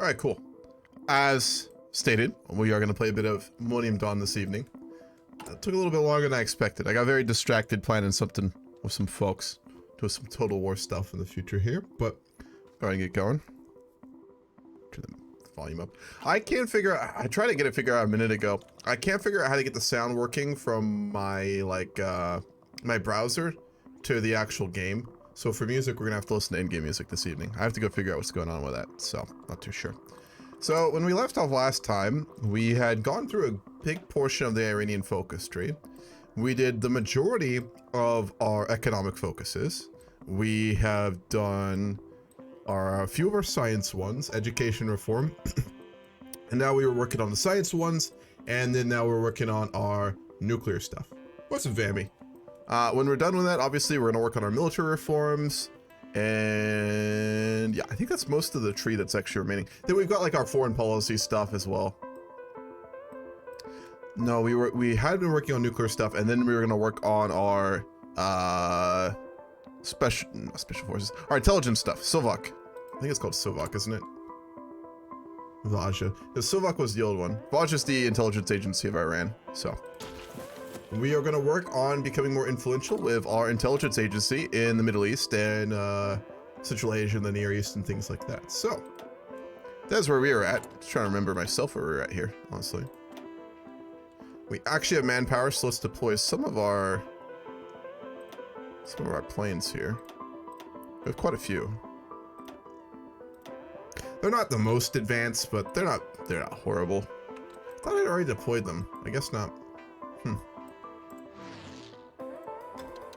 All right, cool. As stated, we are going to play a bit of Millennium Dawn this evening. It took a little bit longer than I expected. I got very distracted planning something with some folks. Do some Total War stuff in the future here, but go ahead and get going. Turn the volume up. I can't figure out, I tried to get it figured out a minute ago. I can't figure out how to get the sound working from my, my browser to the actual game. So for music, we're gonna have to listen to in-game music this evening. I have to go figure out what's going on with that, so not too sure. So when we left off last time, we had gone through a big portion of the Iranian focus tree. We did the majority of our economic focuses. We have done a few of our science ones, education reform, and now we were working on the science ones, and then now we're working on our nuclear stuff. What's a VAMI? When we're done with that, obviously we're gonna work on our military reforms, and yeah, I think that's most of the tree that's actually remaining. Then we've got like our foreign policy stuff as well. No, we had been working on nuclear stuff, and then we were gonna work on our special forces, our intelligence stuff. Sovak, I think it's called Sovak, isn't it? Vaja. Because Sovak was the old one. Vaja is the intelligence agency of Iran. So we are gonna work on becoming more influential with our intelligence agency in the Middle East and Central Asia and the Near East and things like that. So that's where we are at. Just trying to remember myself where we're at here, honestly. We actually have manpower, so let's deploy some of our planes here. We have quite a few. They're not the most advanced, but they're not horrible. I thought I'd already deployed them. I guess not.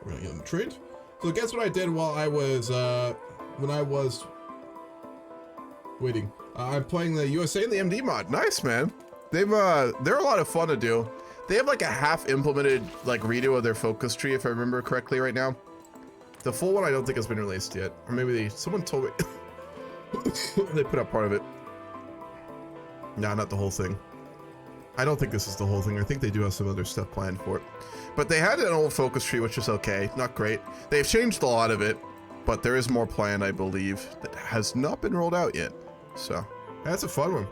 We're gonna get them trained. So guess what I did while I was when I was waiting. I'm playing the USA and the MD mod. Nice, man. They're a lot of fun to do. They have like a half implemented like redo of their focus tree, if I remember correctly right now. The full one I don't think has been released yet. Or maybe someone told me they put up part of it. Nah, not the whole thing. I don't think this is the whole thing. I think they do have some other stuff planned for it. But they had an old focus tree, which is okay, not great. They've changed a lot of it, but there is more planned, I believe, that has not been rolled out yet. So that's a fun one.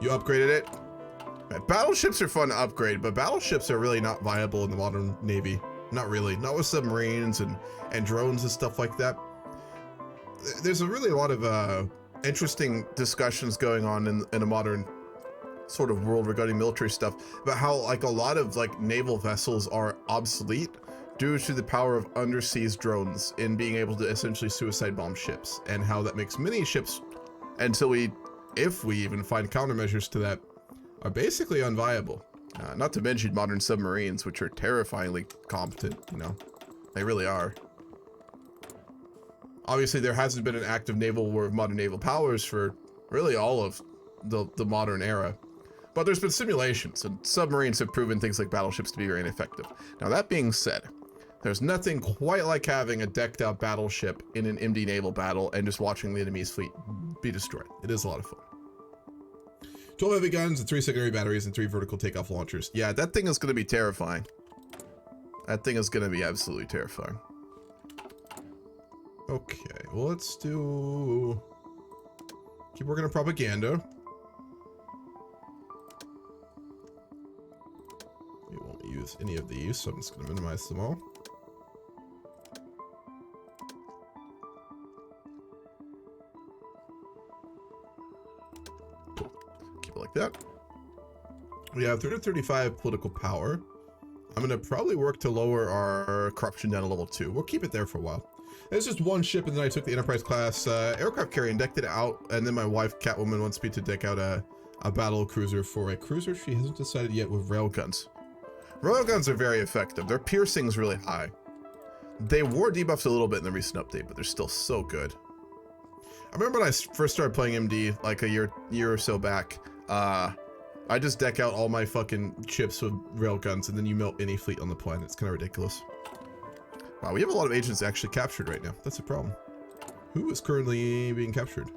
You upgraded it? Battleships are fun to upgrade, but battleships are really not viable in the modern Navy. Not really. Not with submarines and drones and stuff like that. There's a lot of interesting discussions going on in a modern sort of world regarding military stuff about how like a lot of like naval vessels are obsolete due to the power of underseas drones in being able to essentially suicide bomb ships, and how that makes many ships, if we even find countermeasures to that, are basically unviable. Not to mention modern submarines, which are terrifyingly competent, you know. They really are. Obviously, there hasn't been an active naval war of modern naval powers for really all of the modern era. But there's been simulations, and submarines have proven things like battleships to be very ineffective. Now, that being said, there's nothing quite like having a decked out battleship in an MD naval battle and just watching the enemy's fleet be destroyed. It is a lot of fun. 12 heavy guns and 3 secondary batteries and 3 vertical takeoff launchers. Yeah, that thing is going to be terrifying. That thing is going to be absolutely terrifying. Okay, well, let's keep working on propaganda. We won't use any of these, so I'm just going to minimize them all. Like that. We have 335 political power. I'm gonna probably work to lower our corruption down to level 2. We'll keep it there for a while. There's just one ship, and then I took the Enterprise class aircraft carrier and decked it out, and then my wife Catwoman wants me to deck out a battle cruiser for a cruiser. She hasn't decided yet with railguns. Railguns are very effective. Their piercing is really high. They were debuffed a little bit in the recent update, but they're still so good. I remember when I first started playing MD like a year or so back. I just deck out all my fucking ships with railguns, and then you melt any fleet on the planet. It's kind of ridiculous. Wow, we have a lot of agents actually captured right now. That's a problem. Who is currently being captured?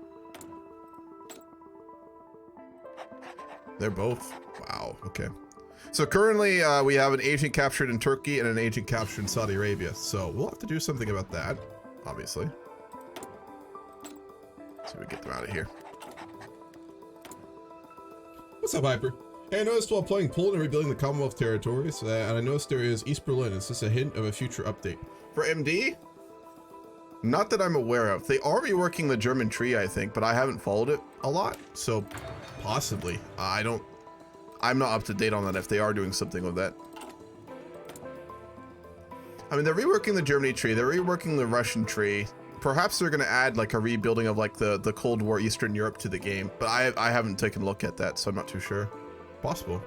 They're both. Wow, okay. So currently we have an agent captured in Turkey and an agent captured in Saudi Arabia. So we'll have to do something about that, obviously. So we get them out of here. What's up, Hyper? Hey, I noticed while playing Poland and rebuilding the Commonwealth territories, and I noticed there is East Berlin. Is this a hint of a future update? For MD? Not that I'm aware of. They are reworking the German tree, I think, but I haven't followed it a lot, so possibly. I'm not up to date on that if they are doing something with that. I mean, they're reworking the Germany tree, they're reworking the Russian tree. Perhaps they're going to add like a rebuilding of like the Cold War Eastern Europe to the game, but I haven't taken a look at that, so I'm not too sure. Possible.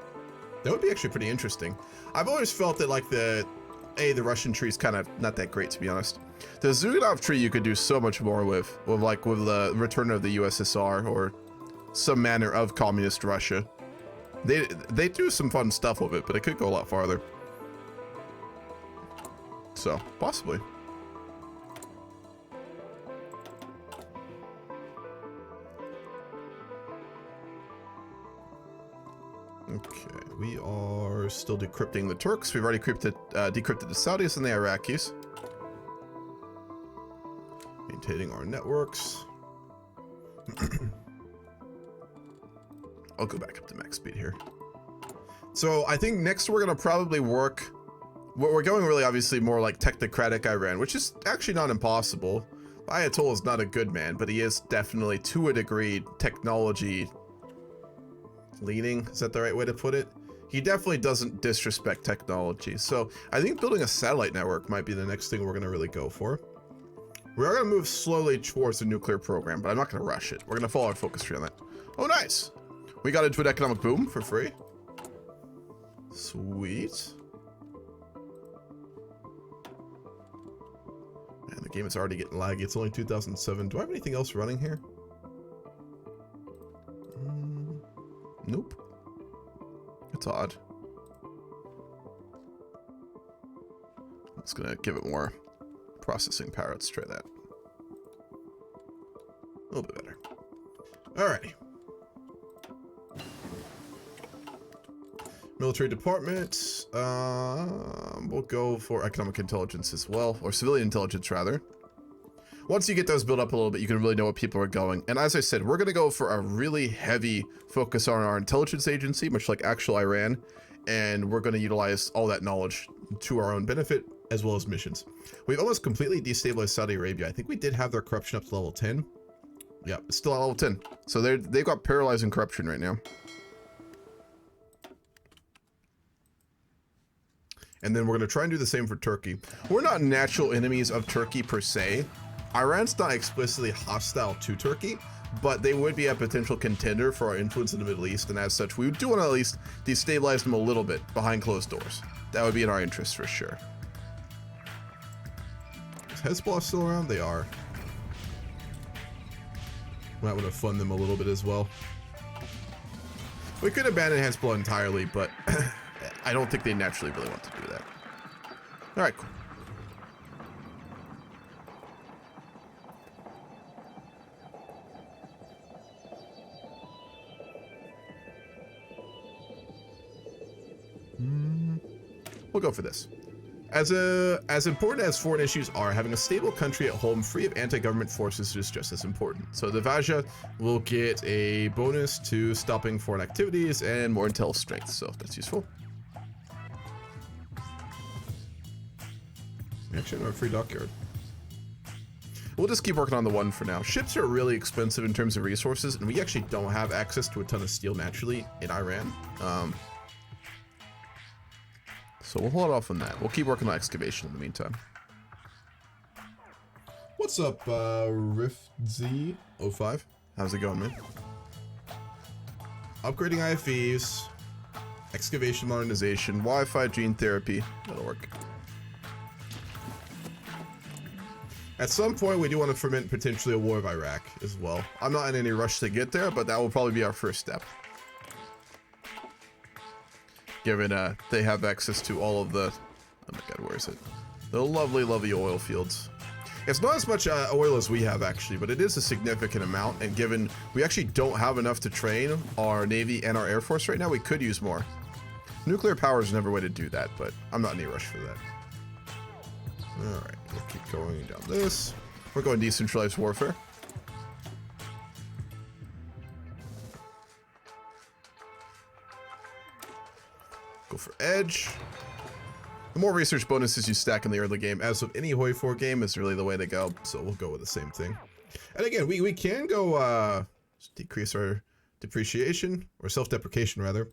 That would be actually pretty interesting. I've always felt that like the Russian tree is kind of not that great, to be honest. The Zyuganov tree you could do so much more with the return of the USSR or some manner of communist Russia. They do some fun stuff with it, but it could go a lot farther. So, possibly. Okay, we are still decrypting the Turks. We've already decrypted the Saudis and the Iraqis. Maintaining our networks. I'll go back up to max speed here. So I think next we're gonna probably work. We're going really obviously more like technocratic Iran, which is actually not impossible. Ayatollah is not a good man, but he is definitely to a degree technology leaning. Is that the right way to put it? He definitely doesn't disrespect technology. So I think building a satellite network might be the next thing we're gonna really go for. We are gonna move slowly towards the nuclear program, but I'm not gonna rush it. We're gonna follow our focus tree on that. Oh, nice. We got into an economic boom for free. Sweet. Man, the game is already getting laggy. It's only 2007. Do I have anything else running here? Nope. It's odd. I'm just gonna give it more processing power. Let's try that. A little bit better. Alrighty. Military department. We'll go for economic intelligence as well, or civilian intelligence rather. Once you get those built up a little bit, you can really know what people are going. And as I said, we're going to go for a really heavy focus on our intelligence agency, much like actual Iran. And we're going to utilize all that knowledge to our own benefit, as well as missions. We've almost completely destabilized Saudi Arabia. I think we did have their corruption up to level 10. Yeah, it's still at level 10. So they've got paralyzing corruption right now. And then we're going to try and do the same for Turkey. We're not natural enemies of Turkey per se. Iran's not explicitly hostile to Turkey, but they would be a potential contender for our influence in the Middle East, and as such, we do want to at least destabilize them a little bit behind closed doors. That would be in our interest for sure. Is Hezbollah still around? They are. Might want to fund them a little bit as well. We could abandon Hezbollah entirely, but I don't think they naturally really want to do that. All right, cool. We'll go for this. As important as foreign issues are, having a stable country at home free of anti-government forces is just as important. So the Vaja will get a bonus to stopping foreign activities and more intel strength, so that's useful. Actually, no, a free dockyard. We'll just keep working on the one for now. Ships are really expensive in terms of resources, and we actually don't have access to a ton of steel naturally in Iran. So we'll hold off on that. We'll keep working on excavation in the meantime. What's up, RiftZ05? How's it going, man? Upgrading IFEs, Excavation modernization, Wi-Fi, gene therapy. That'll work. At some point, we do want to ferment potentially a war of Iraq as well. I'm not in any rush to get there, but that will probably be our first step. Given they have access to all of the, oh my god, where is it? The lovely, lovely oil fields. It's not as much oil as we have actually, but it is a significant amount. And given we actually don't have enough to train our Navy and our Air Force right now, we could use more. Nuclear power is never a way to do that, but I'm not in any rush for that. All right, we'll keep going down this. We're going decentralized warfare. for edge. The more research bonuses you stack in the early game, as with any HOI4 game, is really the way to go. So we'll go with the same thing. And again, we can go decrease our depreciation, or self-deprecation rather.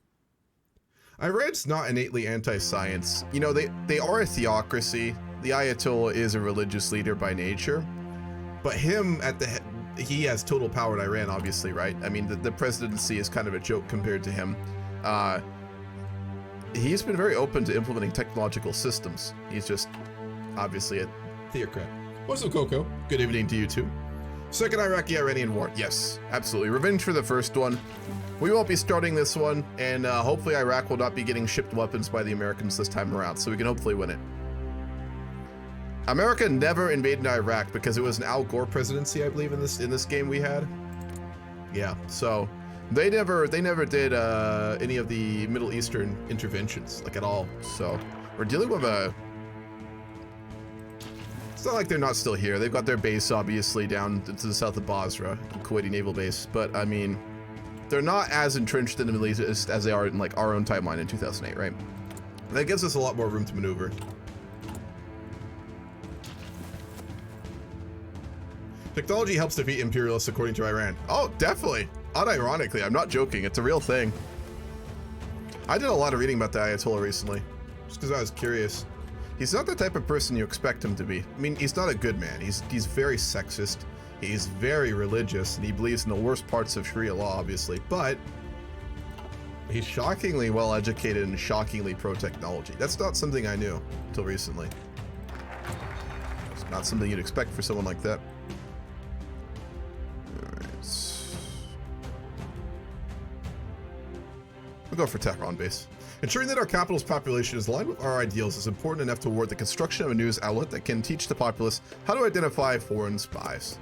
Iran's not innately anti-science. You know, they are a theocracy. The Ayatollah is a religious leader by nature. But him at the head, he has total power in Iran, obviously, right? I mean, the presidency is kind of a joke compared to him. He's been very open to implementing technological systems. He's just obviously a theocrat. What's up, Coco? Good evening to you too. Second Iraqi-Iranian war. Yes, absolutely. Revenge for the first one. We won't be starting this one, and hopefully Iraq will not be getting shipped weapons by the Americans this time around, so we can hopefully win it. America never invaded Iraq because it was an Al Gore presidency, I believe, in this game we had. Yeah, so they never did any of the Middle Eastern interventions, like, at all. So we're dealing with a... It's not like they're not still here. They've got their base, obviously, down to the south of Basra, Kuwaiti naval base. But, I mean, they're not as entrenched in the Middle East as they are in, like, our own timeline in 2008, right? That gives us a lot more room to maneuver. Technology helps defeat imperialists, according to Iran. Oh, definitely. Unironically, I'm not joking. It's a real thing. I did a lot of reading about the Ayatollah recently, just because I was curious. He's not the type of person you expect him to be. I mean, he's not a good man. He's very sexist. He's very religious, and he believes in the worst parts of Sharia law, obviously. But he's shockingly well-educated and shockingly pro-technology. That's not something I knew until recently. It's not something you'd expect for someone like that. We'll go for Tehran base. Ensuring that our capital's population is aligned with our ideals is important enough toward the construction of a news outlet that can teach the populace how to identify foreign spies,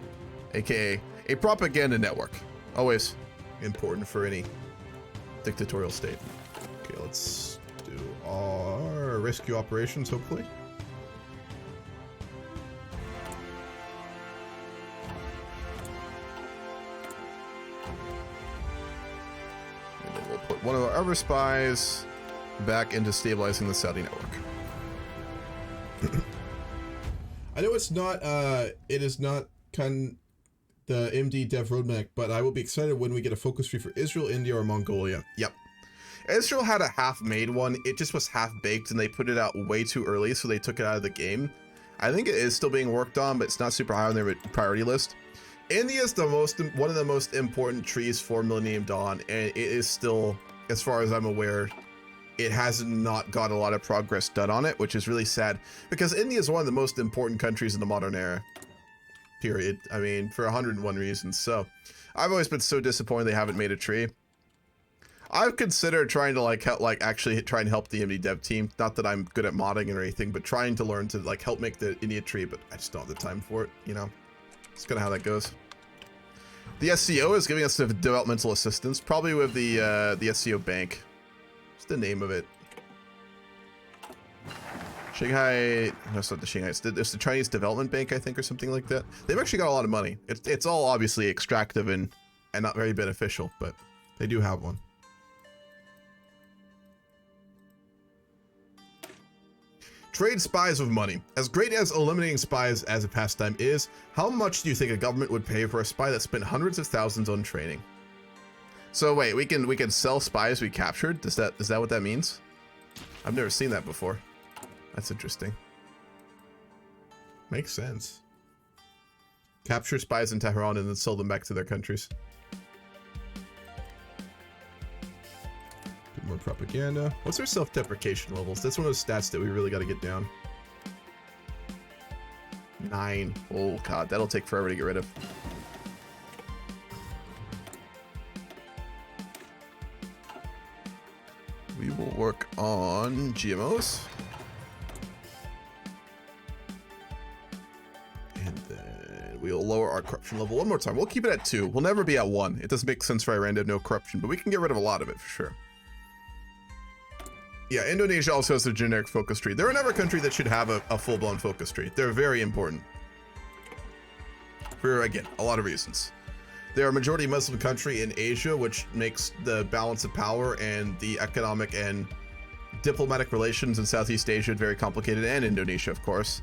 aka a propaganda network. Always important for any dictatorial state. Okay, let's do our rescue operations, hopefully. One of our other spies back into stabilizing the Saudi network. I know it's not, it is not the MD dev roadmap, but I will be excited when we get a focus tree for Israel, India, or Mongolia. Yep. Israel had a half-made one. It just was half-baked, and they put it out way too early, so they took it out of the game. I think it is still being worked on, but it's not super high on their priority list. India is one of the most important trees for Millennium Dawn, and it is still, as far as I'm aware, it has not got a lot of progress done on it, which is really sad, because India is one of the most important countries in the modern era. Period. I mean, for 101 reasons. So, I've always been so disappointed they haven't made a tree. I've considered trying to actually try and help the MD dev team. Not that I'm good at modding or anything, but trying to learn to help make the India tree, but I just don't have the time for it, you know? It's kind of how that goes. The SCO is giving us the developmental assistance, probably with the SCO bank. What's the name of it? Shanghai, no, it's not the Shanghai, it's the Chinese Development Bank, I think, or something like that. They've actually got a lot of money. It's all obviously extractive and not very beneficial, but they do have one. Trade spies with money. As great as eliminating spies as a pastime is, how much do you think a government would pay for a spy that spent hundreds of thousands on training? So wait, we can sell spies we captured? Is that what that means? I've never seen that before. That's interesting. Makes sense. Capture spies in Tehran and then sell them back to their countries. More propaganda. What's our self-deprecation levels? That's one of those stats that we really got to get down. 9. Oh god, that'll take forever to get rid of. We will work on GMOs. And then we'll lower our corruption level one more time. We'll keep it at 2. We'll never be at 1. It doesn't make sense for Iran to have no corruption, but we can get rid of a lot of it for sure. Yeah, Indonesia also has a generic focus tree. They're another country that should have a full-blown focus tree. They're very important. For, again, a lot of reasons. They're a majority Muslim country in Asia, which makes the balance of power and the economic and diplomatic relations in Southeast Asia, very complicated, and Indonesia, of course.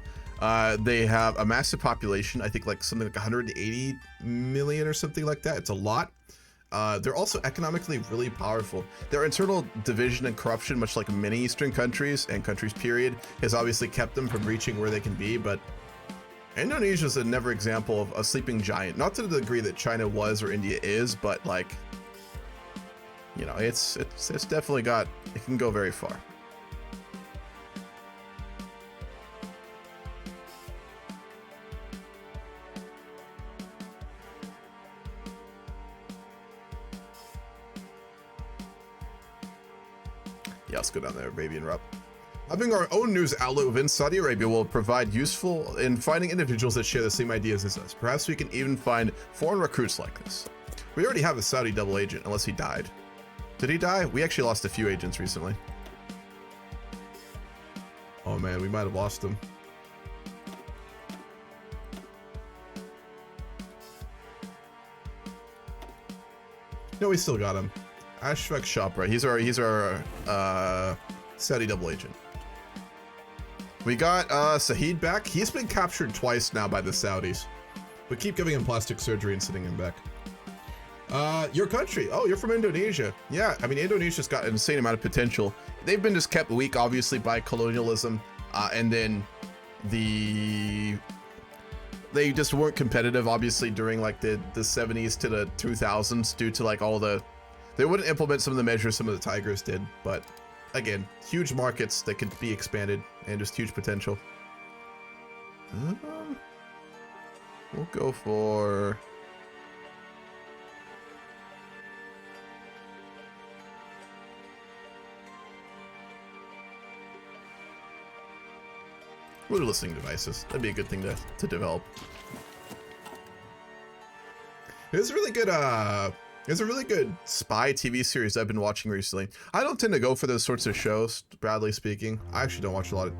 They have a massive population, I think like something like 180 million or something like that. It's a lot. They're also economically really powerful. Their internal division and corruption, much like many Eastern countries and countries period, has obviously kept them from reaching where they can be, but Indonesia is another example of a sleeping giant. Not to the degree that China was or India is, but like, you know, it's definitely got, it can go very far. Yeah, let's go down there, Arabian Rep. Having our own news outlet within Saudi Arabia will provide useful in finding individuals that share the same ideas as us. Perhaps we can even find foreign recruits like this. We already have a Saudi double agent, unless he died. Did he die? We actually lost a few agents recently. Oh man, we might have lost him. No, we still got him. Ashfaq Chopra. He's our Saudi double agent. We got Sahid back. He's been captured twice now by the Saudis. We keep giving him plastic surgery and sending him back. Your country. Oh, you're from Indonesia. Yeah, I mean, Indonesia's got an insane amount of potential. They've been just kept weak, obviously, by colonialism. And then they just weren't competitive, obviously, during like the 70s to the 2000s due to like all the, they wouldn't implement some of the measures some of the tigers did, but again, huge markets that could be expanded and just huge potential. We'll go for... We'll do listening devices. That'd be a good thing to develop. There's a really good spy TV series I've been watching recently. I don't tend to go for those sorts of shows, broadly speaking. I actually don't watch a lot of,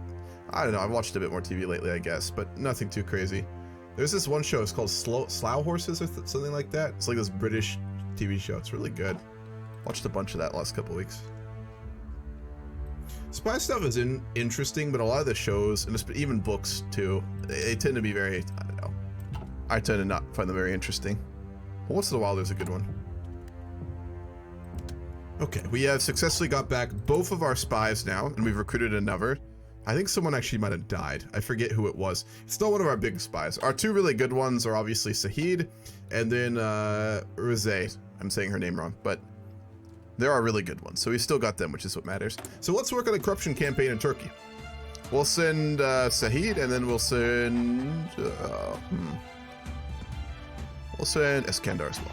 I don't know, I've watched a bit more TV lately, I guess, but nothing too crazy. There's this one show, it's called Slough Horses or something like that. It's like this British TV show. It's really good. Watched a bunch of that last couple weeks. Spy stuff is interesting, but a lot of the shows, and even books too, they tend to be very, I don't know. I tend to not find them very interesting. But once in a while, there's a good one. Okay, we have successfully got back both of our spies now, and we've recruited another. I think someone actually might have died. I forget who it was. It's still one of our big spies. Our two really good ones are obviously Sahid, and then Rizé. I'm saying her name wrong, but there are really good ones. So we still got them, which is what matters. So let's work on a corruption campaign in Turkey. We'll send Sahid, and then we'll send... We'll send Iskandar as well.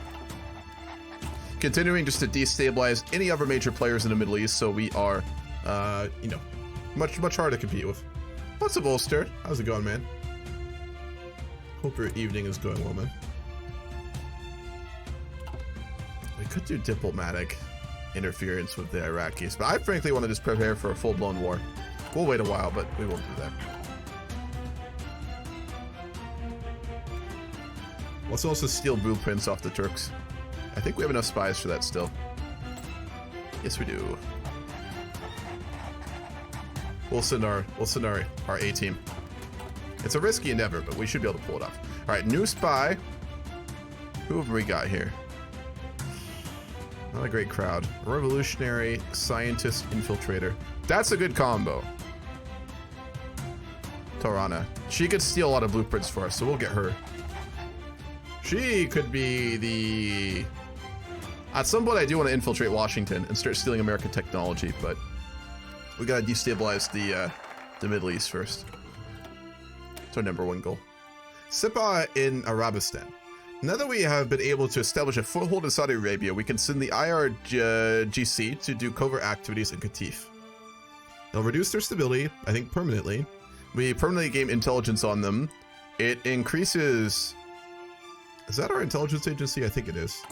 Continuing just to destabilize any other major players in the Middle East, so we are, you know, much harder to compete with. What's up, Ulster? How's it going, man? Hope your evening is going well, man. We could do diplomatic interference with the Iraqis, but I frankly want to just prepare for a full-blown war. We'll wait a while, but we won't do that. Let's also steal blueprints off the Turks. I think we have enough spies for that still. Yes, we do. We'll send our A team. It's a risky endeavor, but we should be able to pull it off. All right, new spy. Who have we got here? Not a great crowd. Revolutionary, scientist, infiltrator. That's a good combo. Torana. She could steal a lot of blueprints for us, so we'll get her. She could be the... At some point, I do want to infiltrate Washington and start stealing American technology, but we gotta destabilize the Middle East first. It's our #1 goal. Sepah in Arabistan. Now that we have been able to establish a foothold in Saudi Arabia, we can send the IRGC to do covert activities in Qatif. It'll reduce their stability, I think, permanently. We permanently gain intelligence on them. It increases... Is that our intelligence agency? I think it is.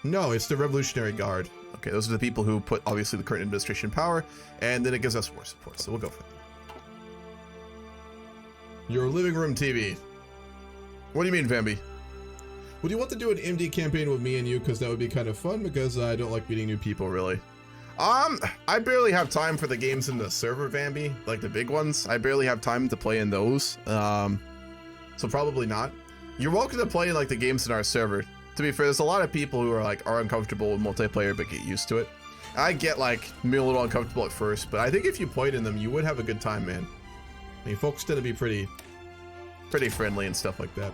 No, it's the Revolutionary Guard. Okay, those are the people who put, obviously, the current administration in power, and then it gives us war support, so we'll go for it. Your living room TV. What do you mean, Vambi? Would you want to do an MD campaign with me and you? Because that would be kind of fun, because I don't like meeting new people. Really? I barely have time for the games in the server, Vambi, like the big ones. I barely have time to play in those. So probably not. You're welcome to play in like the games in our server. To be fair, there's a lot of people who are uncomfortable with multiplayer but get used to it. I get like a little uncomfortable at first, but I think if you played in them, you would have a good time, man. I mean, folks tend to be pretty friendly and stuff like that.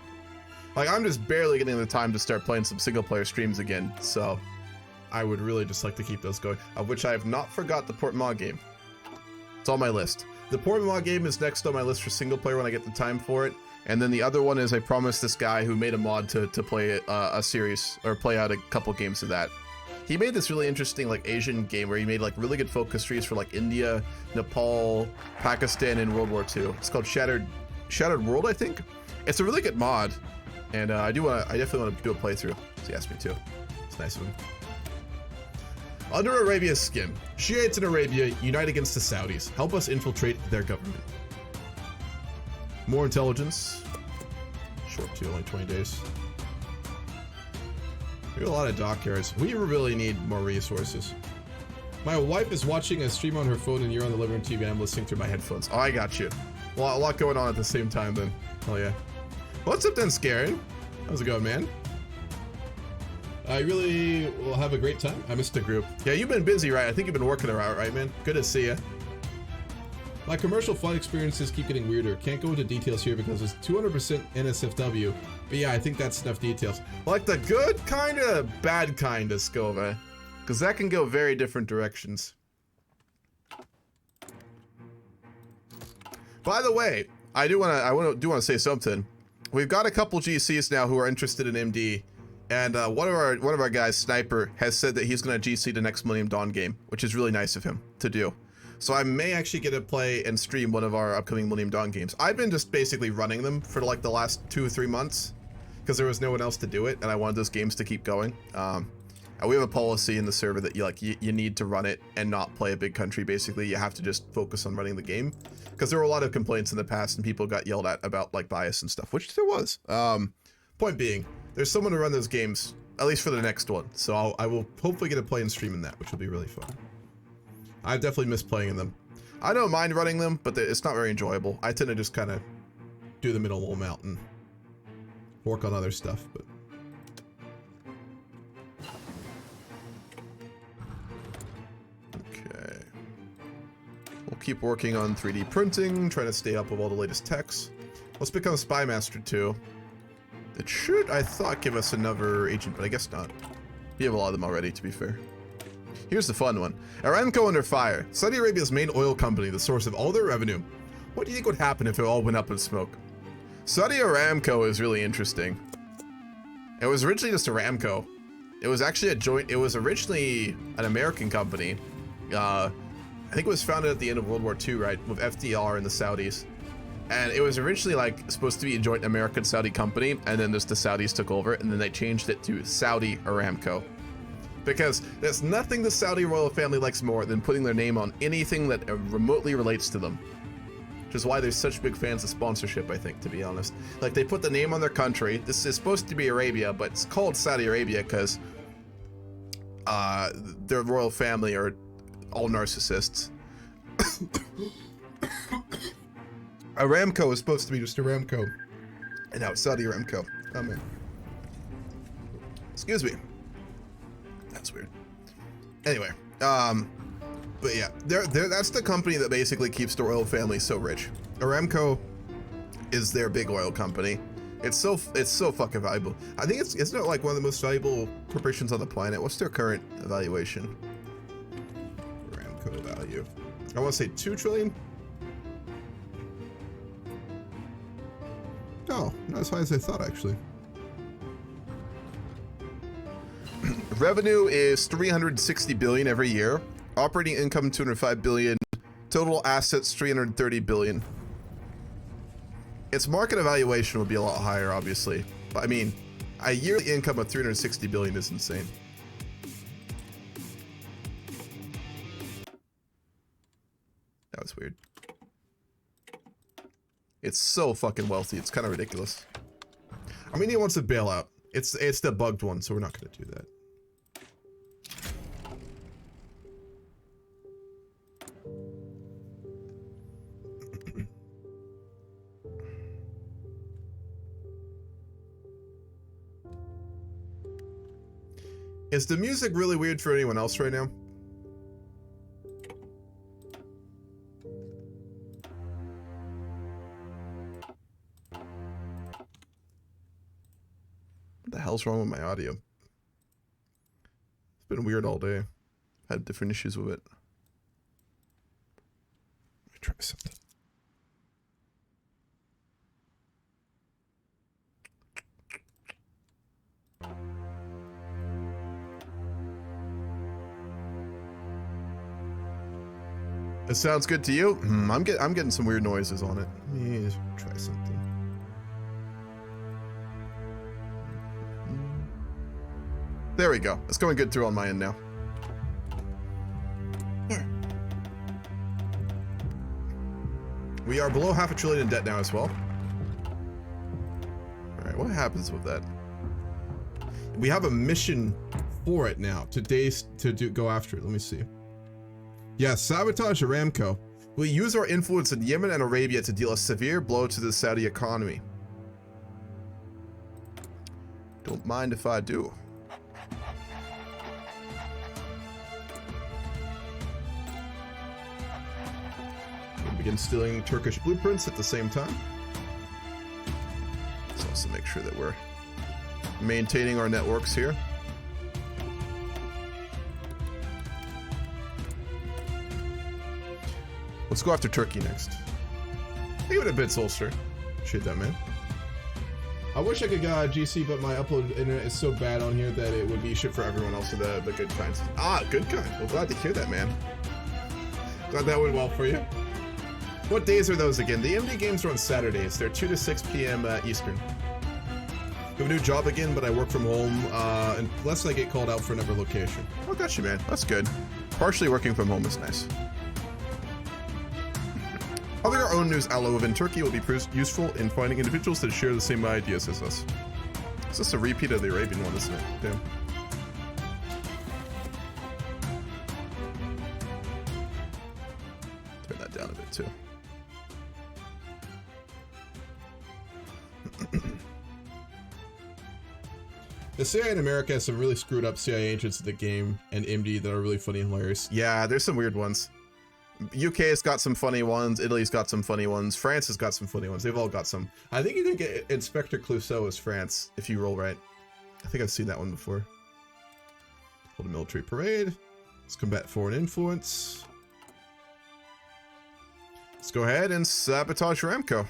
Like, I'm just barely getting the time to start playing some single player streams again, so I would really just like to keep those going, of which I have not forgot the Portmore game. It's on my list. The Portmore game is next on my list for single player when I get the time for it. And then the other one is I promised this guy who made a mod to play a series, or play out a couple games of that. He made this really interesting like Asian game where he made like really good focus trees for like India, Nepal, Pakistan, and World War II. It's called Shattered World, I think. It's a really good mod, and I definitely want to do a playthrough. So he asked me to. It's nice of him. Under Arabia's skin, Shiites in Arabia unite against the Saudis. Help us infiltrate their government. More intelligence. Short too, only 20 days. We have a lot of dockyards. We really need more resources. My wife is watching a stream on her phone and you're on the living room TV and I'm listening through my headphones. Oh, I got you. Well, a lot going on at the same time then. Oh yeah. What's up then, Scarin? How's it going, man? I really will have a great time. I missed the group. Yeah, you've been busy, right? I think you've been working around, right, man? Good to see you. My commercial flight experiences keep getting weirder. Can't go into details here because it's 200% NSFW. But yeah, I think that's enough details. Like the good kind of bad kind of Scova. Because that can go very different directions. By the way, I do want to say something. We've got a couple GCs now who are interested in MD. And one of our guys, Sniper, has said that he's going to GC the next Millennium Dawn game, which is really nice of him to do. So I may actually get to play and stream one of our upcoming Millennium Dawn games. I've been just basically running them for like the last 2 or 3 months because there was no one else to do it, and I wanted those games to keep going. And we have a policy in the server that you need to run it and not play a big country. Basically, you have to just focus on running the game because there were a lot of complaints in the past and people got yelled at about like bias and stuff, which there was. Point being, there's someone to run those games, at least for the next one. So I will hopefully get to play and stream in that, which will be really fun. I've definitely missed playing in them. I don't mind running them, but it's not very enjoyable. I tend to just kind of do the minimal amount and work on other stuff, but... Okay. We'll keep working on 3D printing, trying to stay up with all the latest techs. Let's become Spy Master 2. It should, I thought, give us another agent, but I guess not. We have a lot of them already, to be fair. Here's the fun one. Aramco under fire. Saudi Arabia's main oil company, the source of all their revenue. What do you think would happen if it all went up in smoke? Saudi Aramco is really interesting. It was originally just Aramco. It was actually it was originally an American company. I think it was founded at the end of World War II, right? With FDR and the Saudis. And it was originally like supposed to be a joint American-Saudi company, and then just the Saudis took over, and then they changed it to Saudi Aramco. Because there's nothing the Saudi royal family likes more than putting their name on anything that remotely relates to them. Which is why they're such big fans of sponsorship, I think, to be honest. Like, they put the name on their country. This is supposed to be Arabia, but it's called Saudi Arabia because their royal family are all narcissists. Aramco is supposed to be just Aramco. And now it's Saudi Aramco. Oh, man. Excuse me. That's weird. Anyway, but yeah, that's the company that basically keeps the royal family so rich. Aramco is their big oil company. It's so fucking valuable. I think it's not like one of the most valuable corporations on the planet. What's their current valuation? Aramco value. I want to say 2 trillion. Oh, not as high as I thought, actually. Revenue is 360 billion every year. Operating income 205 billion. Total assets 330 billion. Its market evaluation would be a lot higher, obviously. But I mean, a yearly income of 360 billion is insane. That was weird. It's so fucking wealthy. It's kind of ridiculous. Armenia wants a bailout. It's the bugged one, so we're not going to do that. Is the music really weird for anyone else right now? What the hell's wrong with my audio? It's been weird all day. Had different issues with it. Let me try something. It sounds good to you? I'm getting some weird noises on it. Let me try something. There we go. It's going good through on my end now. We are below $500 billion in debt now as well. Alright, what happens with that? We have a mission for it now. Go after it. Let me see. Yeah, sabotage Aramco. We use our influence in Yemen and Arabia to deal a severe blow to the Saudi economy. Don't mind if I do. We'll begin stealing Turkish blueprints at the same time. Let's also make sure that we're maintaining our networks here. Let's go after Turkey next. Give it a bit, Solster. Shit that, man. I wish I could get GC, but my upload internet is so bad on here that it would be shit for everyone else. The good kinds. Ah, good kind. Well, glad to hear that, man. Glad that went well for you. What days are those again? The MD games are on Saturdays. They're 2 to 6 p.m. Eastern. I have a new job again, but I work from home unless I get called out for another location. Oh, gotcha, man. That's good. Partially working from home is nice. Having our own news ally within Turkey will be useful in finding individuals that share the same ideas as us. It's just a repeat of the Arabian one, isn't it? Damn. Turn that down a bit too. The CIA in America has some really screwed up CIA agents in the game and MD that are really funny and hilarious. Yeah, there's some weird ones. UK has got some funny ones. Italy's got some funny ones. France has got some funny ones. They've all got some. I think you can get Inspector Clouseau as France if you roll right. I think I've seen that one before. Hold a military parade. Let's combat foreign influence. Let's go ahead and sabotage Aramco.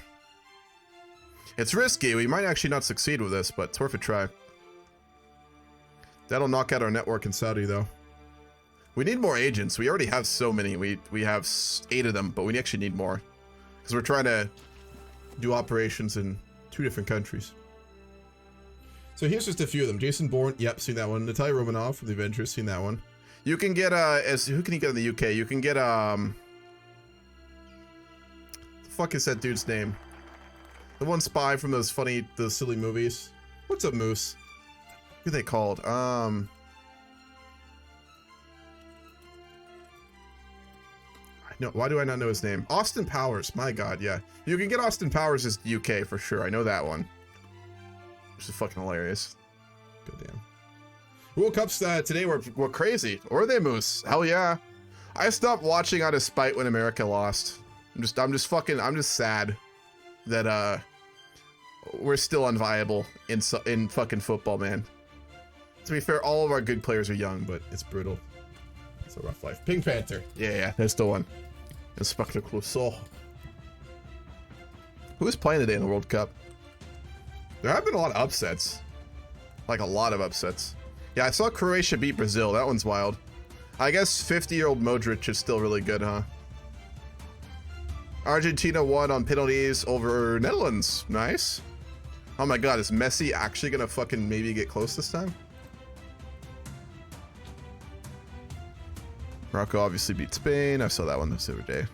It's risky. We might actually not succeed with this, but it's worth a try. That'll knock out our network in Saudi, though. We need more agents. We already have so many. We have 8 of them, but we actually need more. Because we're trying to do operations in 2 different countries. So here's just a few of them. Jason Bourne, yep, seen that one. Natalia Romanov from the Avengers, seen that one. You can get, who can you get in the UK? You can get, the fuck is that dude's name? The one spy from those silly movies. What's up, Moose? Who are they called? No, why do I not know his name? Austin Powers, my god, yeah. You can get Austin Powers as UK for sure. I know that one. Which is fucking hilarious. Goddamn. World Cups today were crazy. Or they, Moose? Hell yeah. I stopped watching out of spite when America lost. I'm just sad that we're still unviable in fucking football, man. To be fair, all of our good players are young, but it's brutal. It's a rough life. Pink Panther. Yeah, that's the one. Inspector Clouseau. Who is playing today in the World Cup? There have been a lot of upsets. Like a lot of upsets. Yeah, I saw Croatia beat Brazil. That one's wild. I guess 50-year-old Modric is still really good, huh? Argentina won on penalties over Netherlands. Nice. Oh my god, is Messi actually gonna fucking maybe get close this time? Morocco obviously beat Spain. I saw that one this other day.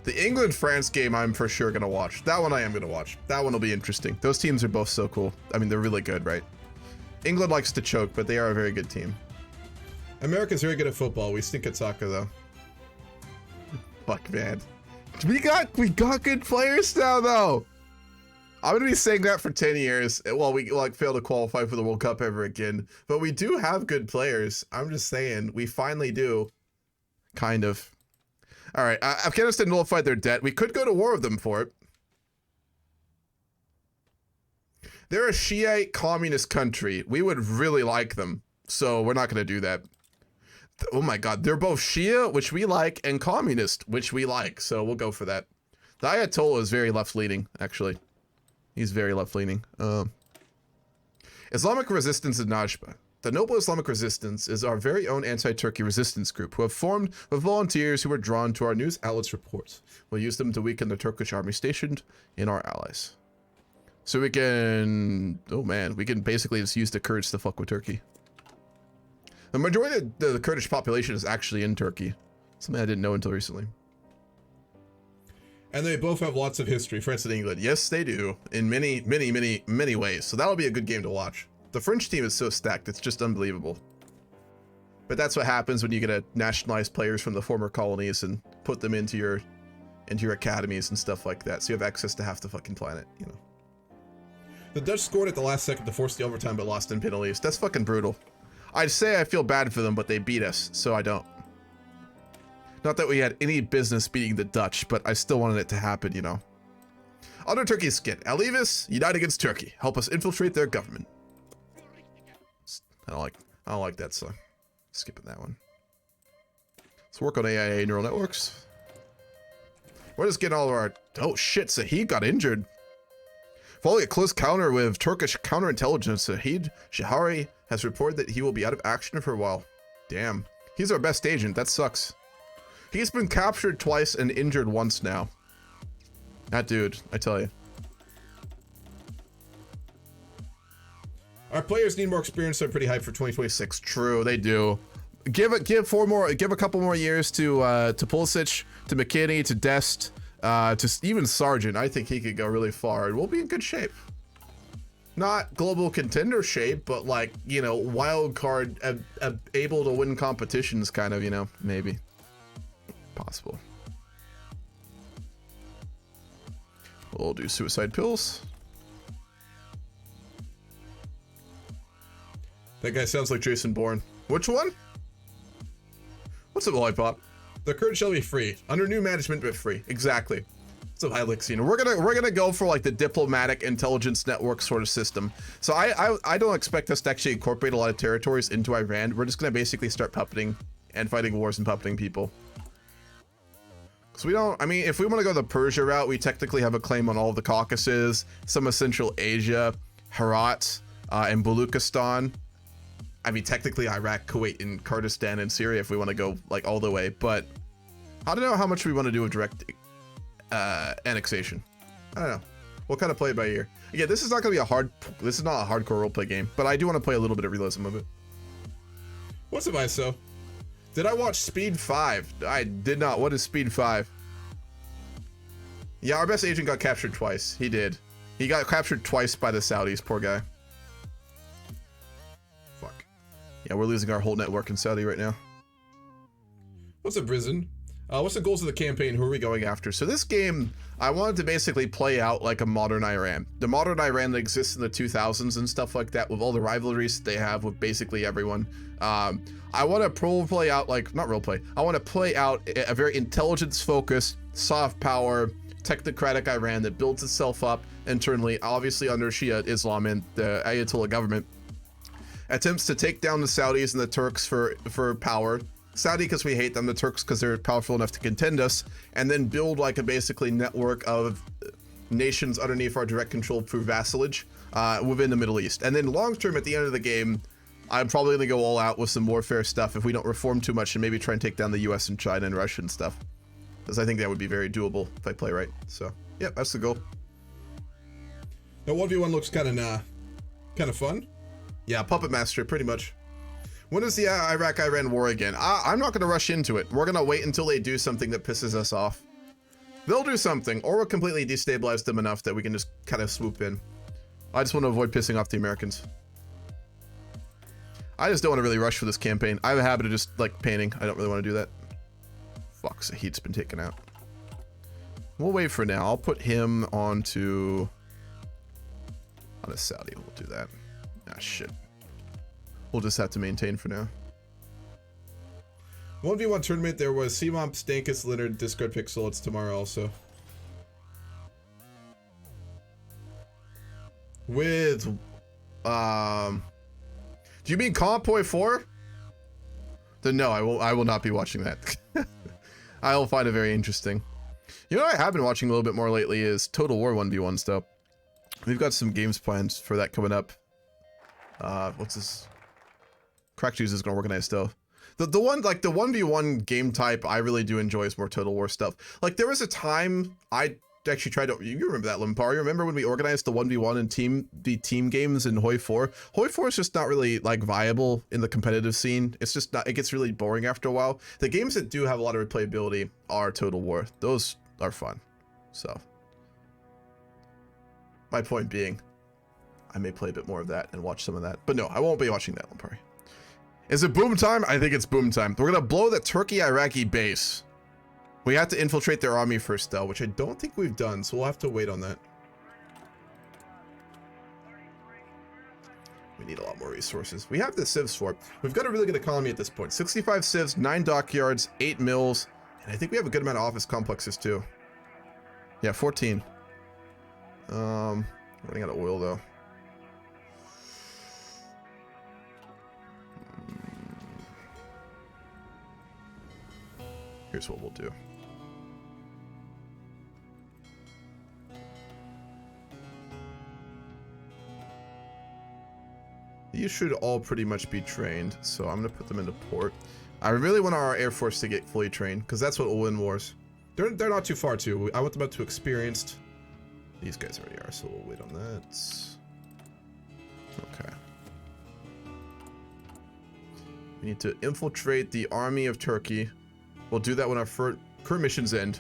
The England-France game I'm for sure going to watch. That one I am going to watch. That one will be interesting. Those teams are both so cool. I mean, they're really good, right? England likes to choke, but they are a very good team. America's very good at football. We stink at soccer, though. Fuck, man. We got good players now, though. I'm gonna be saying that for 10 years. Well, we like fail to qualify for the World Cup ever again. But we do have good players. I'm just saying, we finally do. Kind of. All right, Afghanistan nullified their debt. We could go to war with them for it. They're a Shiite communist country. We would really like them. So we're not gonna do that. Oh my God, they're both Shia, which we like, and communist, which we like. So we'll go for that. The Ayatollah is very left-leaning, actually. He's very left-leaning. Islamic Resistance in Najba. The Noble Islamic Resistance is our very own anti-Turkey resistance group who have formed with volunteers who were drawn to our news outlets' reports. We'll use them to weaken the Turkish army stationed in our allies. So we can... Oh man, we can basically just use the Kurds to fuck with Turkey. The majority of the Kurdish population is actually in Turkey. Something I didn't know until recently. And they both have lots of history, France and England. Yes, they do. In many, many, many, many ways. So that'll be a good game to watch. The French team is so stacked, it's just unbelievable. But that's what happens when you get to nationalize players from the former colonies and put them into your academies and stuff like that. So you have access to half the fucking planet, you know. The Dutch scored at the last second to force the overtime, but lost in penalties. That's fucking brutal. I'd say I feel bad for them, but they beat us, so I don't. Not that we had any business beating the Dutch, but I still wanted it to happen, you know. Under Turkey's skin, Alevis, unite against Turkey. Help us infiltrate their government. I don't like that song. Skipping that one. Let's work on AIA neural networks. We're just getting all of our... Oh shit, Sahid got injured. Following a close counter with Turkish counterintelligence, Sahid Shahari has reported that he will be out of action for a while. Damn. He's our best agent. That sucks. He's been captured twice and injured once now. That dude, I tell you. Our players need more experience. They're pretty hyped for 2026. True, they do. Give a couple more years to Pulisic, to McKinney, to Dest, to even Sargent. I think he could go really far, and we'll be in good shape. Not global contender shape, but like, you know, wild card, able to win competitions, kind of, you know, maybe possible. We'll do suicide pills. That guy sounds like Jason Bourne. Which one? What's up, Lollipop? The Kurds shall be free under new management, but free. Exactly. So Hylixine. We're gonna go for like the diplomatic intelligence network sort of system. So I don't expect us to actually incorporate a lot of territories into Iran. We're just gonna basically start puppeting and fighting wars and puppeting people. So we don't. I mean, if we want to go the Persia route, we technically have a claim on all of the Caucasus, some of Central Asia, Herat, and Baluchistan. I mean, technically Iraq, Kuwait, and Kurdistan, and Syria if we want to go like all the way. But I don't know how much we want to do with direct annexation. I don't know. We'll kind of play it by ear. Again, this is not going to be this is not a hardcore roleplay game, but I do want to play a little bit of realism of it. What's it, ISO? Did I watch Speed 5? I did not. What is Speed 5? Yeah, our best agent got captured twice. He did. He got captured twice by the Saudis, poor guy. Fuck. Yeah, we're losing our whole network in Saudi right now. What's up, Risen? What's the goals of the campaign? Who are we going after? So this game, I wanted to basically play out like a modern Iran. The modern Iran that exists in the 2000s and stuff like that, with all the rivalries they have with basically everyone. I want to roleplay out, like, not roleplay, I want to play out a very intelligence-focused, soft power, technocratic Iran that builds itself up internally, obviously under Shia Islam and the Ayatollah government. Attempts to take down the Saudis and the Turks for power. Saudi because we hate them, the Turks because they're powerful enough to contend us, and then build like a basically network of nations underneath our direct control through vassalage within the Middle East. And then long term, at the end of the game, I'm probably gonna go all out with some warfare stuff if we don't reform too much and maybe try and take down the US and China and Russia and stuff. Because I think that would be very doable if I play right. So, yeah, that's the goal. Now 1v1 looks kind of fun. Yeah, Puppet Master, pretty much. When is the Iraq-Iran war again? I'm not going to rush into it. We're going to wait until they do something that pisses us off. They'll do something, or we'll completely destabilize them enough that we can just kind of swoop in. I just want to avoid pissing off the Americans. I just don't want to really rush for this campaign. I have a habit of just, like, painting. I don't really want to do that. Fuck, Sahid's been taken out. We'll wait for now. I'll put him onto On a Saudi, we'll do that. Ah, shit. We'll just have to maintain for now. 1v1 tournament, there was CMOP, Stankus, Leonard, Discard Pixel. It's tomorrow also. With, do you mean Comp HOI4? Then no, I will not be watching that. I will find it very interesting. You know what I have been watching a little bit more lately is Total War 1v1 stuff. We've got some games planned for that coming up. What's this? Crack Juice is gonna organize stuff. The one, like the 1v1 game type I really do enjoy is more Total War stuff. Like there was a time I actually tried to, you remember that, Limpar? You remember when we organized the 1v1 and team games in HOI4? HOI4 is just not really like viable in the competitive scene. It's just not, it gets really boring after a while. The games that do have a lot of replayability are Total War. Those are fun. So my point being, I may play a bit more of that and watch some of that. But no, I won't be watching that, Limpari. Is it boom time? I think it's boom time. We're gonna blow the Turkey-Iraqi base. We have to infiltrate their army first, though, which I don't think we've done, so we'll have to wait on that. We need a lot more resources. We have the civs for it. We've got a really good economy at this point. 65 civs, 9 dockyards, 8 mills, and I think we have a good amount of office complexes, too. Yeah, 14. Running out of oil, though. Here's what we'll do. These should all pretty much be trained, so I'm gonna put them into port. I really want our Air Force to get fully trained, because that's what will win wars. They're not too far, too. I want them up to experienced. These guys already are, so we'll wait on that. Okay. We need to infiltrate the army of Turkey. We'll do that when our current missions end.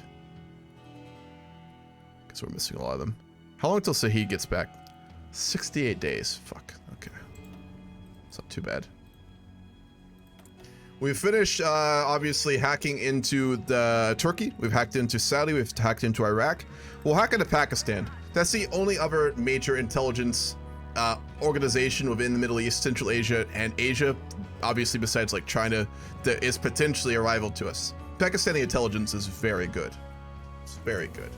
Because we're missing a lot of them. How long till Sahid gets back? 68 days. Fuck. Okay. It's not too bad. We've finished, obviously, hacking into the Turkey. We've hacked into Saudi. We've hacked into Iraq. We'll hack into Pakistan. That's the only other major intelligence organization within the Middle East, Central Asia, and Asia, obviously besides like China, that is potentially a rival to us. Pakistani intelligence is very good. It's very good.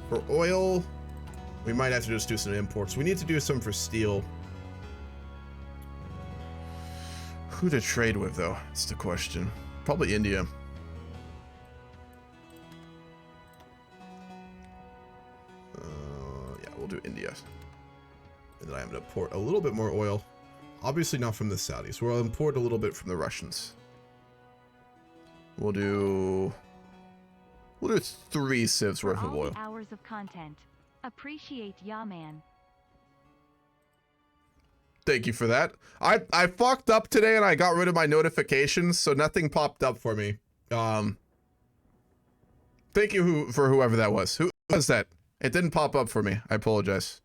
For oil, we might have to just do some imports. We need to do some for steel. Who to trade with, though? That's the question. Probably India. Yeah, we'll do India. And then I'm going to import a little bit more oil. Obviously not from the Saudis. We'll import a little bit from the Russians. We'll do 3 civs worth of oil. Hours of content. Appreciate ya, man. Thank you for that. I fucked up today and I got rid of my notifications, so nothing popped up for me. Thank you for whoever that was. Who was that? It didn't pop up for me. I apologize.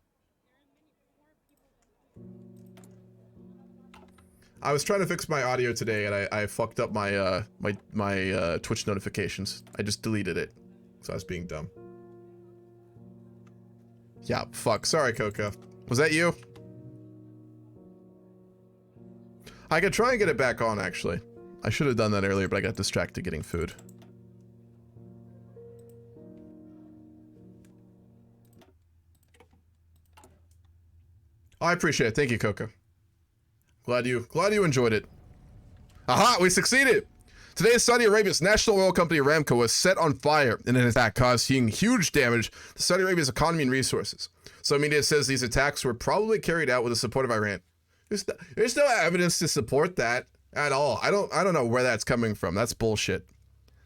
I was trying to fix my audio today and I fucked up my my Twitch notifications. I just deleted it. So I was being dumb. Yeah, fuck. Sorry, Coco. Was that you? I could try and get it back on, actually. I should have done that earlier, but I got distracted getting food. I appreciate it. Thank you, Coco. Glad you enjoyed it. Aha, we succeeded! Today, Saudi Arabia's national oil company Aramco was set on fire in an attack causing huge damage to Saudi Arabia's economy and resources. Some media says these attacks were probably carried out with the support of Iran. There's no evidence to support that at all. I don't know where that's coming from. That's bullshit.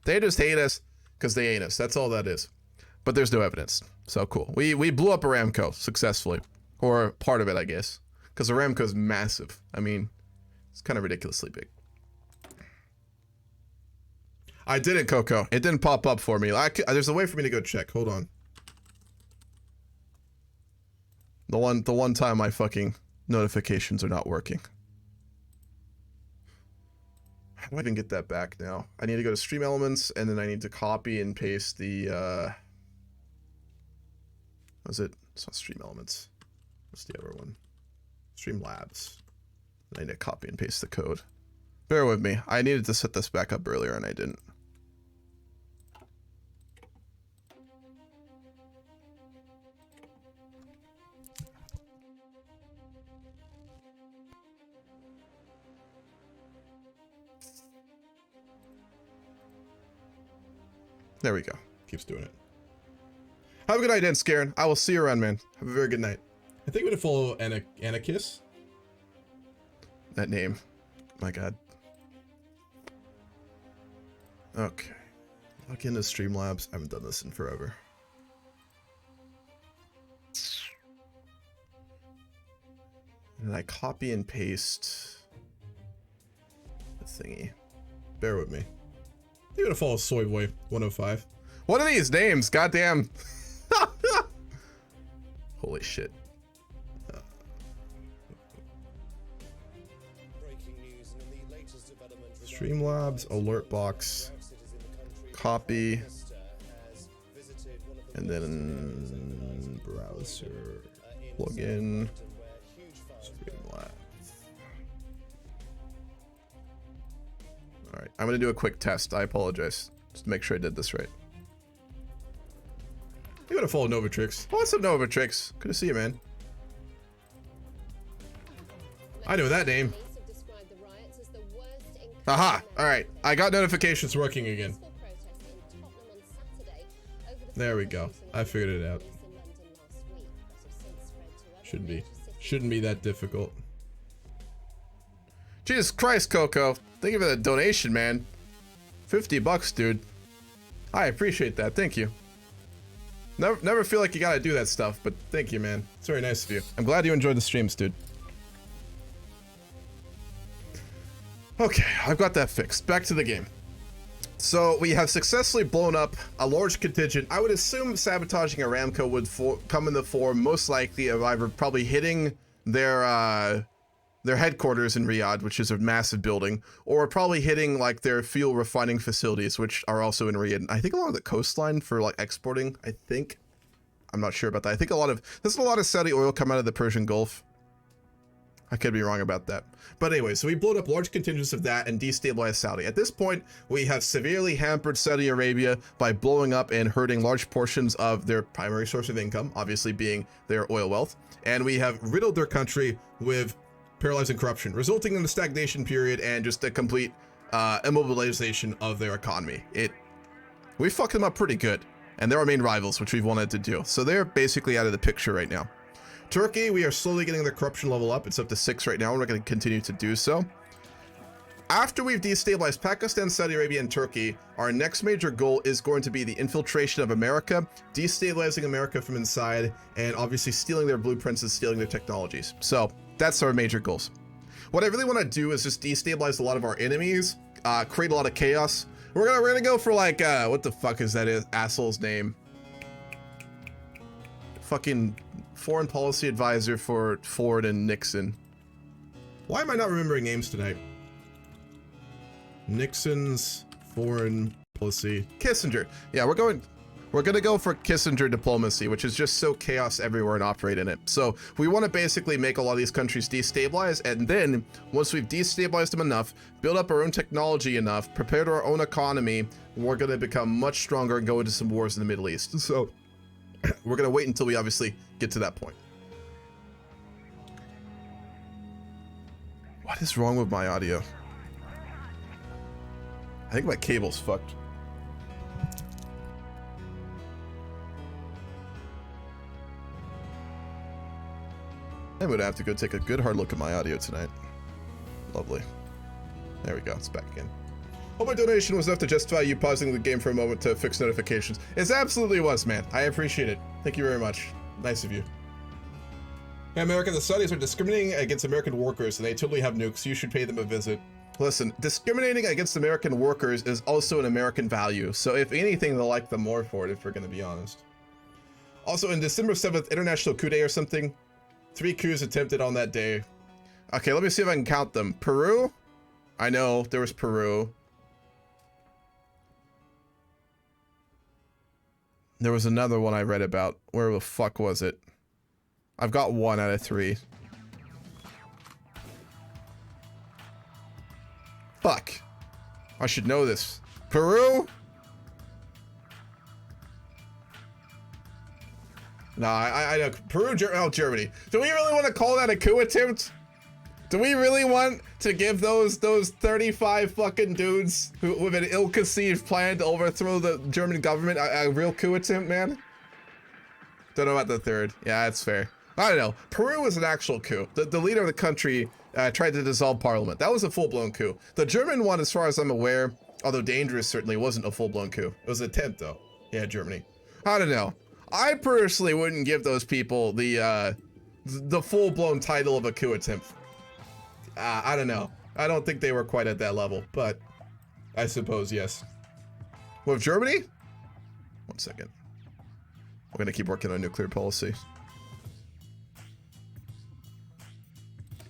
They just hate us because they hate us. That's all that is. But there's no evidence. So cool. We blew up Aramco successfully. Or part of it, I guess. Because Aramco's massive. I mean, it's kind of ridiculously big. I did it, Coco. It didn't pop up for me. There's a way for me to go check. Hold on. The one time my fucking notifications are not working. How do I even get that back now? I need to go to Stream Elements, and then I need to copy and paste the, was it? It's not Stream Elements. What's the other one? Streamlabs. I need to copy and paste the code. Bear with me. I needed to set this back up earlier and I didn't. There we go. Keeps doing it. Have a good night, Dan Scarin. I will see you around, man. Have a very good night. I think I'm gonna follow Anarchist. That name. My god. Okay. Log into Streamlabs. I haven't done this in forever. And I copy and paste the thingy. Bear with me. I'm gonna follow Soyboy 105. What are these names? Goddamn. Holy shit. Streamlabs, alert box, copy, and then browser, plugin, Streamlabs. All right, I'm gonna do a quick test. I apologize. Just to make sure I did this right. I'm gonna follow Novatrix. Oh, what's up, Novatrix? Good to see you, man. I know that name. Aha! Alright, I got notifications. It's working again. There we go. I figured it out. Shouldn't be that difficult. Jesus Christ, Coco. Thank you for the donation, man. 50 bucks, dude. I appreciate that. Thank you. Never feel like you gotta do that stuff, but thank you, man. It's very nice of you. I'm glad you enjoyed the streams, dude. Okay, I've got that fixed. Back to the game. So we have successfully blown up a large contingent. I would assume sabotaging Aramco would come in the form, most likely, of either probably hitting their headquarters in Riyadh, which is a massive building, or probably hitting like their fuel refining facilities, which are also in Riyadh. I think along the coastline for like exporting. I think, I'm not sure about that. I think there's a lot of Saudi oil come out of the Persian Gulf. I could be wrong about that. But anyway, so we blew up large contingents of that and destabilized Saudi. At this point, we have severely hampered Saudi Arabia by blowing up and hurting large portions of their primary source of income, obviously being their oil wealth. And we have riddled their country with paralyzing corruption, resulting in a stagnation period and just a complete immobilization of their economy. We fucked them up pretty good. And they're our main rivals, which we've wanted to do. So they're basically out of the picture right now. Turkey, we are slowly getting the corruption level up. It's up to 6 right now, and we're going to continue to do so. After we've destabilized Pakistan, Saudi Arabia, and Turkey, our next major goal is going to be the infiltration of America, destabilizing America from inside, and obviously stealing their blueprints and stealing their technologies. So that's our major goals. What I really want to do is just destabilize a lot of our enemies, create a lot of chaos. We're gonna go for like, what the fuck is that asshole's name? Fucking foreign policy advisor for Ford and Nixon. Why am I not remembering names tonight? Nixon's foreign policy. Kissinger. Yeah, we're gonna go for Kissinger diplomacy, which is just so chaos everywhere and operate in it. So we want to basically make a lot of these countries destabilize, and then once we've destabilized them enough, build up our own technology enough, prepared our own economy, we're gonna become much stronger and go into some wars in the Middle East. So we're gonna wait until we obviously get to that point. What is wrong with my audio? I think my cable's fucked. I'm gonna have to go take a good hard look at my audio tonight. Lovely. There we go, it's back again. Hope my donation was enough to justify you pausing the game for a moment to fix notifications. It absolutely was, man. I appreciate it. Thank you very much. Nice of you. Hey, America, the Saudis are discriminating against American workers, and they totally have nukes. You should pay them a visit. Listen, discriminating against American workers is also an American value, so if anything, they'll like them more for it, if we're gonna be honest. Also, in December 7th, International Coup Day or something, 3 coups attempted on that day. Okay, let me see if I can count them. Peru? I know, there was Peru. There was another one I read about. Where the fuck was it? I've got 1 out of 3. Fuck. I should know this. Peru? Nah, I know. Peru, Germany. Do we really want to call that a coup attempt? Do we really want to give those 35 fucking dudes who with an ill-conceived plan to overthrow the German government a real coup attempt, man? Don't know about the third. Yeah, that's fair. I don't know. Peru was an actual coup. The leader of the country tried to dissolve parliament. That was a full-blown coup. The German one, as far as I'm aware, although dangerous, certainly wasn't a full-blown coup. It was an attempt, though. Yeah, Germany. I don't know. I personally wouldn't give those people the full-blown title of a coup attempt. I don't know. I don't think they were quite at that level, but I suppose yes. With Germany? 1 second. We're gonna keep working on nuclear policy.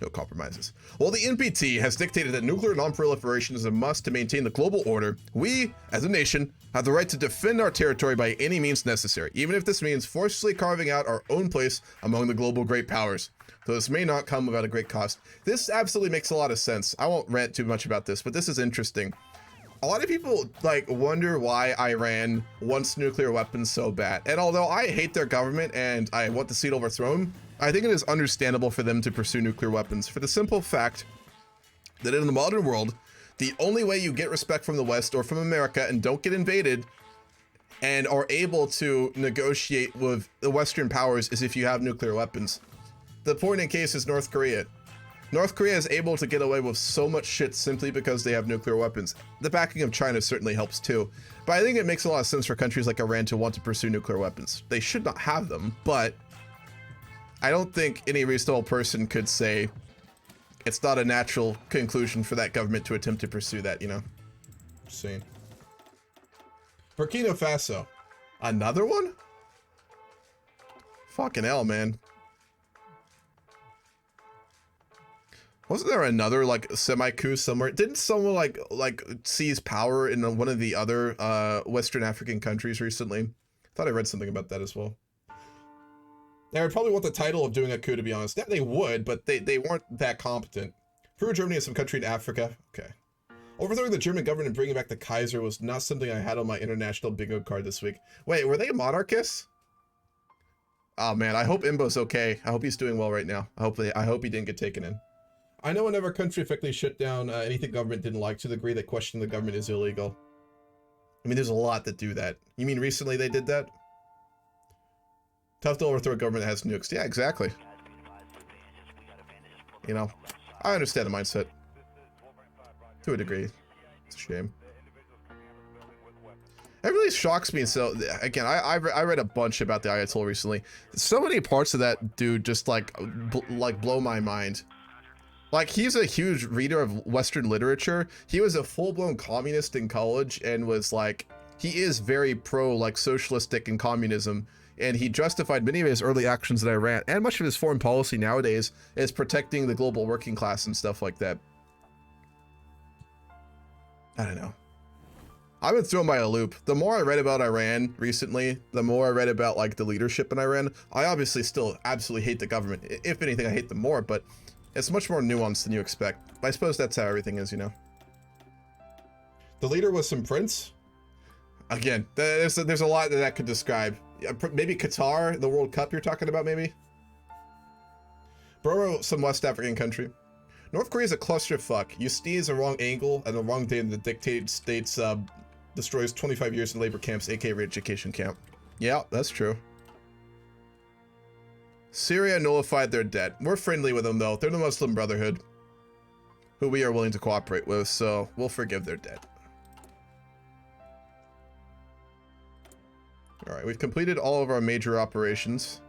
No compromises. While the NPT has dictated that nuclear non-proliferation is a must to maintain the global order, we, as a nation, have the right to defend our territory by any means necessary, even if this means forcefully carving out our own place among the global great powers. Though this may not come without a great cost. This absolutely makes a lot of sense. I won't rant too much about this, but this is interesting. A lot of people like wonder why Iran wants nuclear weapons so bad. And although I hate their government and I want to see it overthrown, I think it is understandable for them to pursue nuclear weapons for the simple fact that in the modern world, the only way you get respect from the West or from America and don't get invaded and are able to negotiate with the Western powers is if you have nuclear weapons. The point in case is North Korea. North Korea is able to get away with so much shit simply because they have nuclear weapons. The backing of China certainly helps too, but I think it makes a lot of sense for countries like Iran to want to pursue nuclear weapons. They should not have them, but I don't think any reasonable person could say it's not a natural conclusion for that government to attempt to pursue that, you know? Just saying. Burkina Faso. Another one? Fucking hell, man. Wasn't there another like semi-coup somewhere? Didn't someone like seize power in one of the other Western African countries recently? I thought I read something about that as well. They would probably want the title of doing a coup, to be honest. Yeah, they would, but they weren't that competent. Peru, Germany, and some country in Africa. Okay. Overthrowing the German government and bringing back the Kaiser was not something I had on my international bingo card this week. Wait, were they monarchists? Oh man, I hope Imbo's okay. I hope he's doing well right now. I hope he didn't get taken in. I know whenever a country effectively shut down anything government didn't like to the degree that questioning the government is illegal. I mean, there's a lot that do that. You mean recently they did that? Tough to overthrow a government that has nukes. Yeah, exactly. You know, I understand the mindset. To a degree. It's a shame. It really shocks me. So, again, I read a bunch about the Ayatollah recently. So many parts of that dude just, like blow my mind. Like, he's a huge reader of Western literature. He was a full-blown communist in college and was, like, he is very pro, like, socialistic and communism. And he justified many of his early actions in Iran and much of his foreign policy nowadays as protecting the global working class and stuff like that. I don't know. I've been thrown by a loop. The more I read about Iran recently, the more I read about, like, the leadership in Iran. I obviously still absolutely hate the government. If anything, I hate them more, but it's much more nuanced than you expect. I suppose that's how everything is, you know? The leader was some prince? Again, there's a lot that could describe. Maybe Qatar, the World Cup you're talking about, maybe? Burma, some West African country. North Korea is a clusterfuck. You sneeze the wrong angle and the wrong day in the dictated states destroys 25 years in labor camps, aka re-education camp. Yeah, that's true. Syria nullified their debt. We're friendly with them, though. They're the Muslim Brotherhood, who we are willing to cooperate with, so we'll forgive their debt. All right, we've completed all of our major operations.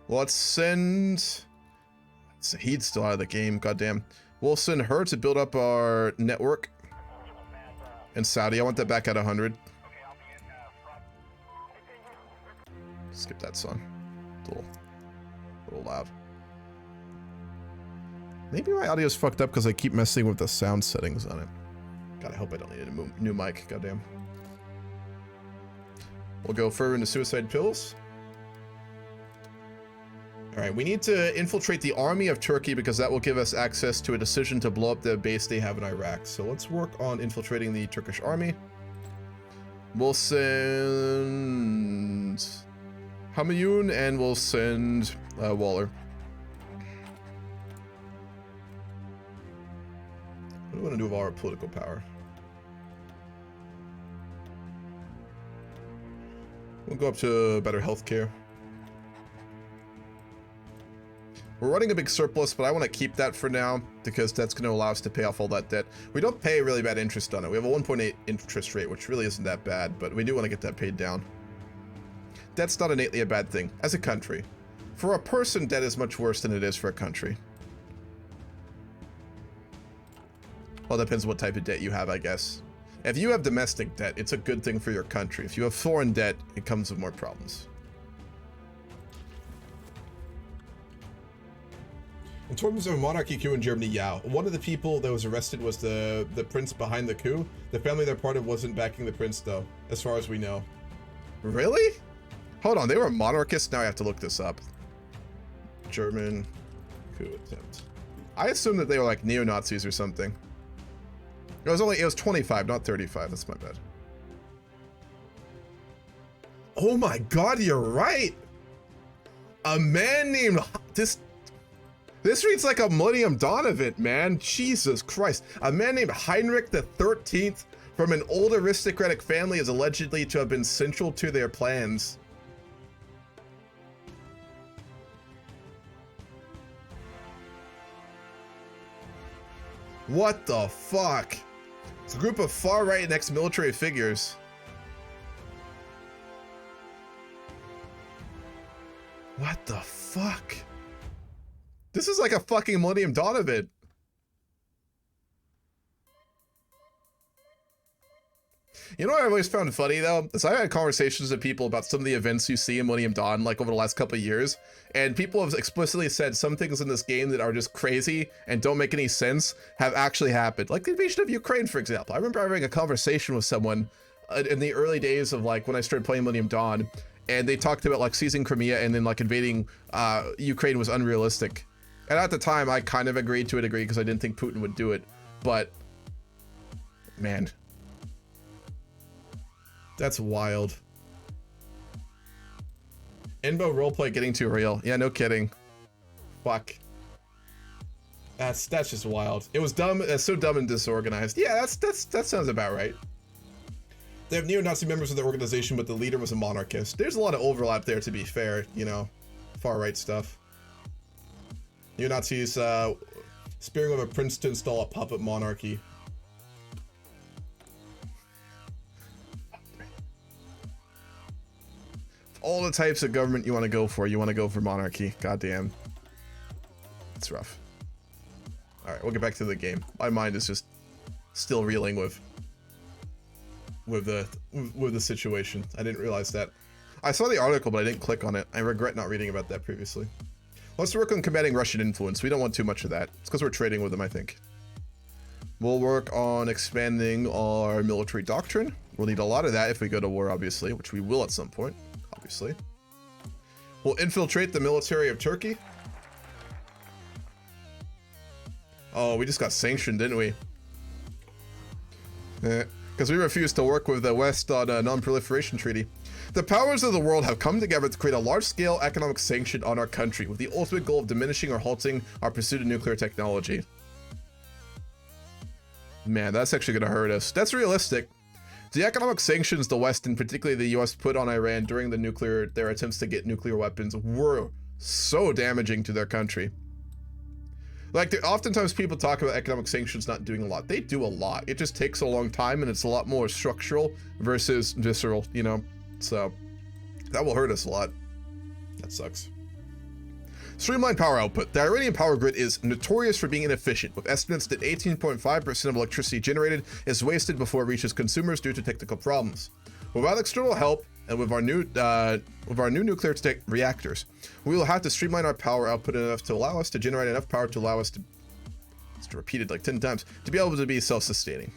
Let's send... Sahid's still out of the game, goddamn. We'll send her to build up our network in Saudi. I want that back at 100. Skip that song. It's a little loud. Maybe my audio's fucked up because I keep messing with the sound settings on it. God, I hope I don't need a new mic, goddamn. We'll go further into suicide pills. All right, we need to infiltrate the army of Turkey because that will give us access to a decision to blow up the base they have in Iraq. So let's work on infiltrating the Turkish army. We'll send Hamiyun and we'll send Waller. What do we want to do with all our political power? We'll go up to better healthcare. We're running a big surplus, but I want to keep that for now because that's going to allow us to pay off all that debt. We don't pay really bad interest on it. We have a 1.8 interest rate, which really isn't that bad, but we do want to get that paid down. Debt's not innately a bad thing as a country. For a person, debt is much worse than it is for a country. Well, it depends what type of debt you have, I guess. If you have domestic debt, it's a good thing for your country. If you have foreign debt, it comes with more problems. In terms of a monarchy coup in Germany, yeah. One of the people that was arrested was the prince behind the coup. The family they're part of wasn't backing the prince, though, as far as we know. Really? Hold on, they were monarchists? Now I have to look this up. German coup attempt. I assume that they were like neo-Nazis or something. It was 25, not 35. That's my bad. Oh my god, you're right! A man named... This reads like a Millennium Dawn event, man. Jesus Christ. A man named Heinrich the 13th from an old aristocratic family is allegedly to have been central to their plans. What the fuck? It's a group of far-right and ex-military figures. What the fuck? This is like a fucking Millennium Dawn event. You know what I've always found funny though? Is I've had conversations with people about some of the events you see in Millennium Dawn like over the last couple of years, and people have explicitly said some things in this game that are just crazy and don't make any sense have actually happened. Like the invasion of Ukraine, for example. I remember having a conversation with someone in the early days of like when I started playing Millennium Dawn, and they talked about like seizing Crimea and then like invading Ukraine was unrealistic. And at the time, I kind of agreed to a degree because I didn't think Putin would do it. But, man. That's wild. Inbo roleplay getting too real. Yeah, no kidding. Fuck. That's just wild. It was dumb. It's so dumb and disorganized. Yeah, that sounds about right. They have neo-Nazi members of their organization, but the leader was a monarchist. There's a lot of overlap there, to be fair. You know, far-right stuff. Neo-Nazis spearing of a prince to install a puppet monarchy. All the types of government you want to go for monarchy. Goddamn. It's rough. Alright, we'll get back to the game. My mind is just still reeling with the situation. I didn't realize that. I saw the article, but I didn't click on it. I regret not reading about that previously. Let's work on combating Russian influence. We don't want too much of that. It's because we're trading with them, I think. We'll work on expanding our military doctrine. We'll need a lot of that if we go to war, obviously, which we will at some point, obviously. We'll infiltrate the military of Turkey. Oh, we just got sanctioned, didn't we? Because we refused to work with the West on a non-proliferation treaty. The powers of the world have come together to create a large-scale economic sanction on our country with the ultimate goal of diminishing or halting our pursuit of nuclear technology. Man, that's actually going to hurt us. That's realistic. The economic sanctions the West, and particularly the US, put on Iran during their attempts to get nuclear weapons were so damaging to their country. Like, oftentimes people talk about economic sanctions not doing a lot. They do a lot. It just takes a long time, and it's a lot more structural versus visceral, you know? So, that will hurt us a lot. That sucks. Streamlined power output. The Iranian power grid is notorious for being inefficient, with estimates that 18.5% of electricity generated is wasted before it reaches consumers due to technical problems. Without external help, and with our new nuclear reactors, we will have to streamline our power output enough to allow us to generate enough power to allow us to repeat it like 10 times, to be able to be self-sustaining.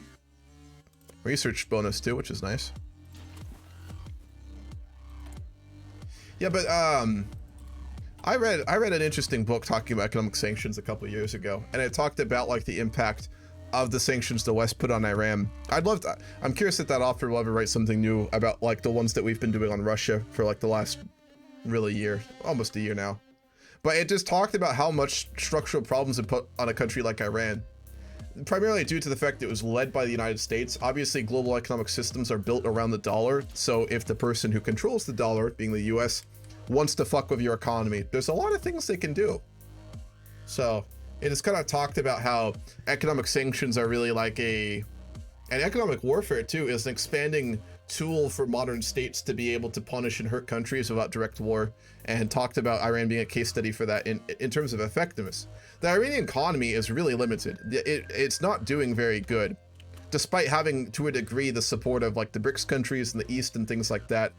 Research bonus too, which is nice. Yeah, but I read an interesting book talking about economic sanctions a couple years ago, and it talked about like the impact of the sanctions the West put on Iran. I'm curious if that author will ever write something new about like the ones that we've been doing on Russia for like the last really year, almost a year now. But it just talked about how much structural problems it put on a country like Iran, primarily due to the fact that it was led by the United States. Obviously, global economic systems are built around the dollar, so if the person who controls the dollar, being the US, wants to fuck with your economy, there's a lot of things they can do. So it is kind of talked about how economic sanctions are really like and economic warfare too is an expanding tool for modern states to be able to punish and hurt countries without direct war, and talked about Iran being a case study for that in terms of effectiveness. The Iranian economy is really limited. It's not doing very good, despite having to a degree the support of like the BRICS countries in the East and things like that.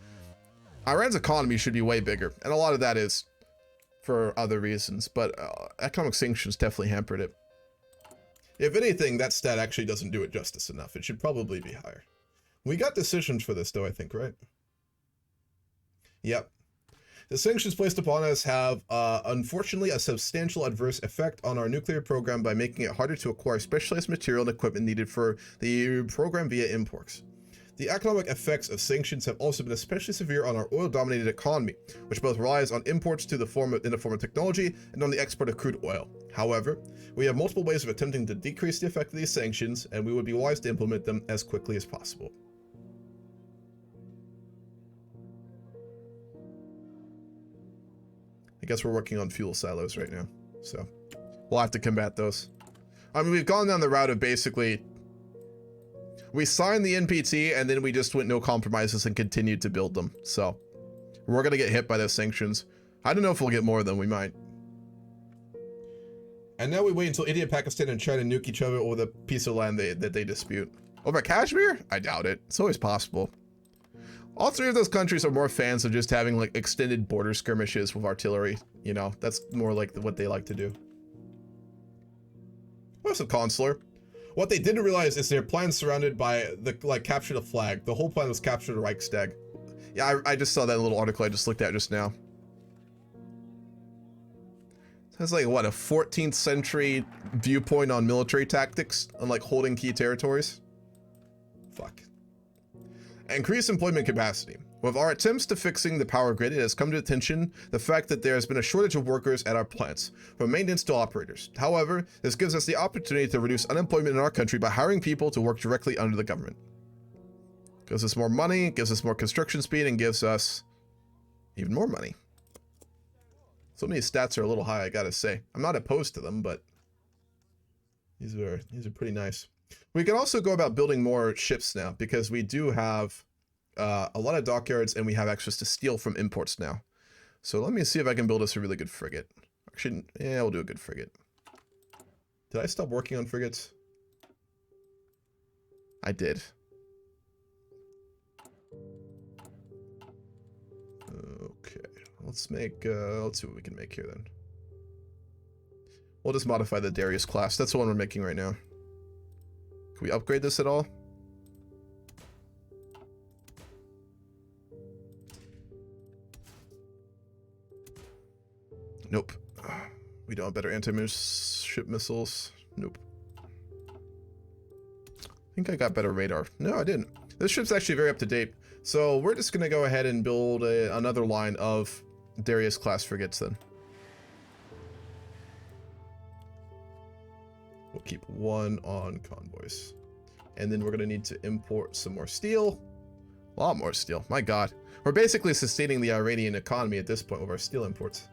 Iran's economy should be way bigger, and a lot of that is for other reasons, but economic sanctions definitely hampered it. If anything, that stat actually doesn't do it justice enough. It should probably be higher. We got decisions for this though, I think, right? Yep. The sanctions placed upon us have, unfortunately, a substantial adverse effect on our nuclear program by making it harder to acquire specialized material and equipment needed for the program via imports. The economic effects of sanctions have also been especially severe on our oil-dominated economy, which both relies on imports in the form of technology and on the export of crude oil. However, we have multiple ways of attempting to decrease the effect of these sanctions, and we would be wise to implement them as quickly as possible. I guess we're working on fuel silos right now, so we'll have to combat those. I mean, we've gone down the route of basically we signed the NPT and then we just went no compromises and continued to build them. So we're gonna get hit by those sanctions. I don't know if we'll get more of them. We might. And now we wait until India, Pakistan, and China nuke each other over the piece of land that they dispute. Over Kashmir? I doubt it. It's always possible. All three of those countries are more fans of just having like extended border skirmishes with artillery. You know, that's more like what they like to do. What's a consular? What they didn't realize is their plan surrounded by the capture the flag. The whole plan was capture the Reichstag. Yeah, I just saw that little article I just looked at just now. That's like what, a 14th century viewpoint on military tactics and like holding key territories. Fuck. Increase employment capacity. With our attempts to fixing the power grid, it has come to attention the fact that there has been a shortage of workers at our plants, from maintenance to operators. However, this gives us the opportunity to reduce unemployment in our country by hiring people to work directly under the government. Gives us more money, gives us more construction speed, and gives us even more money. Some of these stats are a little high, I gotta say. I'm not opposed to them, but these are pretty nice. We can also go about building more ships now, because we do have a lot of dockyards and we have access to steel from imports now. So let me see if I can build us a really good frigate. Actually, yeah, we'll do a good frigate. Did I stop working on frigates? I did. Okay, let's see what we can make here then. We'll just modify the Darius class. That's the one we're making right now. Can we upgrade this at all? Nope. We don't have better anti-ship missiles. Nope. I think I got better radar. No, I didn't. This ship's actually very up to date. So we're just going to go ahead and build another line of Darius class frigates then. We'll keep one on convoys. And then we're going to need to import some more steel. A lot more steel. My God. We're basically sustaining the Iranian economy at this point with our steel imports.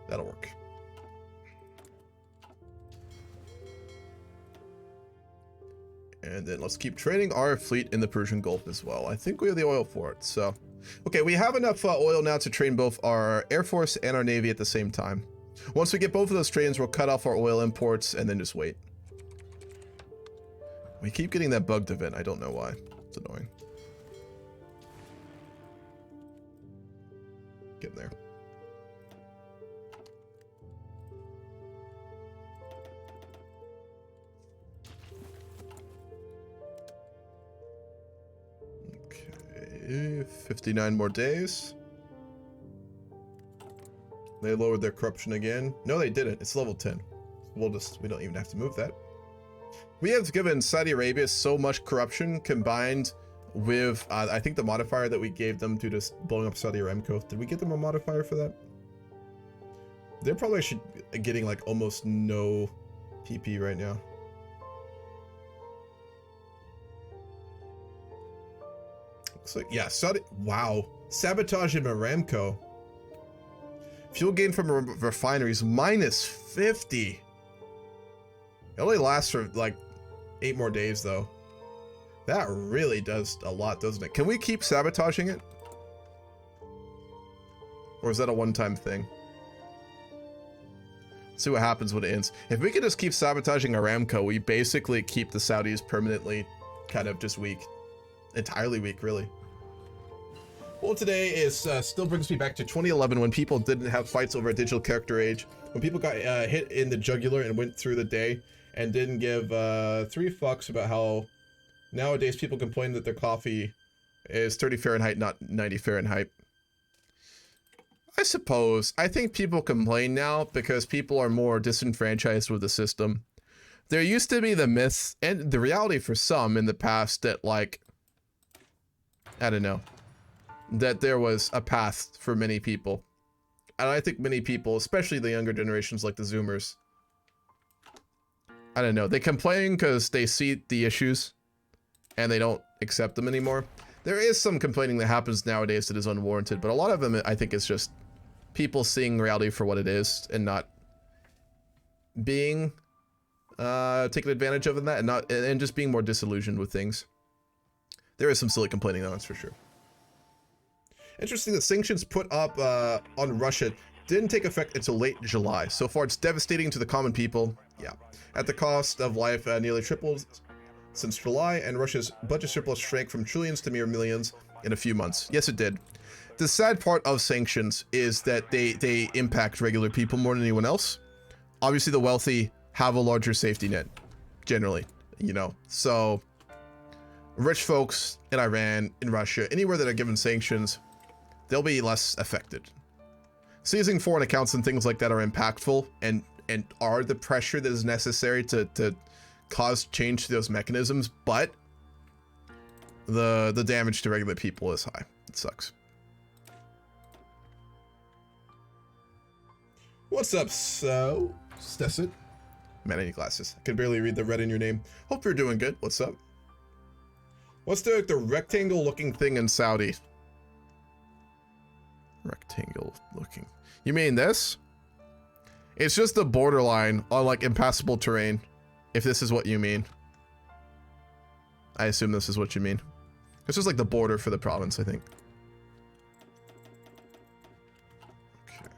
That'll work. And then let's keep training our fleet in the Persian Gulf as well. I think we have the oil for it, so. Okay, we have enough oil now to train both our Air Force and our Navy at the same time. Once we get both of those trains, we'll cut off our oil imports and then just wait. We keep getting that bugged event. I don't know why. It's annoying. Getting there. Okay, 59 more days. They lowered their corruption again. No, they didn't. It's level 10. We don't even have to move that. We have given Saudi Arabia so much corruption combined with, I think the modifier that we gave them to just blowing up Saudi Aramco. Did we get them a modifier for that? They're probably actually getting like almost no PP right now. Looks like, yeah, Saudi, wow. Sabotage and Aramco. Fuel gain from refineries, minus 50. It only lasts for like 8 more days though. That really does a lot, doesn't it? Can we keep sabotaging it? Or is that a one-time thing? See what happens when it ends. If we can just keep sabotaging Aramco, we basically keep the Saudis permanently kind of just weak. Entirely weak, really. Well, today is still brings me back to 2011 when people didn't have fights over a digital character age. When people got hit in the jugular and went through the day and didn't give 3 fucks about how nowadays people complain that their coffee is 30 Fahrenheit, not 90 Fahrenheit. I suppose. I think people complain now because people are more disenfranchised with the system. There used to be the myth and the reality for some in the past that, like, I don't know, that there was a path for many people. And I think many people, especially the younger generations like the Zoomers, I don't know, they complain because they see the issues and they don't accept them anymore. There is some complaining that happens nowadays that is unwarranted, but a lot of them I think is just people seeing reality for what it is and not being taken advantage of in that, and just being more disillusioned with things. There is some silly complaining though, that's for sure. Interesting that sanctions put up on Russia didn't take effect until late July. So far, it's devastating to the common people. Yeah, at the cost of life nearly tripled since July, and Russia's budget surplus shrank from trillions to mere millions in a few months. Yes, it did. The sad part of sanctions is that they impact regular people more than anyone else. Obviously, the wealthy have a larger safety net, generally, you know. So, rich folks in Iran, in Russia, anywhere that are given sanctions, they'll be less affected. Seizing foreign accounts and things like that are impactful and are the pressure that is necessary to cause change to those mechanisms, but the damage to regular people is high. It sucks. What's up, so? Stessit? Man, I need glasses. I can barely read the red in your name. Hope you're doing good. What's up? What's the rectangle looking thing in Saudi? Rectangle looking. You mean this? It's just the borderline on like impassable terrain. If this is what you mean. I assume this is what you mean. It's just like the border for the province, I think. Okay.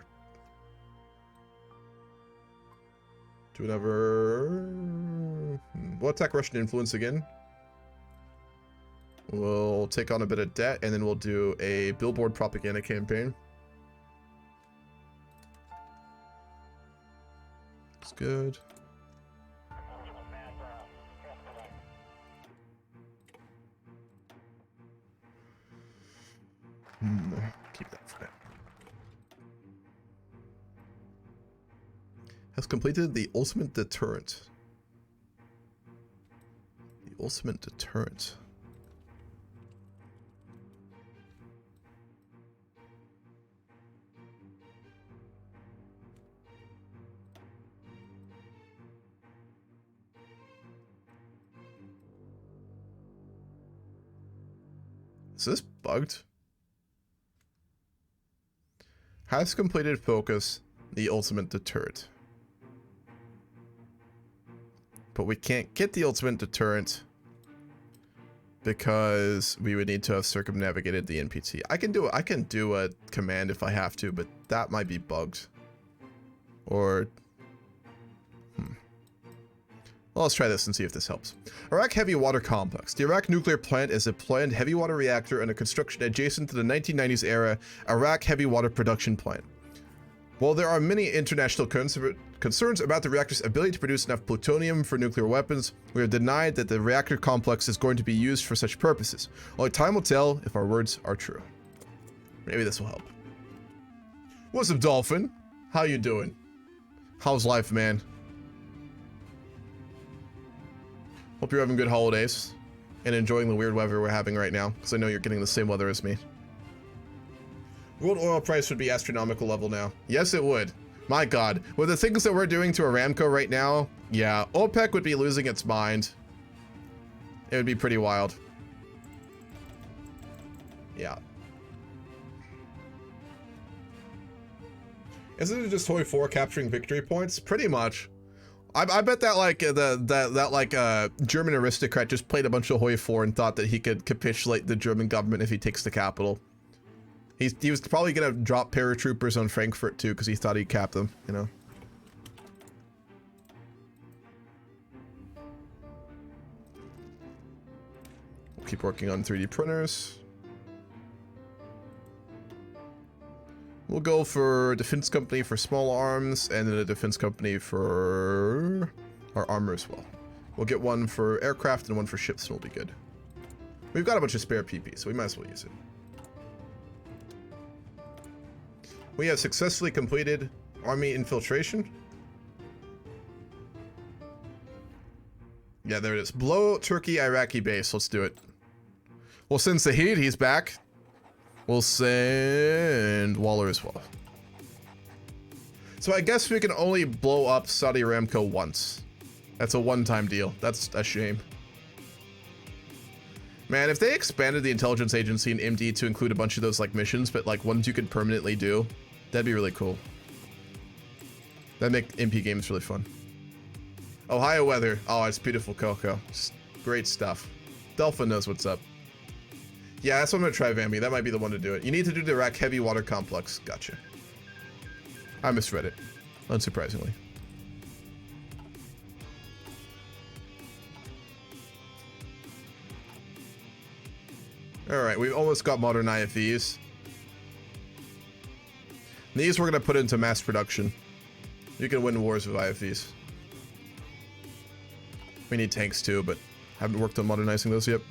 Do whatever. We'll attack Russian influence again. We'll take on a bit of debt, and then we'll do a billboard propaganda campaign. It's good. Keep that for now. Has completed the ultimate deterrent. The ultimate deterrent. Is this bugged? Has completed focus, the ultimate deterrent. But we can't get the ultimate deterrent because we would need to have circumnavigated the NPT. I can do a command if I have to, but that might be bugged. Or well, let's try this and see if this helps. Iraq Heavy Water Complex. The Iraq nuclear plant is a planned heavy water reactor under construction adjacent to the 1990s era Iraq Heavy Water Production Plant. While there are many international concerns about the reactor's ability to produce enough plutonium for nuclear weapons, we are denied that the reactor complex is going to be used for such purposes. Only time will tell if our words are true. Maybe this will help. What's up, Dolphin? How you doing? How's life, man? Hope you're having good holidays and enjoying the weird weather we're having right now, because I know you're getting the same weather as me. World oil price would be astronomical level now. Yes, it would. My God. With the things that we're doing to Aramco right now, yeah, OPEC would be losing its mind. It would be pretty wild. Yeah. Isn't it just HOI4 capturing victory points? Pretty much. I bet that like that German aristocrat just played a bunch of HOI4 and thought that he could capitulate the German government if he takes the capital. He was probably gonna drop paratroopers on Frankfurt too because he thought he'd cap them, you know. We'll keep working on 3D printers. We'll go for defense company for small arms and then a defense company for our armor as well. We'll get one for aircraft and one for ships and we'll be good. We've got a bunch of spare PP, so we might as well use it. We have successfully completed army infiltration. Yeah, there it is. Blow Turkey Iraqi base. Let's do it. We'll send Sahid. He's back. We'll send Waller as well. So I guess we can only blow up Saudi Aramco once. That's a one-time deal. That's a shame. Man, if they expanded the intelligence agency in MD to include a bunch of those like missions, but like ones you could permanently do, that'd be really cool. That'd make MP games really fun. Ohio weather. Oh, it's beautiful, Coco. Just great stuff. Delphin knows what's up. Yeah, that's what I'm gonna try, Vambi. That might be the one to do it. You need to do the Iraq heavy water complex. Gotcha. I misread it, unsurprisingly. All right, we've almost got modern IFVs. These we're gonna put into mass production. You can win wars with IFVs. We need tanks too, but haven't worked on modernizing those yet.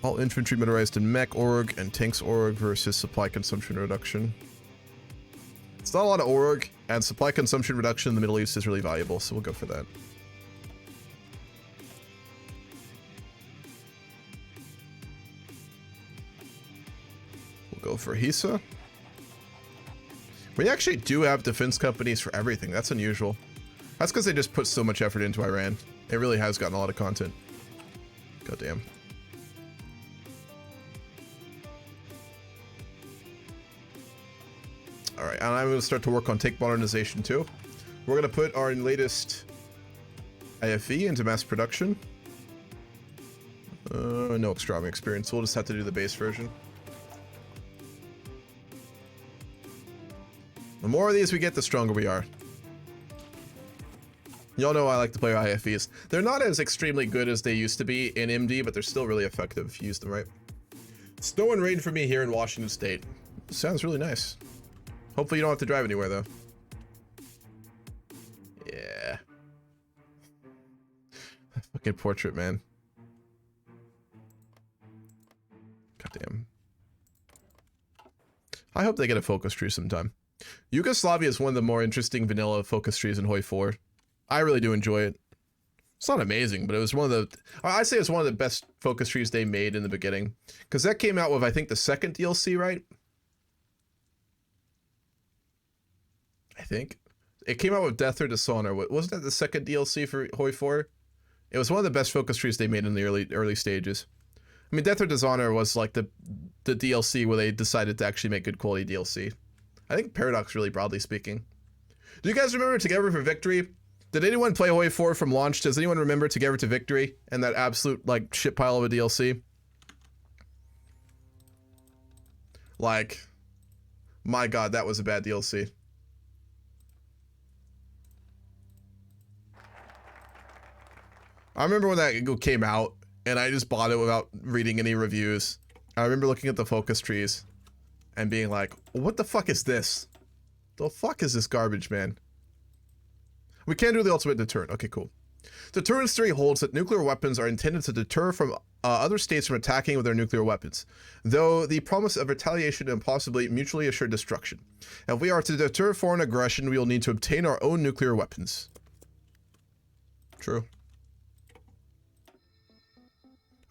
All infantry motorized in mech org and tanks org versus supply consumption reduction. It's not a lot of org, and supply consumption reduction in the Middle East is really valuable, so we'll go for that. We'll go for HISA. We actually do have defense companies for everything. That's unusual. That's because they just put so much effort into Iran. It really has gotten a lot of content. Goddamn. Alright, and I'm going to start to work on tank modernization too. We're going to put our latest IFV into mass production. No extra army experience. We'll just have to do the base version. The more of these we get, the stronger we are. Y'all know I like to play IFVs. They're not as extremely good as they used to be in MD, but they're still really effective if you use them right. Snow and rain for me here in Washington State. Sounds really nice. Hopefully you don't have to drive anywhere, though. Yeah. Fucking portrait, man. Goddamn. I hope they get a focus tree sometime. Yugoslavia is one of the more interesting vanilla focus trees in HOI4. I really do enjoy it. It's not amazing, but it was one of the... I'd say it's one of the best focus trees they made in the beginning. Because that came out with, I think, the second DLC, right? I think. It came out with Death or Dishonor. Wasn't that the second DLC for HOI4? It was one of the best focus trees they made in the early stages. I mean, Death or Dishonor was like the DLC where they decided to actually make good quality DLC. I think Paradox, really broadly speaking. Do you guys remember Together for Victory? Did anyone play HOI4 from launch? Does anyone remember Together to Victory and that absolute like shit pile of a DLC? Like, my God, that was a bad DLC. I remember when that came out and I just bought it without reading any reviews. I remember looking at the focus trees and being like, what the fuck is this? The fuck is this garbage, man? We can't do the ultimate deterrent. Okay, cool. Deterrence theory holds that nuclear weapons are intended to deter from other states from attacking with their nuclear weapons, though the promise of retaliation and possibly mutually assured destruction. If we are to deter foreign aggression, we will need to obtain our own nuclear weapons. True.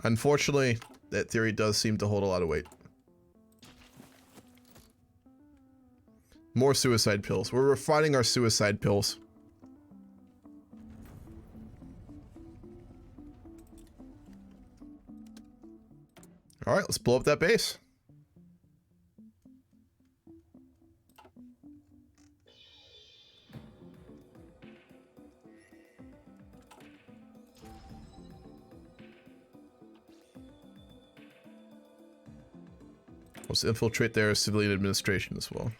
Unfortunately, that theory does seem to hold a lot of weight. More suicide pills. We're refining our suicide pills. All right, let's blow up that base. Let's infiltrate their civilian administration as well.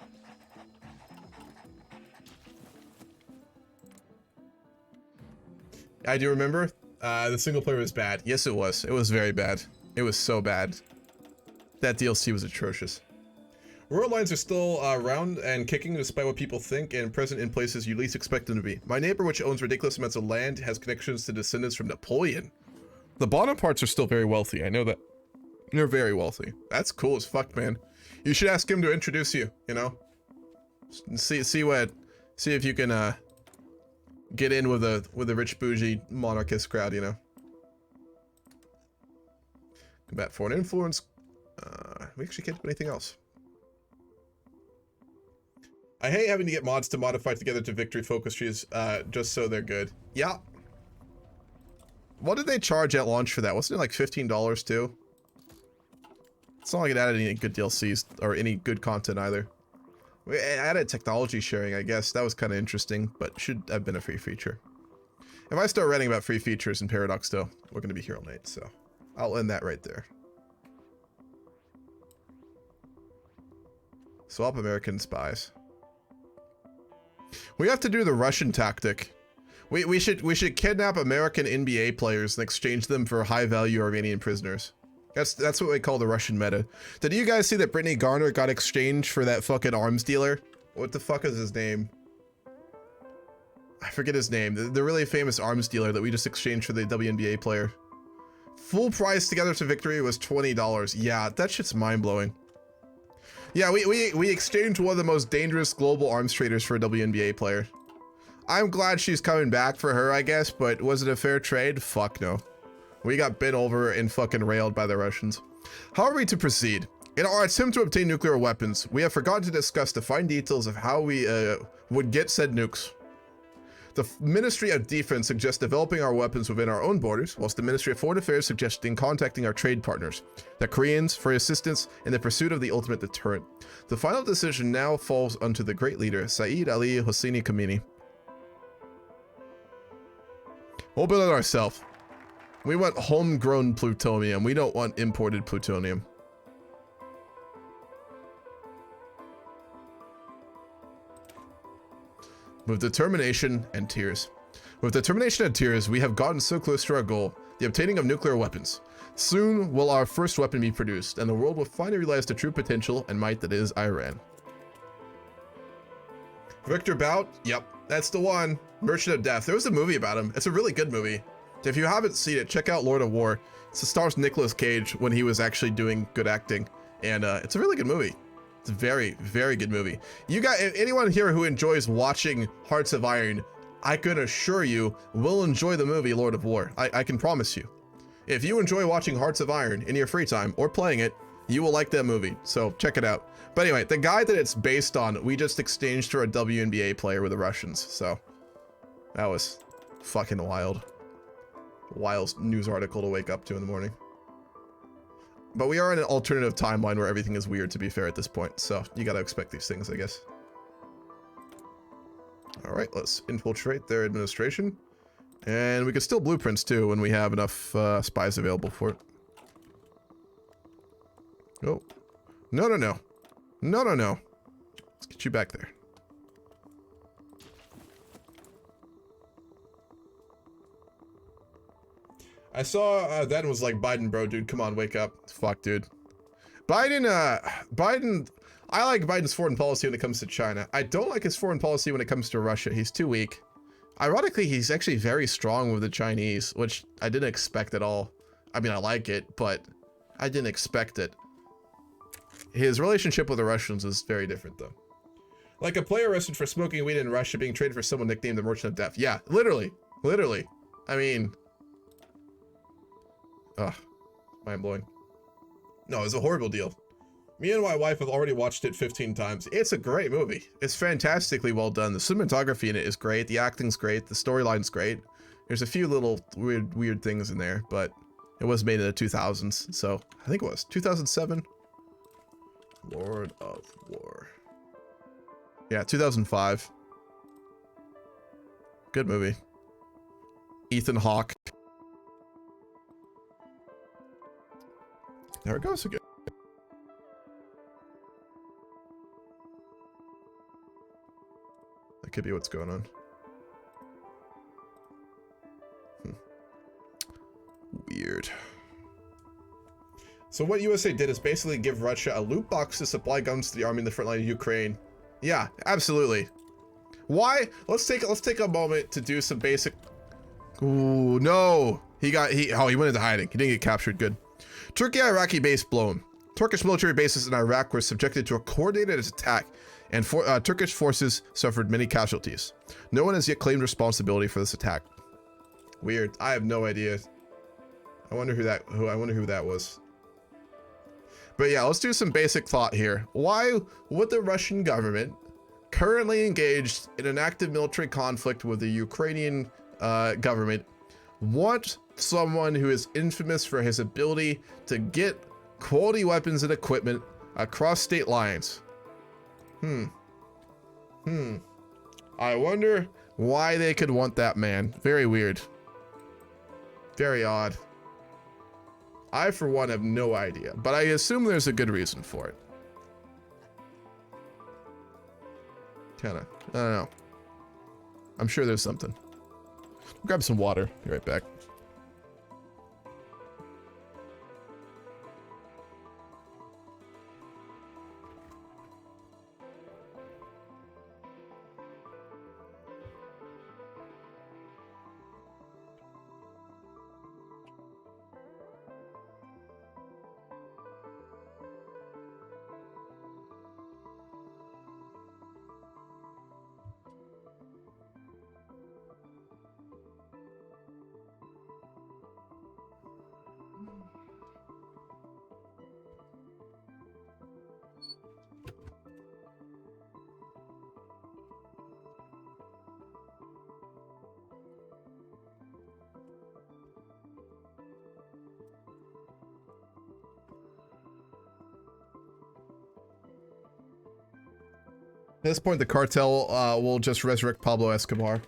I do remember the single player was bad. Yes, it was. It was very bad. It was so bad. That DLC was atrocious. Rural lines are still around and kicking despite what people think and present in places you least expect them to be. My neighbor, which owns ridiculous amounts of land, has connections to descendants from Napoleon. The bottom parts are still very wealthy. I know that. They're very wealthy. That's cool as fuck, man. You should ask him to introduce you, you know? See if you can get in with a rich bougie monarchist crowd, you know? Combat foreign influence. We actually can't do anything else. I hate having to get mods to modify together to victory focus trees just so they're good. Yeah. What did they charge at launch for that? Wasn't it like $15 too? It's not like it added any good DLCs or any good content either. We added technology sharing, I guess. That was kind of interesting, but should have been a free feature. If I start writing about free features in Paradox, though, we're going to be here all night, so I'll end that right there. Swap American spies. We have to do the Russian tactic. We should kidnap American NBA players and exchange them for high-value Iranian prisoners. That's what we call the Russian meta. Did you guys see that Brittany Garner got exchanged for that fucking arms dealer? What the fuck is his name? I forget his name. The really famous arms dealer that we just exchanged for the WNBA player. Full price together to victory was $20. Yeah, that shit's mind-blowing. Yeah, we exchanged one of the most dangerous global arms traders for a WNBA player. I'm glad she's coming back for her, I guess, but was it a fair trade? Fuck no. We got bent over and fucking railed by the Russians. How are we to proceed? In our attempt to obtain nuclear weapons, we have forgotten to discuss the fine details of how we would get said nukes. The Ministry of Defense suggests developing our weapons within our own borders, whilst the Ministry of Foreign Affairs suggesting contacting our trade partners, the Koreans, for assistance in the pursuit of the ultimate deterrent. The final decision now falls onto the great leader, Saeed Ali Hosseini Khamenei. We'll build it ourselves. We want homegrown plutonium. We don't want imported plutonium. With determination and tears. With determination and tears, we have gotten so close to our goal, the obtaining of nuclear weapons. Soon will our first weapon be produced, and the world will finally realize the true potential and might that is Iran. Victor Bout? Yep, that's the one. Merchant of Death. There was a movie about him. It's a really good movie. If you haven't seen it, check out Lord of War. It stars Nicolas Cage when he was actually doing good acting, and it's a really good movie. It's a very, very good movie. You got anyone here who enjoys watching Hearts of Iron, I can assure you will enjoy the movie Lord of War. I can promise you. If you enjoy watching Hearts of Iron in your free time or playing it, you will like that movie. So check it out. But anyway, the guy that it's based on, we just exchanged for a WNBA player with the Russians. So that was fucking wild. Wild news article to wake up to in the morning. But we are in an alternative timeline where everything is weird, to be fair, at this point. So you gotta expect these things, I guess. All right, let's infiltrate their administration. And we could steal blueprints, too, when we have enough spies available for it. Oh. No, no, no. No, no, no. Let's get you back there. I saw that and was like, Biden, bro, dude, come on, wake up. Fuck, dude. Biden, I like Biden's foreign policy when it comes to China. I don't like his foreign policy when it comes to Russia. He's too weak. Ironically, he's actually very strong with the Chinese, which I didn't expect at all. I mean, I like it, but I didn't expect it. His relationship with the Russians is very different, though. Like a player arrested for smoking weed in Russia being traded for someone nicknamed the Merchant of Death. Yeah, literally. Literally. I mean... Ugh. Mind-blowing. No, it's a horrible deal. Me and my wife have already watched it 15 times. It's a great movie. It's fantastically well done. The cinematography in it is great. The acting's great. The storyline's great. There's a few little weird things in there, but it was made in the 2000s. So I think it was 2007. Lord of War. Yeah, 2005. Good movie. Ethan Hawke. There it goes again. That could be what's going on. Weird. So what USA did is basically give Russia a loot box to supply guns to the army in the front line of Ukraine. Yeah, absolutely. Why? Let's take a moment to do some basic. Ooh, no. He went into hiding. He didn't get captured. Good. Turkey-Iraqi base blown. Turkish military bases in Iraq were subjected to a coordinated attack, and Turkish forces suffered many casualties. No one has yet claimed responsibility for this attack. Weird. I have no idea. I wonder who that was. But yeah, let's do some basic thought here. Why would the Russian government, currently engaged in an active military conflict with the Ukrainian government, want someone who is infamous for his ability to get quality weapons and equipment across state lines? I wonder why they could want that man. Very weird. Very odd. I, for one, have no idea, but I assume there's a good reason for it. Kinda. I don't know. I'm sure there's something. Grab some water. Be right back. At this point, the cartel will just resurrect Pablo Escobar.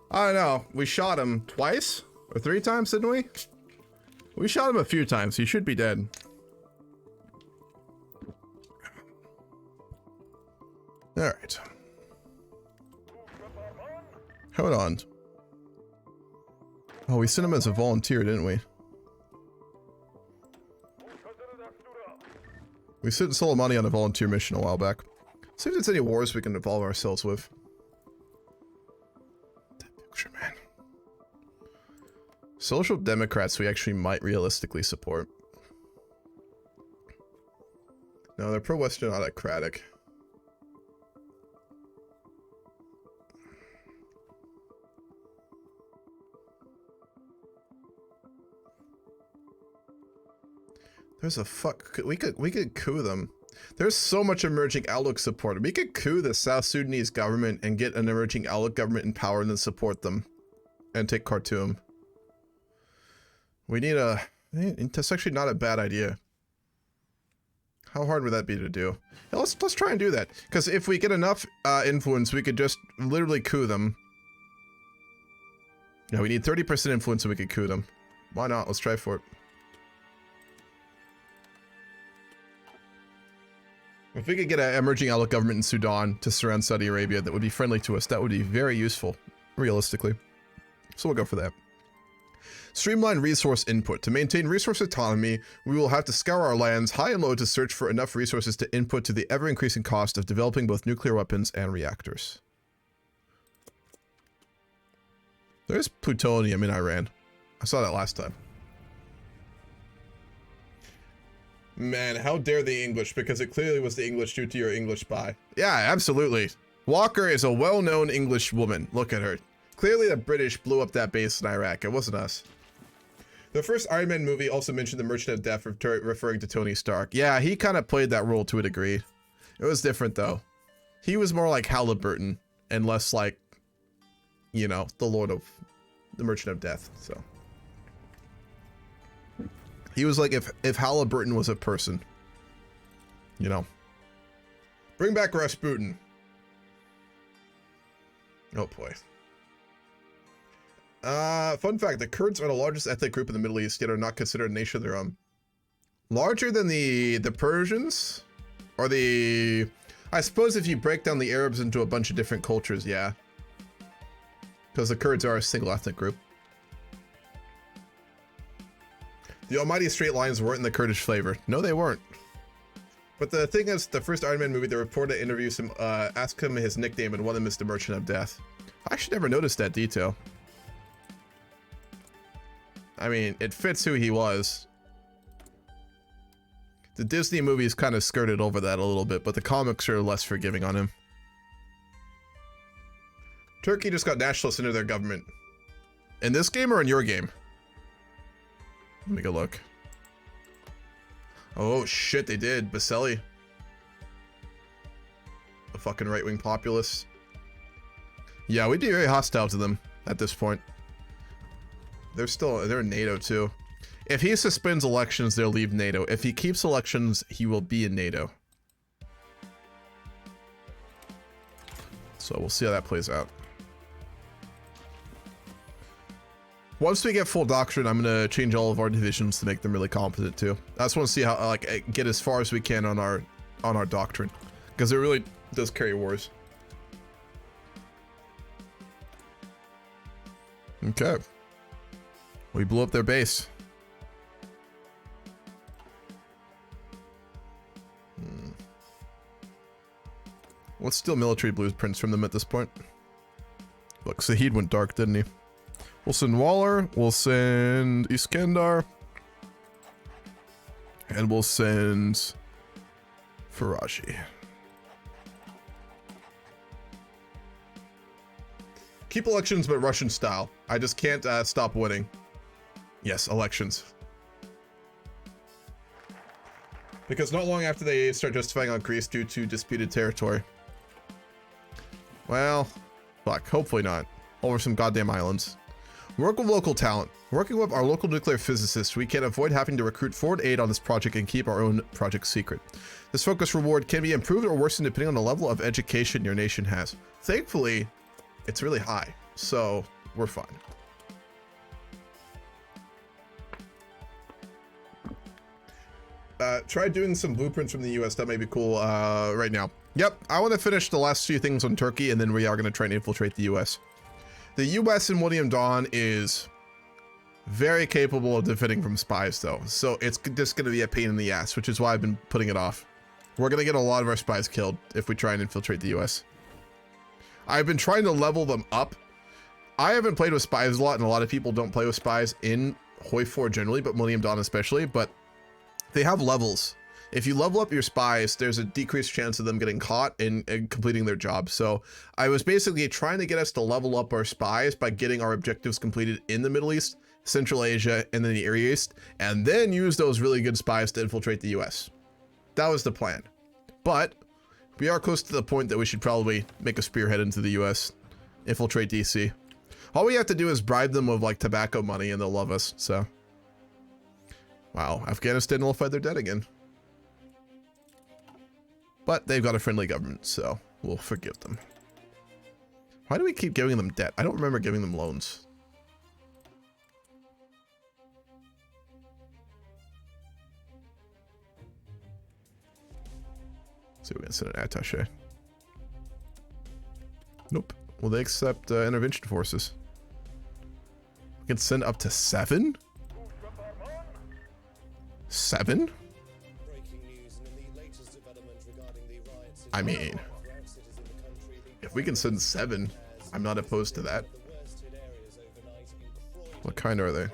I don't know. We shot him twice or 3 times, didn't we? We shot him a few times. He should be dead. All right. Hold on. Oh, we sent him as a volunteer, didn't we? We sent Soleimani on a volunteer mission a while back. See if there's any wars we can involve ourselves with. That picture, man. Social Democrats we actually might realistically support. No, they're pro-Western autocratic. There's a we could coup them. There's so much emerging outlook support. We could coup the South Sudanese government and get an emerging outlook government in power and then support them and take Khartoum. We need that's actually not a bad idea. How hard would that be to do? Yeah, let's try and do that. Because if we get enough influence, we could just literally coup them. Yeah, we need 30% influence so we could coup them. Why not? Let's try for it. If we could get an emerging outlook government in Sudan to surround Saudi Arabia that would be friendly to us, that would be very useful, realistically. So we'll go for that. Streamline resource input. To maintain resource autonomy, we will have to scour our lands high and low to search for enough resources to input to the ever-increasing cost of developing both nuclear weapons and reactors. There's plutonium in Iran. I saw that last time. Man, how dare the English, because it clearly was the English due to your English spy. Yeah, absolutely. Walker is a well-known English woman. Look at her. Clearly the British blew up that base in Iraq. It wasn't us. The first Iron Man movie also mentioned the Merchant of Death, referring to Tony Stark. Yeah, he kind of played that role to a degree. It was different, though. He was more like Halliburton and less like, you know, the Lord of the Merchant of Death, so. He was like if Halliburton was a person. You know. Bring back Rasputin. Oh, boy. Fun fact, the Kurds are the largest ethnic group in the Middle East, yet are not considered a nation of their own. Larger than the Persians? Or the... I suppose if you break down the Arabs into a bunch of different cultures, yeah. Because the Kurds are a single ethnic group. The almighty straight lines weren't in the Kurdish flavor. No, they weren't. But the thing is, the first Iron Man movie, the reporter interviews him, asked him his nickname, and one of them is the Merchant of Death. I actually never noticed that detail. I mean, it fits who he was. The Disney movies kind of skirted over that a little bit, but the comics are less forgiving on him. Turkey just got nationalists into their government. In this game or in your game? Let me go look. Oh shit, they did. Baselli. The fucking right-wing populists. Yeah, we'd be very hostile to them at this point. They're in NATO too. If he suspends elections, they'll leave NATO. If he keeps elections, he will be in NATO. So we'll see how that plays out. Once we get full doctrine, I'm gonna change all of our divisions to make them really competent too. I just want to see how, like, get as far as we can on our doctrine, because it really does carry wars. Okay. We blew up their base. Let's steal military blueprints from them at this point. Look, Sahid went dark, didn't he? We'll send Waller, we'll send Iskandar, and we'll send Faraji. Keep elections, but Russian style. I just can't stop winning. Yes, elections. Because not long after they start justifying on Greece due to disputed territory. Well, fuck, hopefully not. Over some goddamn islands. Work with local talent. Working with our local nuclear physicists, we can avoid having to recruit foreign aid on this project and keep our own project secret. This focus reward can be improved or worsened depending on the level of education your nation has. Thankfully, it's really high, so we're fine. Try doing some blueprints from the US. That may be cool right now. Yep, I want to finish the last few things on Turkey, and then we are going to try and infiltrate the US. The US in Millennium Dawn is very capable of defending from spies, though, so it's just going to be a pain in the ass, which is why I've been putting it off. We're going to get a lot of our spies killed if we try and infiltrate the US. I've been trying to level them up. I haven't played with spies a lot, and a lot of people don't play with spies in HOI4 generally, but Millennium Dawn especially, but they have levels. If you level up your spies, there's a decreased chance of them getting caught and completing their job. So I was basically trying to get us to level up our spies by getting our objectives completed in the Middle East, Central Asia, and then the Near East, and then use those really good spies to infiltrate the US. That was the plan. But we are close to the point that we should probably make a spearhead into the US, infiltrate DC. All we have to do is bribe them with like tobacco money and they'll love us, so. Wow, Afghanistan nullified their debt again. But they've got a friendly government, so we'll forgive them. Why do we keep giving them debt? I don't remember giving them loans. So we're gonna send an attaché. Nope. Will they accept intervention forces? can send up to 7? 7? I mean, if we can send 7, I'm not opposed to that. What kind are they?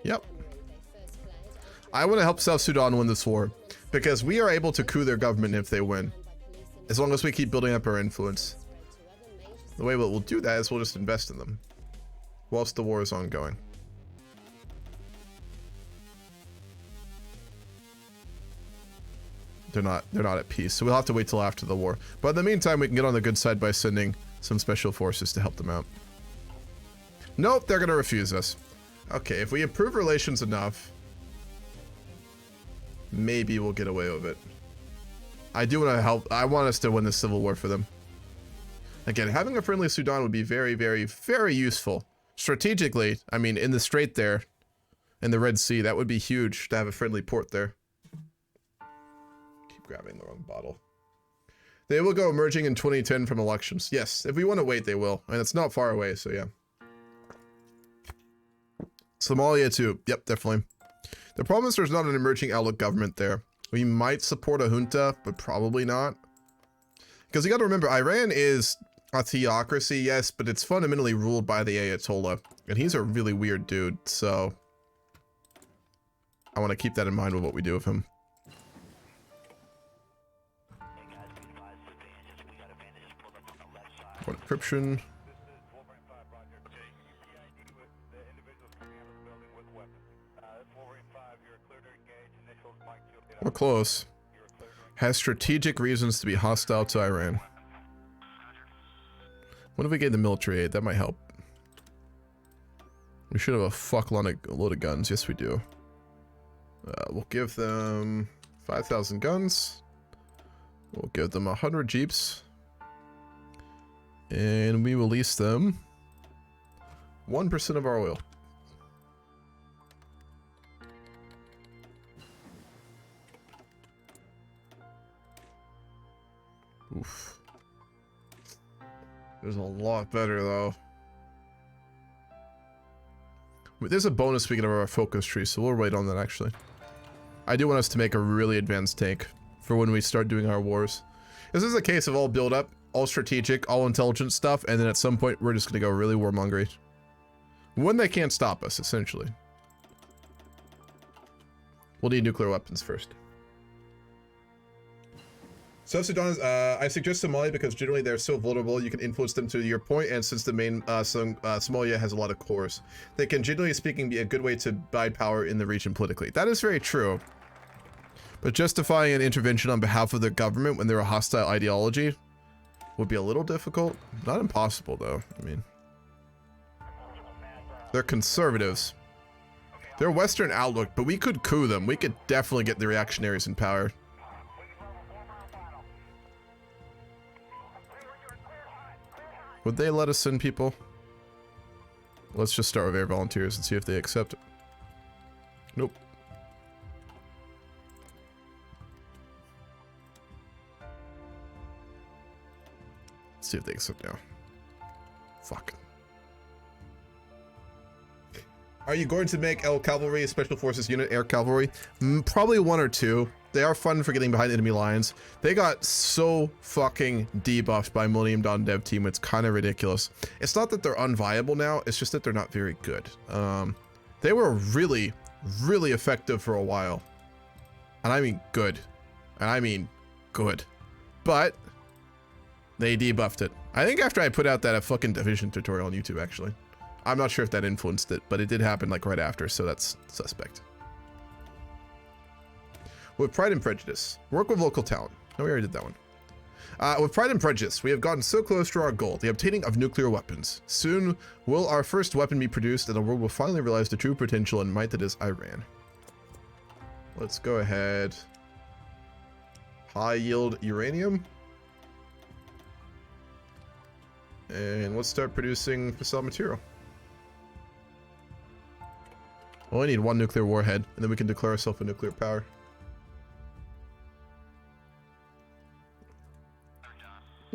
Yep. I want to help South Sudan win this war because we are able to coup their government if they win, as long as we keep building up our influence. The way we'll do that is we'll just invest in them whilst the war is ongoing. They're not at peace, so we'll have to wait till after the war. But in the meantime, we can get on the good side by sending some special forces to help them out. Nope, they're gonna refuse us. Okay, if we improve relations enough, maybe we'll get away with it. I do want to help. I want us to win the civil war for them. Again, having a friendly Sudan would be very, very, very useful. Strategically, I mean, in the Strait there, in the Red Sea, that would be huge to have a friendly port there. Keep grabbing the wrong bottle. They will go emerging in 2010 from elections. Yes, if we want to wait, they will. And it's not far away, so yeah. Somalia too. Yep, definitely. The problem is there's not an emerging outlook government there. We might support a junta, but probably not. Because you got to remember, Iran is a theocracy, yes, but it's fundamentally ruled by the Ayatollah. And he's a really weird dude, so I want to keep that in mind with what we do with him. What encryption? We're close. Has strategic reasons to be hostile to Iran. What if we gave the military aid? That might help. We should have a load of guns. Yes, we do. We'll give them 5,000 guns. We'll give them 100 jeeps. And we will lease them 1% of our oil. Oof. There's a lot better though. There's a bonus we get of our focus tree, so we'll wait on that actually. I do want us to make a really advanced tank for when we start doing our wars. This is a case of all build up, all strategic, all intelligent stuff, and then at some point we're just gonna go really warmongery. When they can't stop us, essentially. We'll need nuclear weapons first. South Sudan is, I suggest Somalia because generally they're so vulnerable, you can influence them to your point, and since the main, Somalia has a lot of cores, they can, generally speaking, be a good way to buy power in the region politically. That is very true. But justifying an intervention on behalf of the government when they're a hostile ideology would be a little difficult. Not impossible, though. I mean, they're conservatives. They're Western outlook, but we could coup them. We could definitely get the reactionaries in power. Would they let us send people? Let's just start with air volunteers and see if they accept it. Nope. Let's see if they accept now. Fuck. Are you going to make El Cavalry a Special Forces unit, Air Cavalry? Probably 1 or 2. They are fun for getting behind enemy lines. They got so fucking debuffed by Millennium Dawn dev team, it's kind of ridiculous. It's not that they're unviable now, it's just that they're not very good. They were really, really effective for a while. And I mean good. And I mean good. But they debuffed it. I think after I put out that fucking division tutorial on YouTube, actually. I'm not sure if that influenced it, but it did happen like right after, so that's suspect. With Pride and Prejudice, work with local talent. No, we already did that one. With Pride and Prejudice, we have gotten so close to our goal, the obtaining of nuclear weapons. Soon will our first weapon be produced and the world will finally realize the true potential and might that is Iran. Let's go ahead. High yield uranium. And let's start producing fissile material. Well, I need one nuclear warhead, and then we can declare ourselves a nuclear power.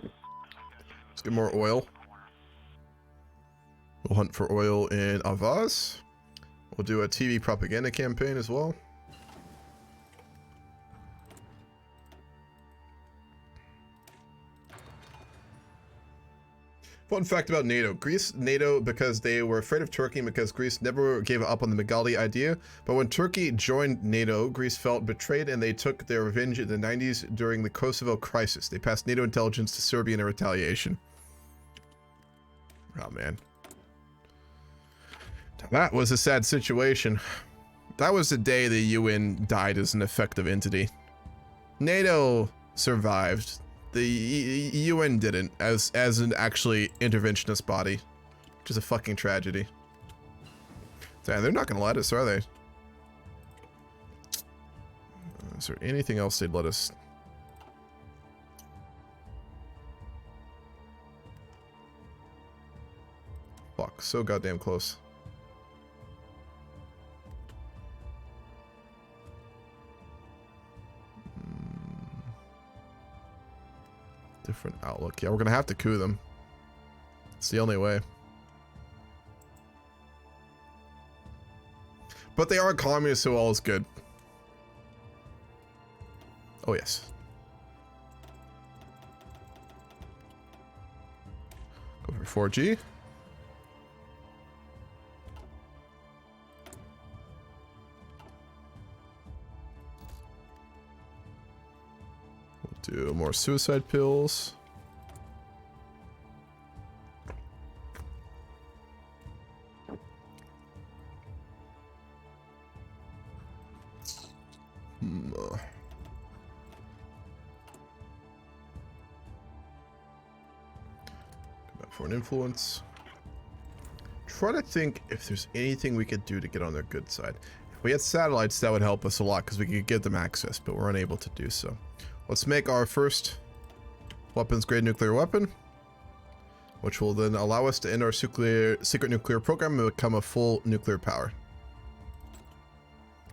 Let's get more oil. We'll hunt for oil in Avaz. We'll do a TV propaganda campaign as well. Fun fact about NATO. Greece, NATO, because they were afraid of Turkey and because Greece never gave up on the Megali idea. But when Turkey joined NATO, Greece felt betrayed and they took their revenge in the 90s during the Kosovo crisis. They passed NATO intelligence to Serbia in a retaliation. Oh, man. That was a sad situation. That was the day the UN died as an effective entity. NATO survived. The UN didn't, as an actually interventionist body, which is a fucking tragedy. Damn, they're not gonna let us, are they? Is there anything else they'd let us? Fuck, so goddamn close. Different outlook. Yeah, we're gonna have to coup them. It's the only way. But they are communists, so all is good. Oh, yes. Go for 4G. Do more suicide pills. For an influence. Try to think if there's anything we could do to get on their good side. If we had satellites, that would help us a lot because we could give them access, but we're unable to do so. Let's make our first weapons-grade nuclear weapon, which will then allow us to end our secret nuclear program and become a full nuclear power.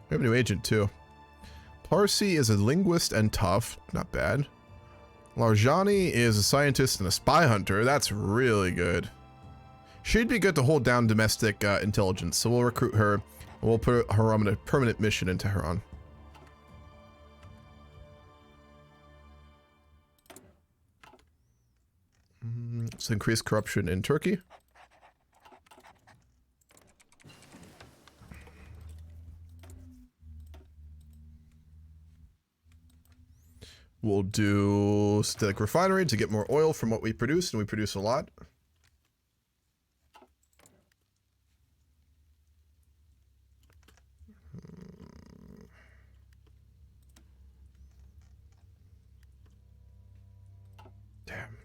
We have a new agent, too. Parsi is a linguist and tough. Not bad. Larjani is a scientist and a spy hunter. That's really good. She'd be good to hold down domestic intelligence, so we'll recruit her, and we'll put her on a permanent mission in Tehran. Let's increase corruption in Turkey. We'll do synthetic refinery to get more oil from what we produce, and we produce a lot. Damn.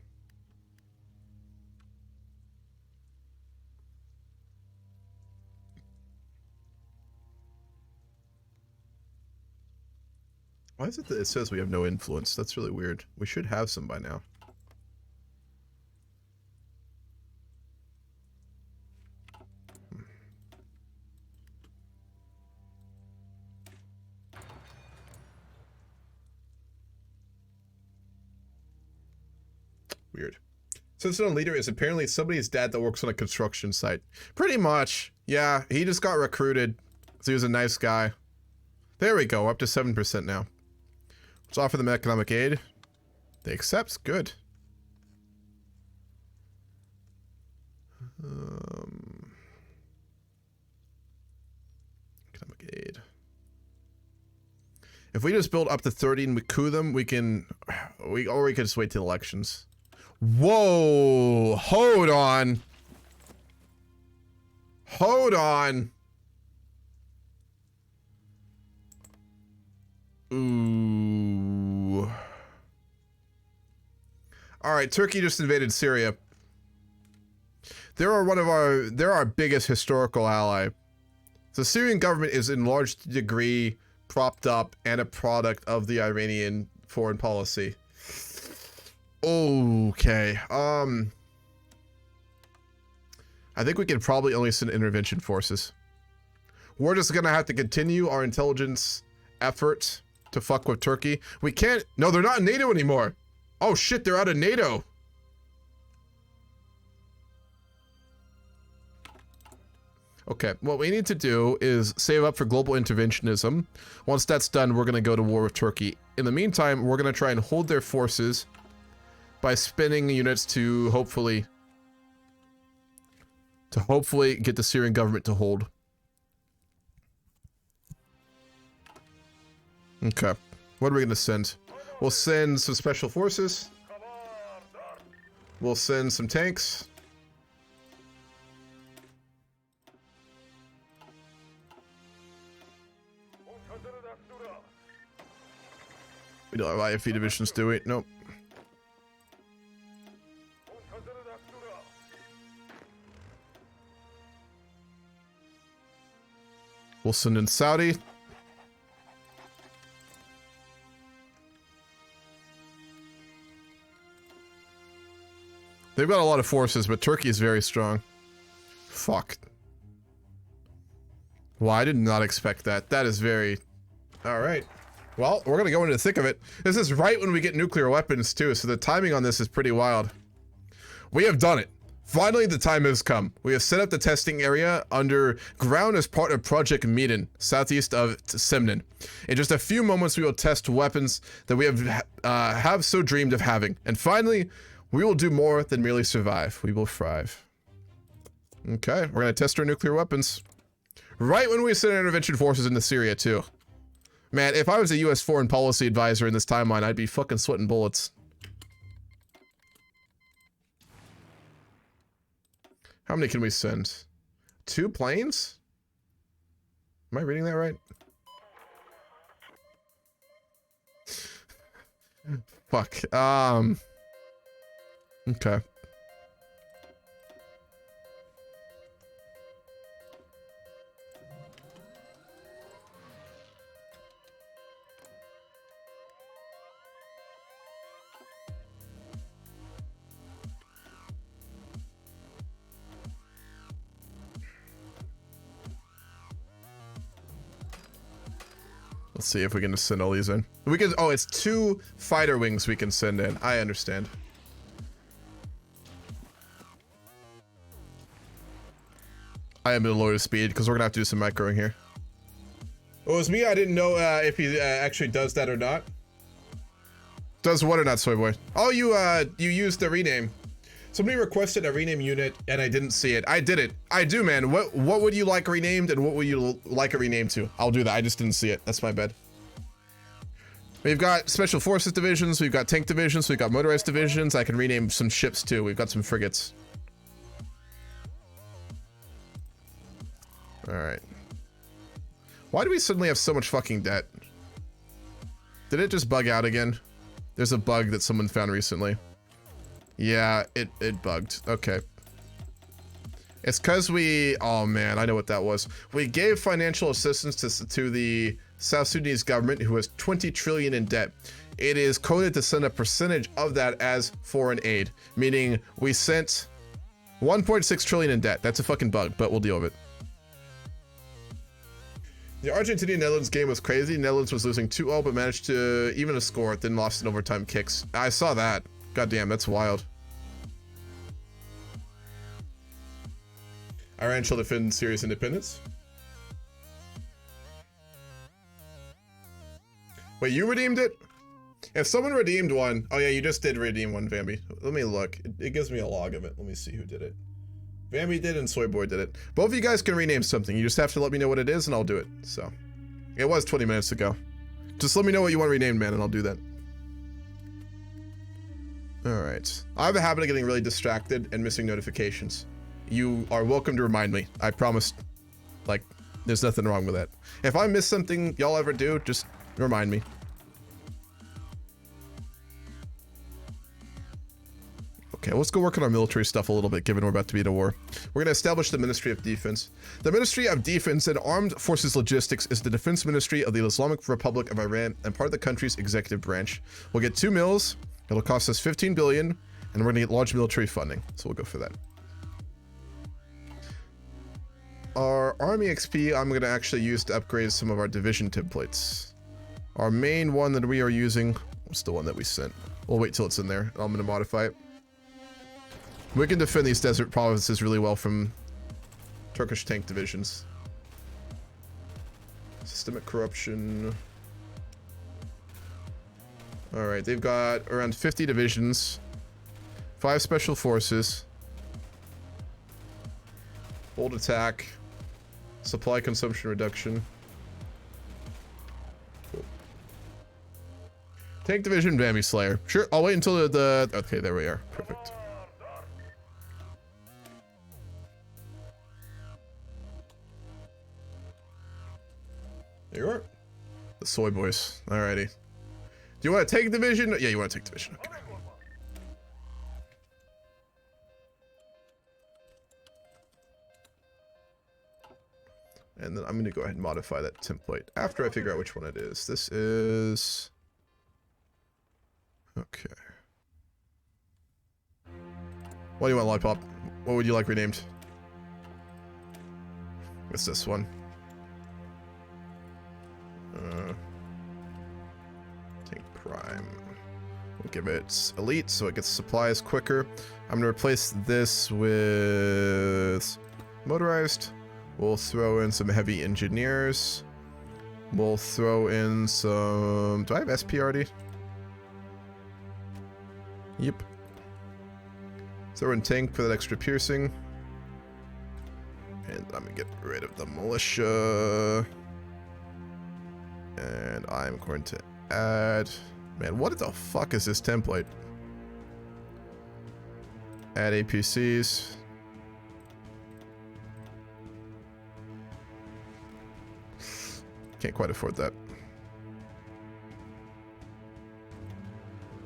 Why is it that it says we have no influence? That's really weird. We should have some by now. Weird. Sentinel leader is apparently somebody's dad that works on a construction site. Pretty much. Yeah, he just got recruited. So he was a nice guy. There we go, up to 7% now. Let's offer them economic aid. They accept. Good. Economic aid. If we just build up to 30 and we coup them, we can... or we could just wait till elections. Whoa! Hold on! Hold on! Ooh. Alright, Turkey just invaded Syria. They're our biggest historical ally. The Syrian government is in large degree propped up and a product of the Iranian foreign policy. Okay. I think we can probably only send intervention forces. We're just gonna have to continue our intelligence effort to fuck with Turkey. We can't, no, they're not in NATO anymore. Oh shit, they're out of NATO. Okay, what we need to do is save up for global interventionism. Once that's done, we're gonna go to war with Turkey. In the meantime, we're gonna try and hold their forces by spinning units to hopefully get the Syrian government to hold. Okay, what are we gonna send? We'll send some special forces. We'll send some tanks. We don't have IFE divisions, do we? Nope. We'll send in Saudi. They've got a lot of forces, but Turkey is very strong. Fuck. Well, I did not expect that. That is very... Alright. Well, we're gonna go into the thick of it. This is right when we get nuclear weapons, too, so the timing on this is pretty wild. We have done it. Finally, the time has come. We have set up the testing area underground as part of Project Medan, southeast of Semnan. In just a few moments, we will test weapons that we have so dreamed of having. And finally, we will do more than merely survive. We will thrive. Okay, we're gonna test our nuclear weapons. Right when we send our intervention forces into Syria, too. Man, if I was a US foreign policy advisor in this timeline, I'd be fucking sweating bullets. How many can we send? 2 planes? Am I reading that right? Fuck. Okay. Let's see if we can just send all these in. We can, oh, it's 2 fighter wings we can send in. I understand. I am at a lower speed because we're gonna have to do some microing here. Oh, it was me. I didn't know if he actually does that or not. Does what or not, Soy Boy? Oh, you used the rename. Somebody requested a rename unit and I didn't see it. I did it. I do, man. What would you like renamed and what would you like it renamed to? I'll do that. I just didn't see it. That's my bad. We've got special forces divisions. We've got tank divisions. We've got motorized divisions. I can rename some ships too. We've got some frigates. All right. Why do we suddenly have so much fucking debt? Did it just bug out again? There's a bug that someone found recently. Yeah, it bugged. Okay. It's because we... Oh, man, I know what that was. We gave financial assistance to the South Sudanese government, who has 20 trillion in debt. It is coded to send a percentage of that as foreign aid, meaning we sent 1.6 trillion in debt. That's a fucking bug, but we'll deal with it. The Argentina-Netherlands game was crazy. Netherlands was losing 2-0, but managed to even a score, then lost in overtime kicks. I saw that. Goddamn, that's wild. Iran shall defend Syria's independence. Wait, you redeemed it? If someone redeemed one... Oh yeah, you just did redeem one, Vambi. Let me look. It gives me a log of it. Let me see who did it. Vambi did and Soyboy did it. Both of you guys can rename something. You just have to let me know what it is and I'll do it. So, it was 20 minutes ago. Just let me know what you want renamed, man, and I'll do that. Alright. I have a habit of getting really distracted and missing notifications. You are welcome to remind me. I promise, like, there's nothing wrong with that. If I miss something y'all ever do, just remind me. Okay, let's go work on our military stuff a little bit, given we're about to be in a war. We're going to establish the Ministry of Defense. The Ministry of Defense and Armed Forces Logistics is the defense ministry of the Islamic Republic of Iran and part of the country's executive branch. We'll get 2 mils. It'll cost us 15 billion, and we're going to get large military funding. So we'll go for that. our army XP, I'm going to actually use to upgrade some of our division templates. Our main one that we are using, what's the one that we sent? We'll wait till it's in there. I'm going to modify it. We can defend these desert provinces really well from Turkish tank divisions. Systemic corruption. Alright, they've got around 50 divisions, 5 special forces, bold attack, supply consumption reduction. Cool. Tank division, Bambi Slayer. Sure, I'll wait until the okay, there we are. Perfect. There you are. The soy boys. Alrighty. Do you want to take division? Yeah, you want to take division. Okay. And then I'm going to go ahead and modify that template after I figure out which one it is. This is... Okay. What do you want, Lollipop? What would you like renamed? It's this one. Tank Prime. We'll give it Elite so it gets supplies quicker. I'm gonna replace this with Motorized. We'll throw in some Heavy Engineers. We'll throw in some... Do I have SP already? Yep. Throw in Tank for that extra piercing. And I'm gonna get rid of the Militia. And I'm going to add... Man, what the fuck is this template? Add APCs. Can't quite afford that.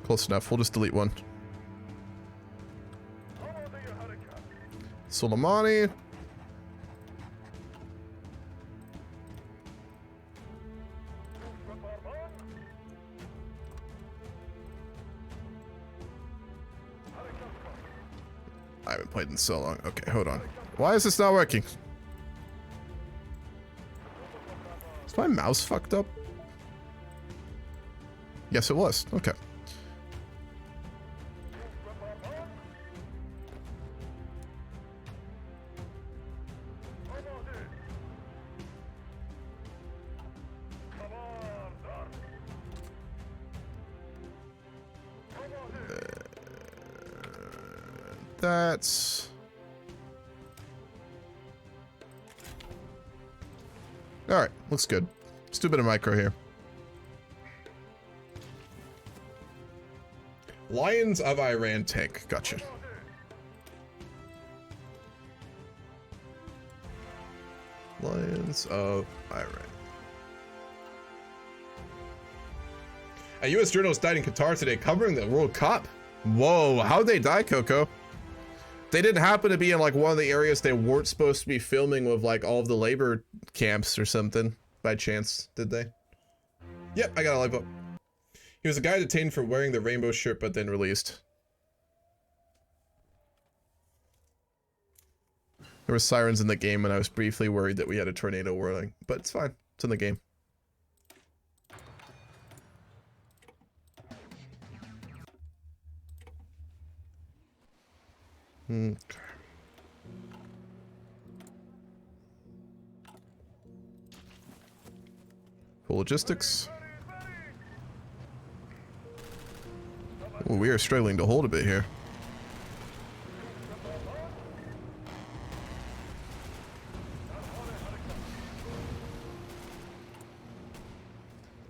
Close enough. We'll just delete one. Soleimani. I haven't played in so long. Okay, hold on. Why is this not working? Is my mouse fucked up? Yes, it was. Okay. That's... Alright, looks good. Let's do a bit of micro here. Lions of Iran tank. Gotcha. Lions of Iran. A U.S. journalist died in Qatar today covering the World Cup. Whoa, how'd they die, Coco? They didn't happen to be in like one of the areas they weren't supposed to be filming with like all of the labor camps or something by chance, did they? Yep, I got a live up. He was a guy detained for wearing the rainbow shirt but then released. There were sirens in the game and I was briefly worried that we had a tornado whirling, but it's fine. It's in the game. Okay. Full logistics. Well, we are struggling to hold a bit here.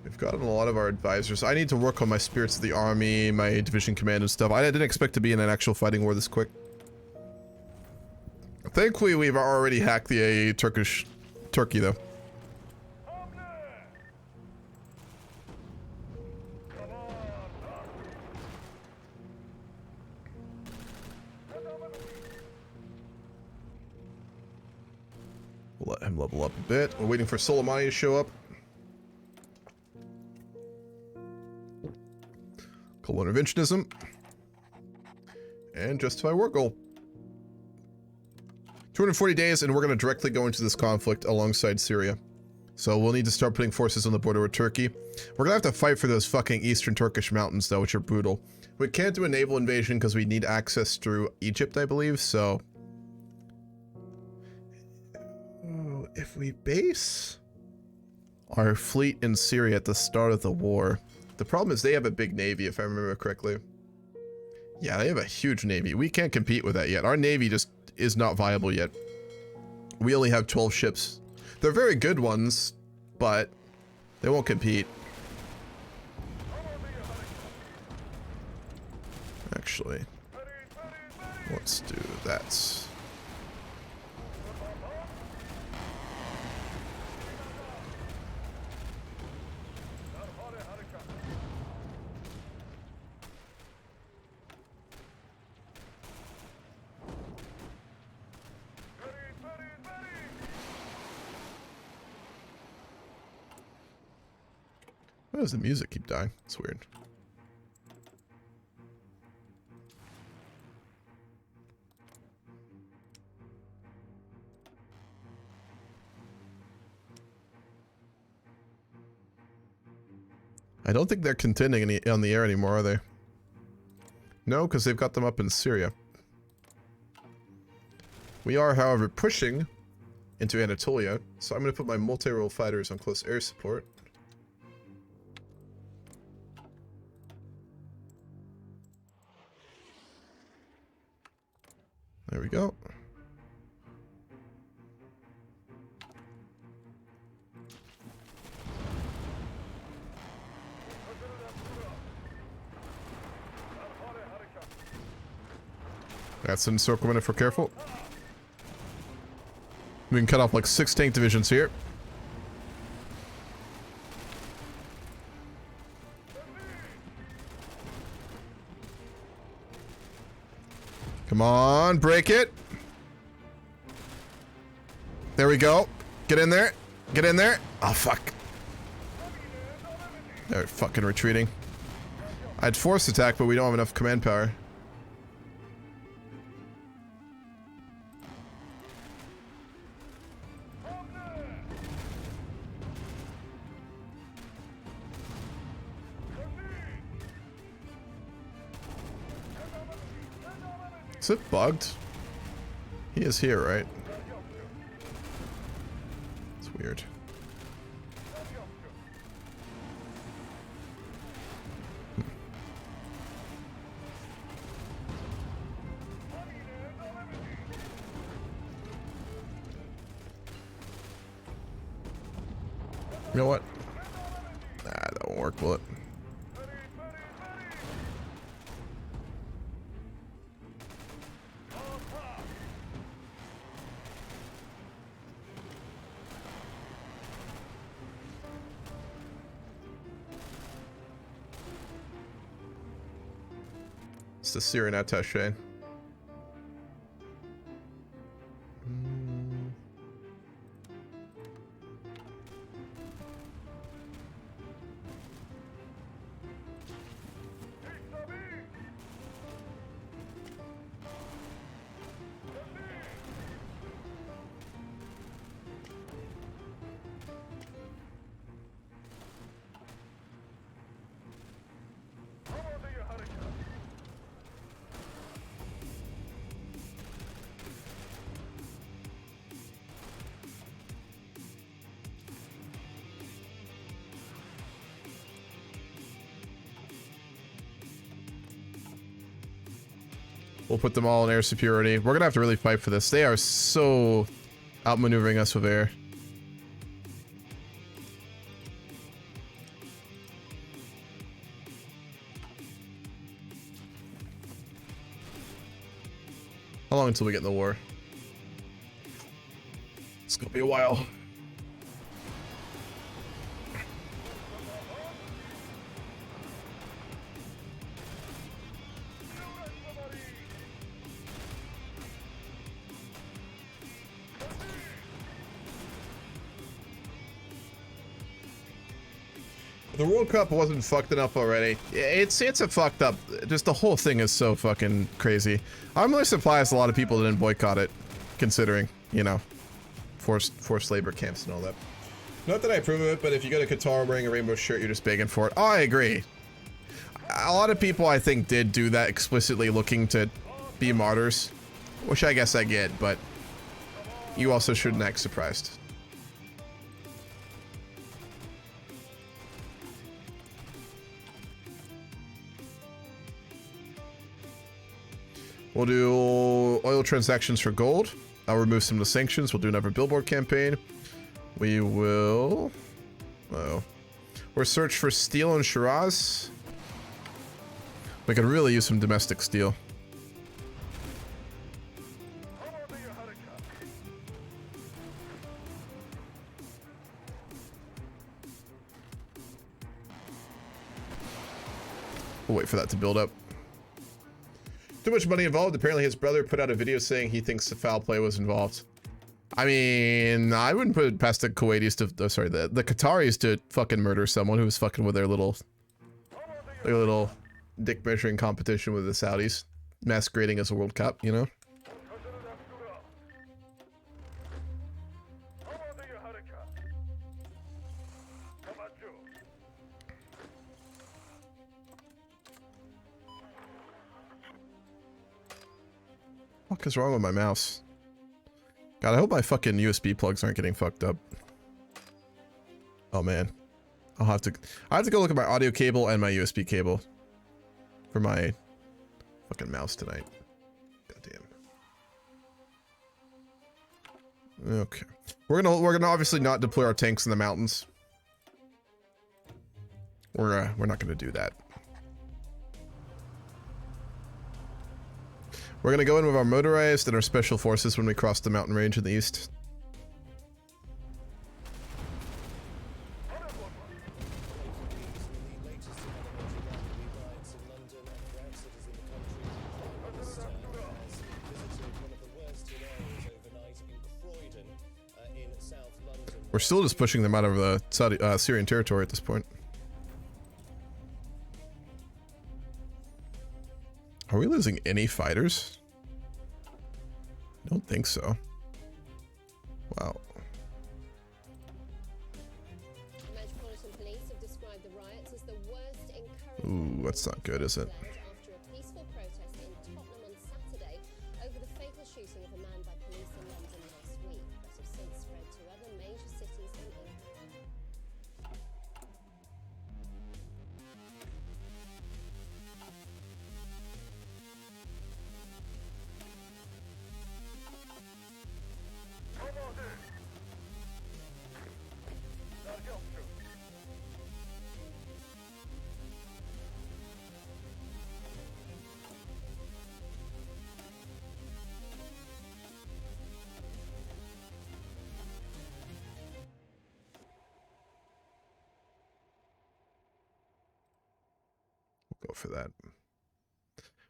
We've gotten a lot of our advisors. I need to work on my spirits of the army, my division command and stuff. I didn't expect to be in an actual fighting war this quick. Thankfully, we've already hacked the Turkey, though. We'll let him level up a bit. We're waiting for Soleimani to show up. Cold interventionism. And justify war goal. 240 days, and we're going to directly go into this conflict alongside Syria. So we'll need to start putting forces on the border with Turkey. We're going to have to fight for those fucking eastern Turkish mountains, though, which are brutal. We can't do a naval invasion because we need access through Egypt, I believe, so... Oh, if we base our fleet in Syria at the start of the war... The problem is they have a big navy, if I remember correctly. Yeah, they have a huge navy. We can't compete with that yet. Our navy just is not viable yet. We only have 12 ships. They're very good ones, but they won't compete. Actually, let's do that. Why does the music keep dying? It's weird. I don't think they're contending on the air anymore, are they? No, because they've got them up in Syria. We are, however, pushing into Anatolia, so I'm going to put my multi-role fighters on close air support. There we go. That's an encirclement if we're careful. We can cut off like 6 tank divisions here. Come on, break it. There we go. Get in there. Get in there. Oh, fuck. They're fucking retreating. I'd force attack, but we don't have enough command power. Is it bugged? He is here, right? It's weird. You know what? Nah, that won't work, will it? It's the Syrian attaché. We'll put them all in air superiority. We're gonna have to really fight for this. They are so outmaneuvering us with air. How long until we get in the war? It's gonna be a while. The World Cup wasn't fucked enough already. It's a fucked up. Just the whole thing is so fucking crazy. I'm really surprised a lot of people didn't boycott it. considering, you know, forced labor camps and all that. Not that I approve of it, but if you go to Qatar wearing a rainbow shirt, you're just Begging for it. Oh, I agree. A lot of people, I think, did do that explicitly looking to be martyrs, which I guess I get, but you also shouldn't act surprised. We'll do oil transactions for gold. I'll remove some of the sanctions. We'll do another billboard campaign. We will... Uh-oh. We'll search for steel in Shiraz. We could really use some domestic steel. We'll wait for that to build up. Too much money involved. Apparently his brother put out a video saying he thinks the foul play was involved. I mean, I wouldn't put it past the Kuwaitis to, oh, sorry, the Qataris to fucking murder someone who was fucking with their little dick measuring competition with the Saudis, masquerading as a World Cup, you know? What is wrong with my mouse? God, I hope my fucking USB plugs aren't getting fucked up. Oh man. I have to go look at my audio cable and my USB cable for my fucking mouse tonight. Goddamn. Okay. We're gonna obviously not deploy our tanks in the mountains. We're not gonna do that. We're gonna go in with our motorized and our special forces when we cross the mountain range in the east. We're still just pushing them out of the Syrian territory at this point. Are we losing any fighters? I don't think so. Wow. Metropolitan Police have described the riots as the worst in Ooh, that's not good, is it? after a peaceful protest in Tottenham on Saturday over the fatal shooting of a man by police in London last week that have since spread to other major cities in England. Go for that.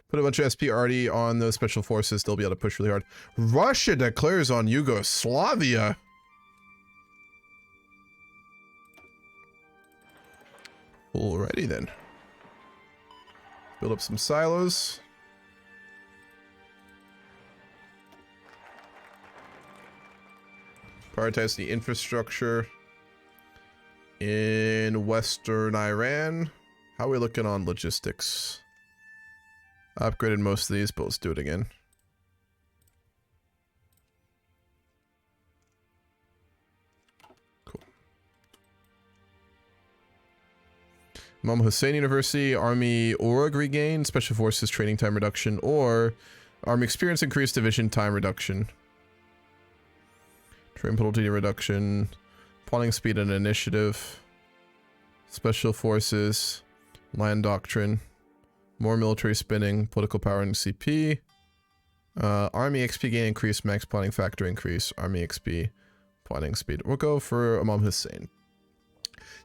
Put a bunch of SPRD on those special forces. They'll be able to push really hard. Russia declares on Yugoslavia. Alrighty then. Build up some silos. Prioritize the infrastructure in Western Iran. How are we looking on logistics? I upgraded most of these, but let's do it again. Cool. Imam Hussein University, Army org regain, Special Forces training time reduction, or Army experience increased division time reduction. Train penalty reduction, plotting speed and initiative, Special Forces, land doctrine, more military spending, political power and CP, Army XP gain increase, max plotting factor increase, Army XP plotting speed. We'll go for Imam Hussein.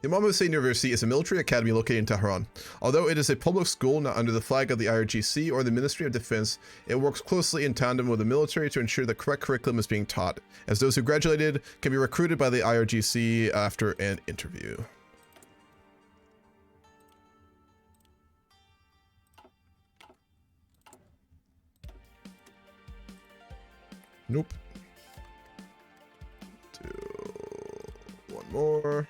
The Imam Hussein University is a military academy located in Tehran. Although it is a public school not under the flag of the IRGC or the Ministry of Defense, it works closely in tandem with the military to ensure the correct curriculum is being taught, as those who graduated can be recruited by the IRGC after an interview. Nope. more.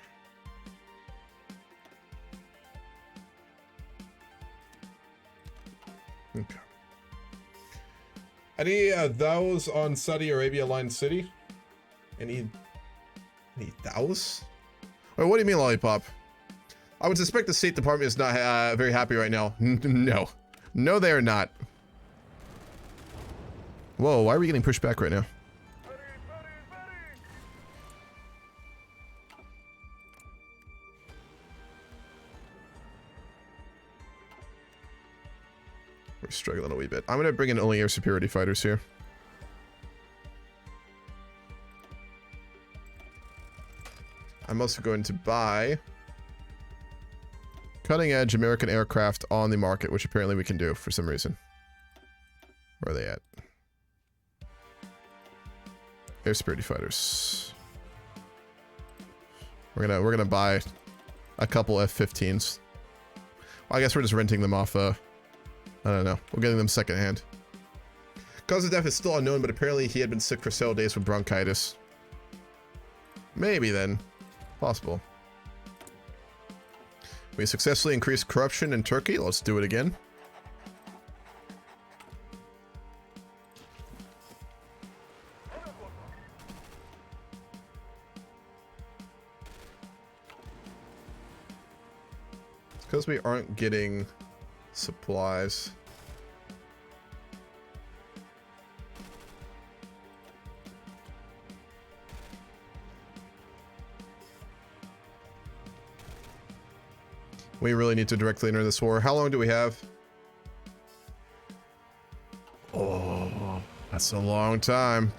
Okay. Any thous on Saudi Arabia-lined city? Any thous? Wait, what do you mean, Lollipop? I would suspect the State Department is not very happy right now. No. No, they are not. Whoa, why are we getting pushed back right now? We're struggling a wee bit. I'm gonna bring in only air superiority fighters here. I'm also going to buy cutting edge American aircraft on the market, which apparently we can do for some reason. Where are they at? Air superiority fighters. We're gonna buy a couple F-15s. Well, I guess we're just renting them off. I don't know. We're getting them secondhand. Cause of death is still unknown, but apparently he had been sick for several days with bronchitis. Maybe then. Possible. We successfully increased corruption in Turkey. Let's do it again. It's because we aren't getting supplies. We really need to directly enter this war. How long do we have? Oh, that's a long time.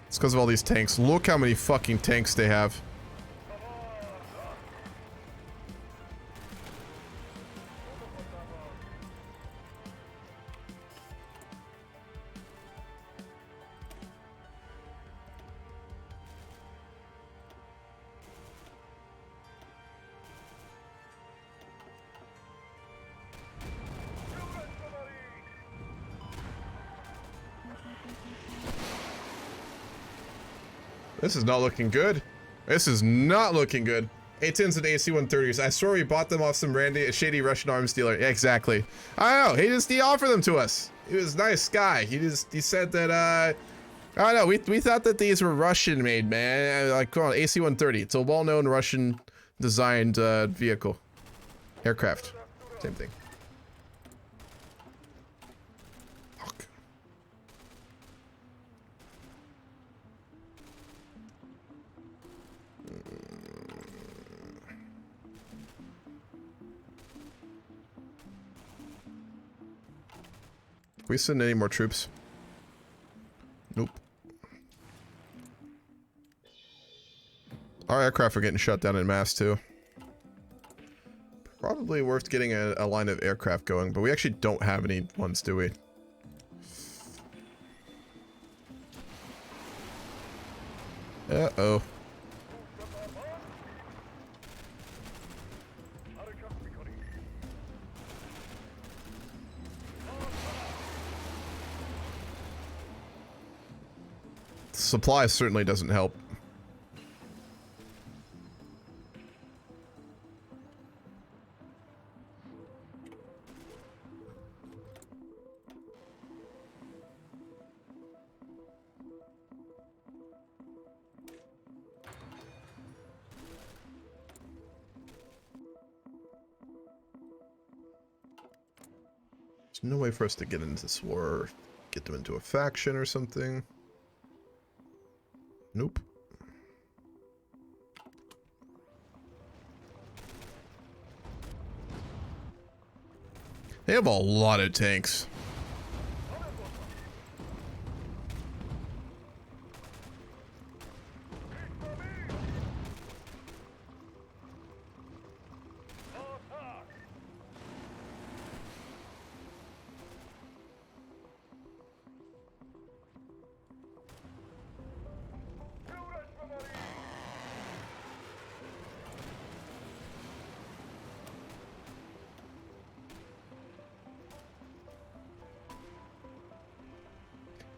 It's because of all these tanks. Look how many fucking tanks they have. This is not looking good. This is not looking good. A-10s and AC-130s. I swear we bought them off some shady Russian arms dealer. Yeah, exactly. I don't know. He offered them to us. He was a nice guy. He said that, I don't know. We thought that these were Russian made, man. Like, come on, AC-130. It's a well-known Russian designed vehicle. Aircraft. Same thing. Fuck. Can we send any more troops? Nope. Our aircraft are getting shut down en masse too. Probably worth getting a line of aircraft going, but we actually don't have any ones, do we? Uh-oh. Supply certainly doesn't help. There's no way for us to get into this war or get them into a faction or something. Nope. They have a lot of tanks.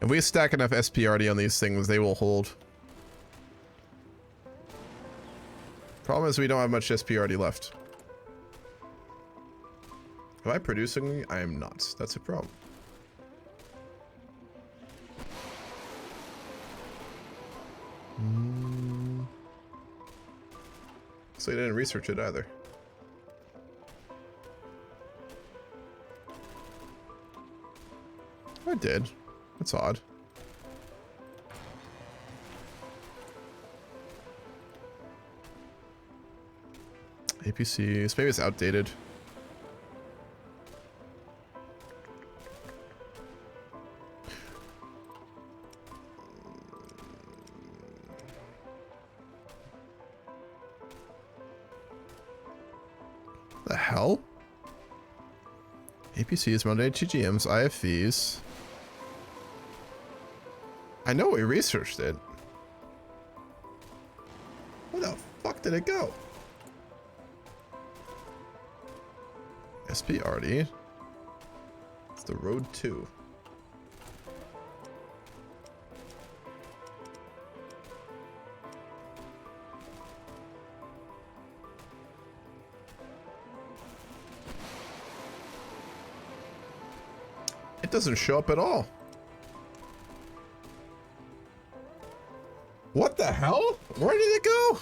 If we stack enough SPRD on these things, they will hold. Problem is we don't have much SPRD left. Am I producing? I am not. That's a problem. So you didn't research it either. I did. That's odd. APCs. Maybe it's outdated. The hell? APCs, Monday TGMs, IFVs. I know we researched it. Where the fuck did it go? SPRD. It's the road 2. It doesn't show up at all. What the hell? Where did it go?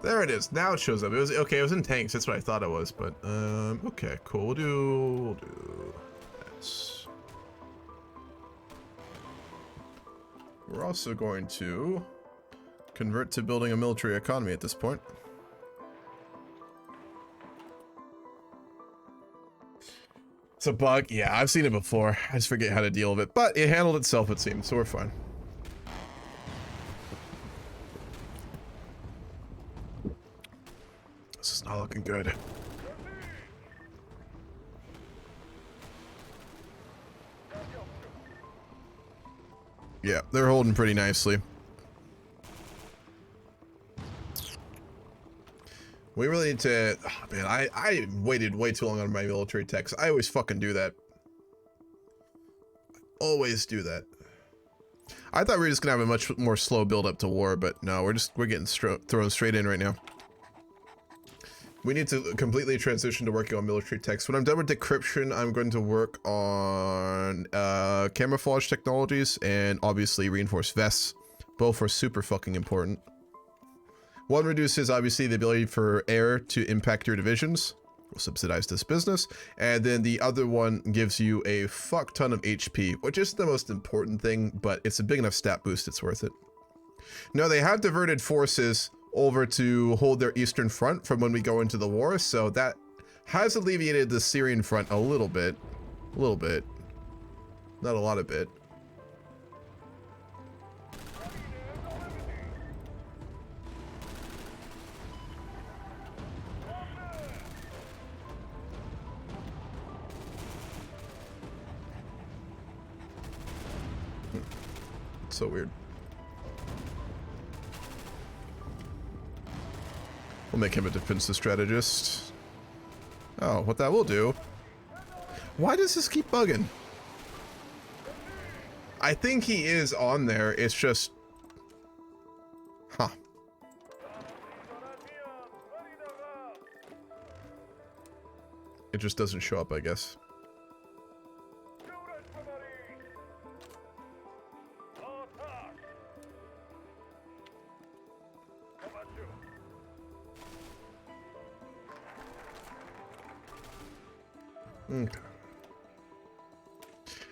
There it is. Now it shows up. It was okay. It was in tanks. That's what I thought it was. But okay, cool. We'll do this. We're also going to convert to building a military economy at this point. It's a bug. Yeah, I've seen it before. I just forget how to deal with it. But it handled itself, it seems, so we're fine. This is not looking good. Yeah, they're holding pretty nicely. We really need to... Oh, man, I waited way too long on my military techs. I always fucking do that. Always do that. I thought we were just gonna have a much more slow build up to war, but no, we're getting thrown straight in right now. We need to completely transition to working on military techs. When I'm done with decryption, I'm going to work on camouflage technologies and obviously reinforced vests. Both are super fucking important. One reduces obviously the ability for air to impact your divisions. We'll subsidize this business. And then the other one gives you a fuck ton of HP, which isn't the most important thing, but it's a big enough stat boost, it's worth it. Now they have diverted forces over to hold their eastern front from when we go into the war, so that has alleviated the Syrian front a little bit. A little bit. Not a lot of bit. So weird. We'll make him a defensive strategist. Oh, what that will do. Why does this keep bugging? I think he is on there. It's just... Huh. It just doesn't show up, I guess. Okay.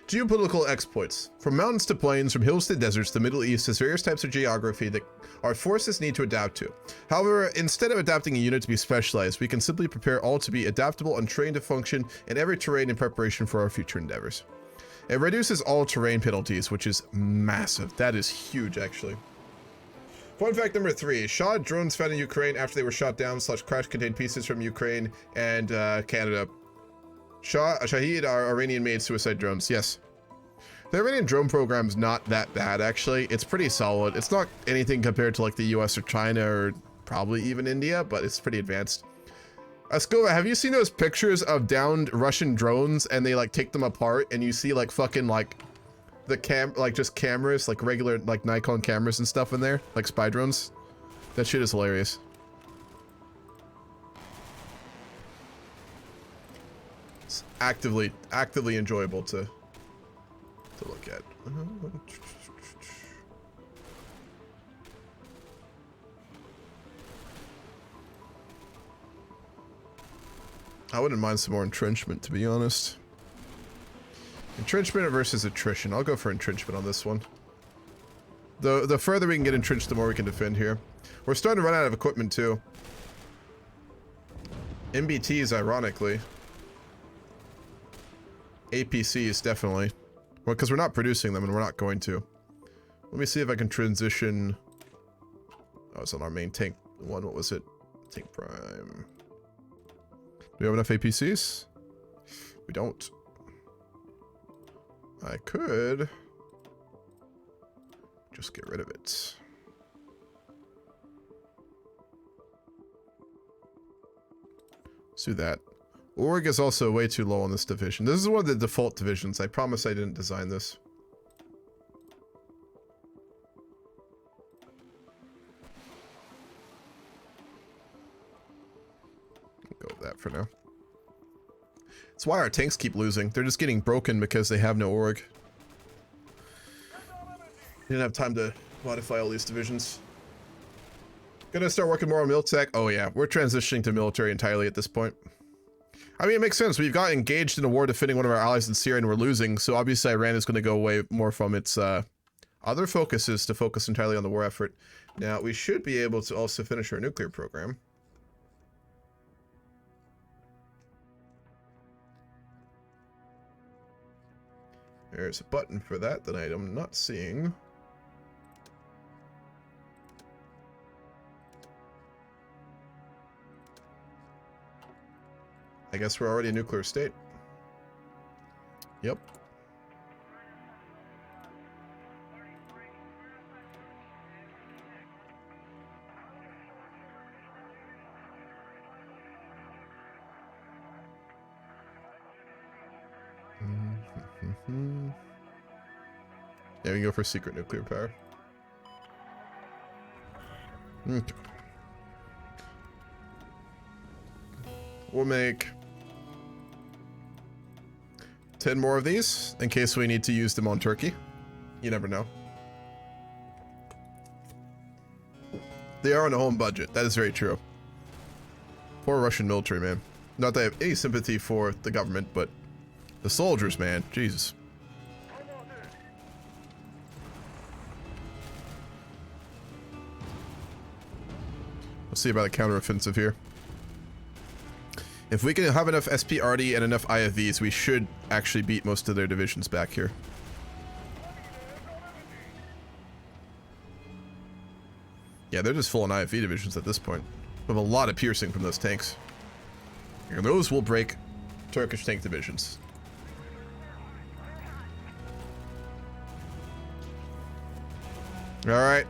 Geopolitical exploits. From mountains to plains, from hills to deserts, the Middle East has various types of geography that our forces need to adapt to. However, instead of adapting a unit to be specialized, we can simply prepare all to be adaptable and trained to function in every terrain in preparation for our future endeavors. It reduces all terrain penalties, which is massive. That is huge, actually. Fun fact number 3. Shah drones found in Ukraine after they were shot down / crash contained pieces from Ukraine and Canada. Shahid are Iranian-made suicide drones, yes. The Iranian drone program's not that bad, actually. It's pretty solid. It's not anything compared to like the US or China or probably even India, but it's pretty advanced. Skova, have you seen those pictures of downed Russian drones and they like take them apart and you see like fucking like the like just cameras, like regular like Nikon cameras and stuff in there, like spy drones? That shit is hilarious. It's actively enjoyable to look at. I wouldn't mind some more entrenchment, to be honest. Entrenchment versus attrition. I'll go for entrenchment on this one. The further we can get entrenched, the more we can defend here. We're starting to run out of equipment, too. MBTs, ironically. APCs, definitely. Well, because we're not producing them, and we're not going to. Let me see if I can transition... Oh, it's on our main tank one. What was it? Tank Prime. Do we have enough APCs? We don't. I could just get rid of it. Let's do that. Org is also way too low on this division. This is one of the default divisions. I promise I didn't design this. Go with that for now. That's why our tanks keep losing. They're just getting broken because they have no org. Didn't have time to modify all these divisions. Gonna start working more on Miltech. Oh yeah, we're transitioning to military entirely at this point. I mean, it makes sense. We've got engaged in a war defending one of our allies in Syria and we're losing, so obviously Iran is going to go away more from its other focuses to focus entirely on the war effort. Now, we should be able to also finish our nuclear program. There's a button for that that I am not seeing. I guess we're already a nuclear state. Yep. Yeah, we can go for secret nuclear power. Okay. We'll make 10 more of these in case we need to use them on Turkey. You never know. They are on a home budget. That is very true. Poor Russian military, man. Not that I have any sympathy for the government, but the soldiers, man. Jesus. We'll see about a counteroffensive here. If we can have enough SPRD and enough IFVs, we should actually beat most of their divisions back here. Yeah, they're just full on IFV divisions at this point. We have a lot of piercing from those tanks. And those will break Turkish tank divisions. Alright.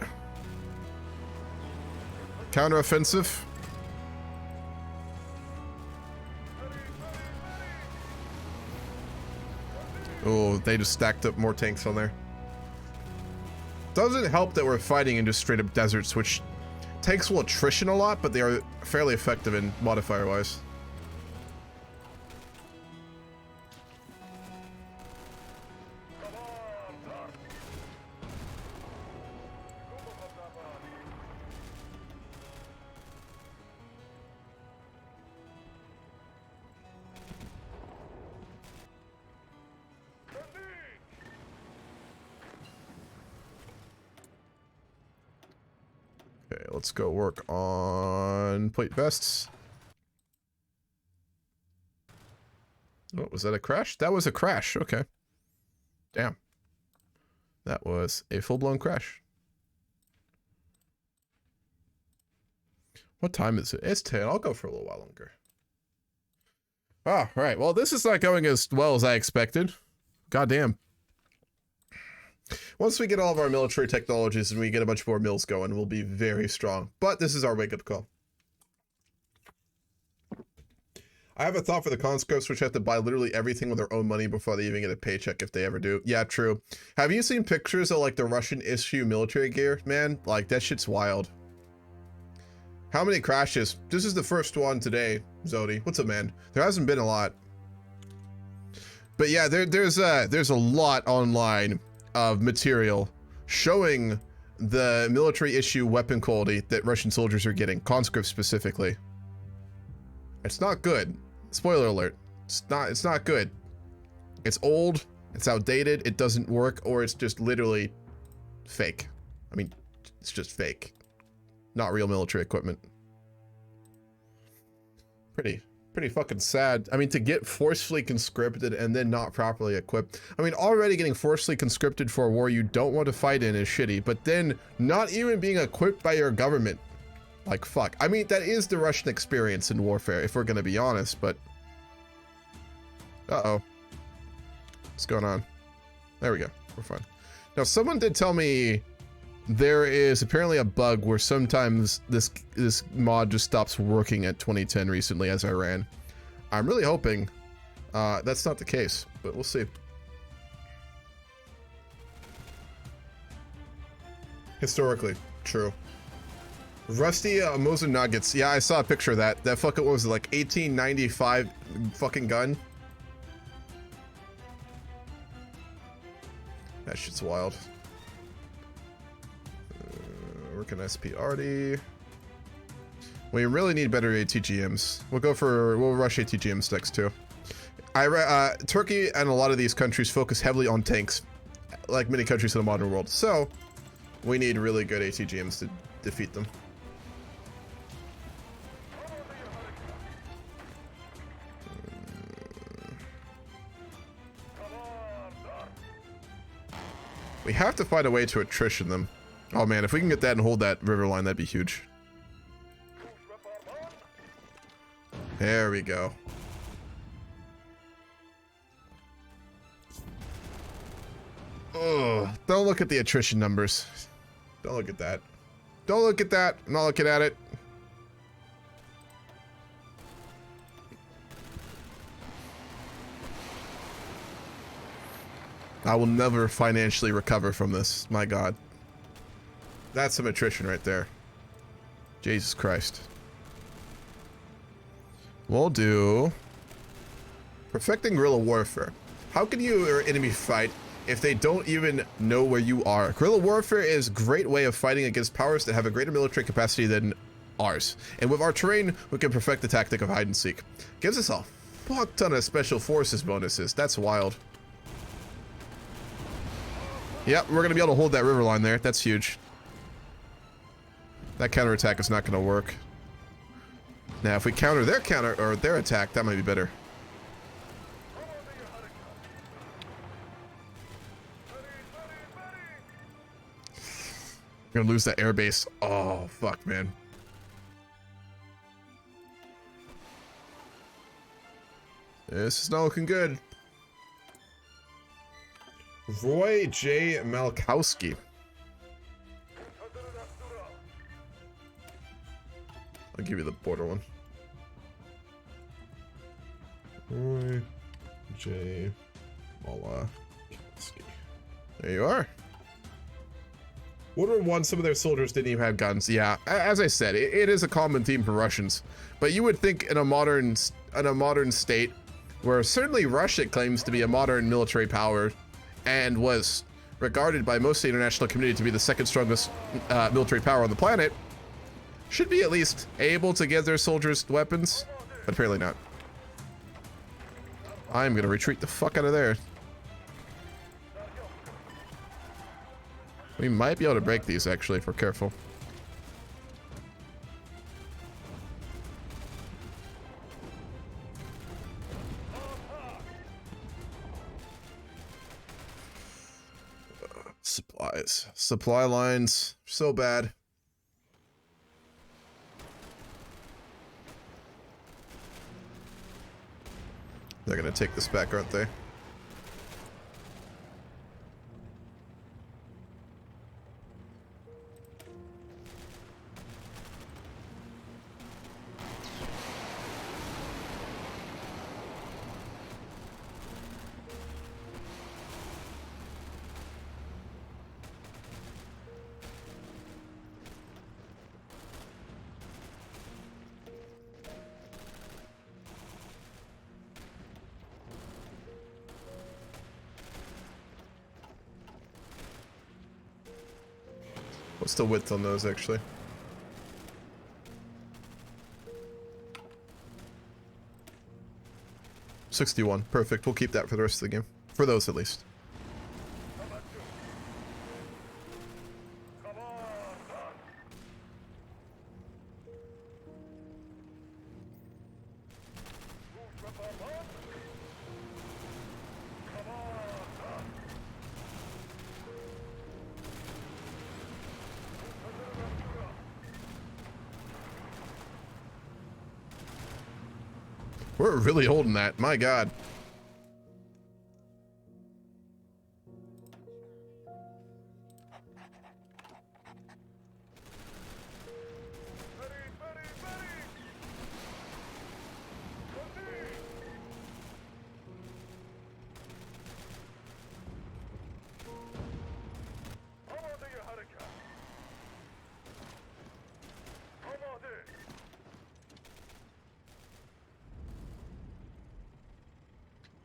Counteroffensive. Oh, they just stacked up more tanks on there. Doesn't help that we're fighting in just straight up deserts, which tanks will attrition a lot, but they are fairly effective in modifier wise. Okay, let's go work on plate vests. Oh, was that a crash? That was a crash. Okay. Damn. That was a full-blown crash. What time is it? It's 10. I'll go for a little while longer. Ah, right. Well, this is not going as well as I expected. Goddamn. Once we get all of our military technologies and we get a bunch more mills going, we'll be very strong. But this is our wake-up call. I have a thought for the conscripts, which have to buy literally everything with their own money before they even get a paycheck, if they ever do. Yeah, true. Have you seen pictures of, like, the Russian issue military gear, man? Like, that shit's wild. How many crashes? This is the first one today, Zodi. What's up, man? There hasn't been a lot. But yeah, there's a lot online of material showing the military issue weapon quality that Russian soldiers are getting, conscripts specifically. It's not good. Spoiler alert. It's not good. It's old, it's outdated, it doesn't work, or it's just literally fake. I mean, it's just fake. Not real military equipment. Pretty fucking sad. I mean, to get forcefully conscripted and then not properly equipped. I mean, already getting forcefully conscripted for a war you don't want to fight in is shitty, but then not even being equipped by your government. Like, fuck. I mean, that is the Russian experience in warfare, if we're gonna be honest, but... Uh-oh. What's going on? There we go. We're fine. Now, someone did tell me there is apparently a bug where sometimes this mod just stops working at 2010 recently as I ran. I'm really hoping that's not the case, but we'll see. Historically, true. Rusty Mosin Nuggets. Yeah, I saw a picture of that. That fucking, what was it, like 1895 fucking gun? That shit's wild. Working SPRD. We really need better ATGMs. We'll rush ATGMs next too. Turkey and a lot of these countries focus heavily on tanks, like many countries in the modern world. So we need really good ATGMs to defeat them. We have to find a way to attrition them. Oh man, if we can get that and hold that river line, that'd be huge. There we go. Oh, don't look at the attrition numbers. Don't look at that. Don't look at that. I'm not looking at it. I will never financially recover from this. My God. That's some attrition right there. Jesus Christ. We'll do perfecting guerrilla warfare. How can you or enemy fight if they don't even know where you are? Guerrilla warfare is a great way of fighting against powers that have a greater military capacity than ours. And with our terrain, we can perfect the tactic of hide and seek. Gives us a fuck ton of special forces bonuses. That's wild. Yep, we're gonna be able to hold that river line there. That's huge. That counterattack is not gonna work. Now, if we counter their attack, that might be better. We're gonna lose that airbase. Oh, fuck, man. This is not looking good. Roy J. Malkowski. I'll give you the border one. Roy J. Malkowski. There you are. World War I, some of their soldiers didn't even have guns. Yeah, as I said, it is a common theme for Russians. But you would think in a modern state, where certainly Russia claims to be a modern military power, and was regarded by most of the international community to be the second strongest military power on the planet, should be at least able to give their soldiers weapons, but apparently not. I'm gonna retreat the fuck out of there. We might be able to break these actually if we're careful. Supplies. Supply lines. So bad. They're gonna take this back, aren't they? What's the width on those, actually? $61. Perfect. We'll keep that for the rest of the game. For those, at least. We're really holding that. My God.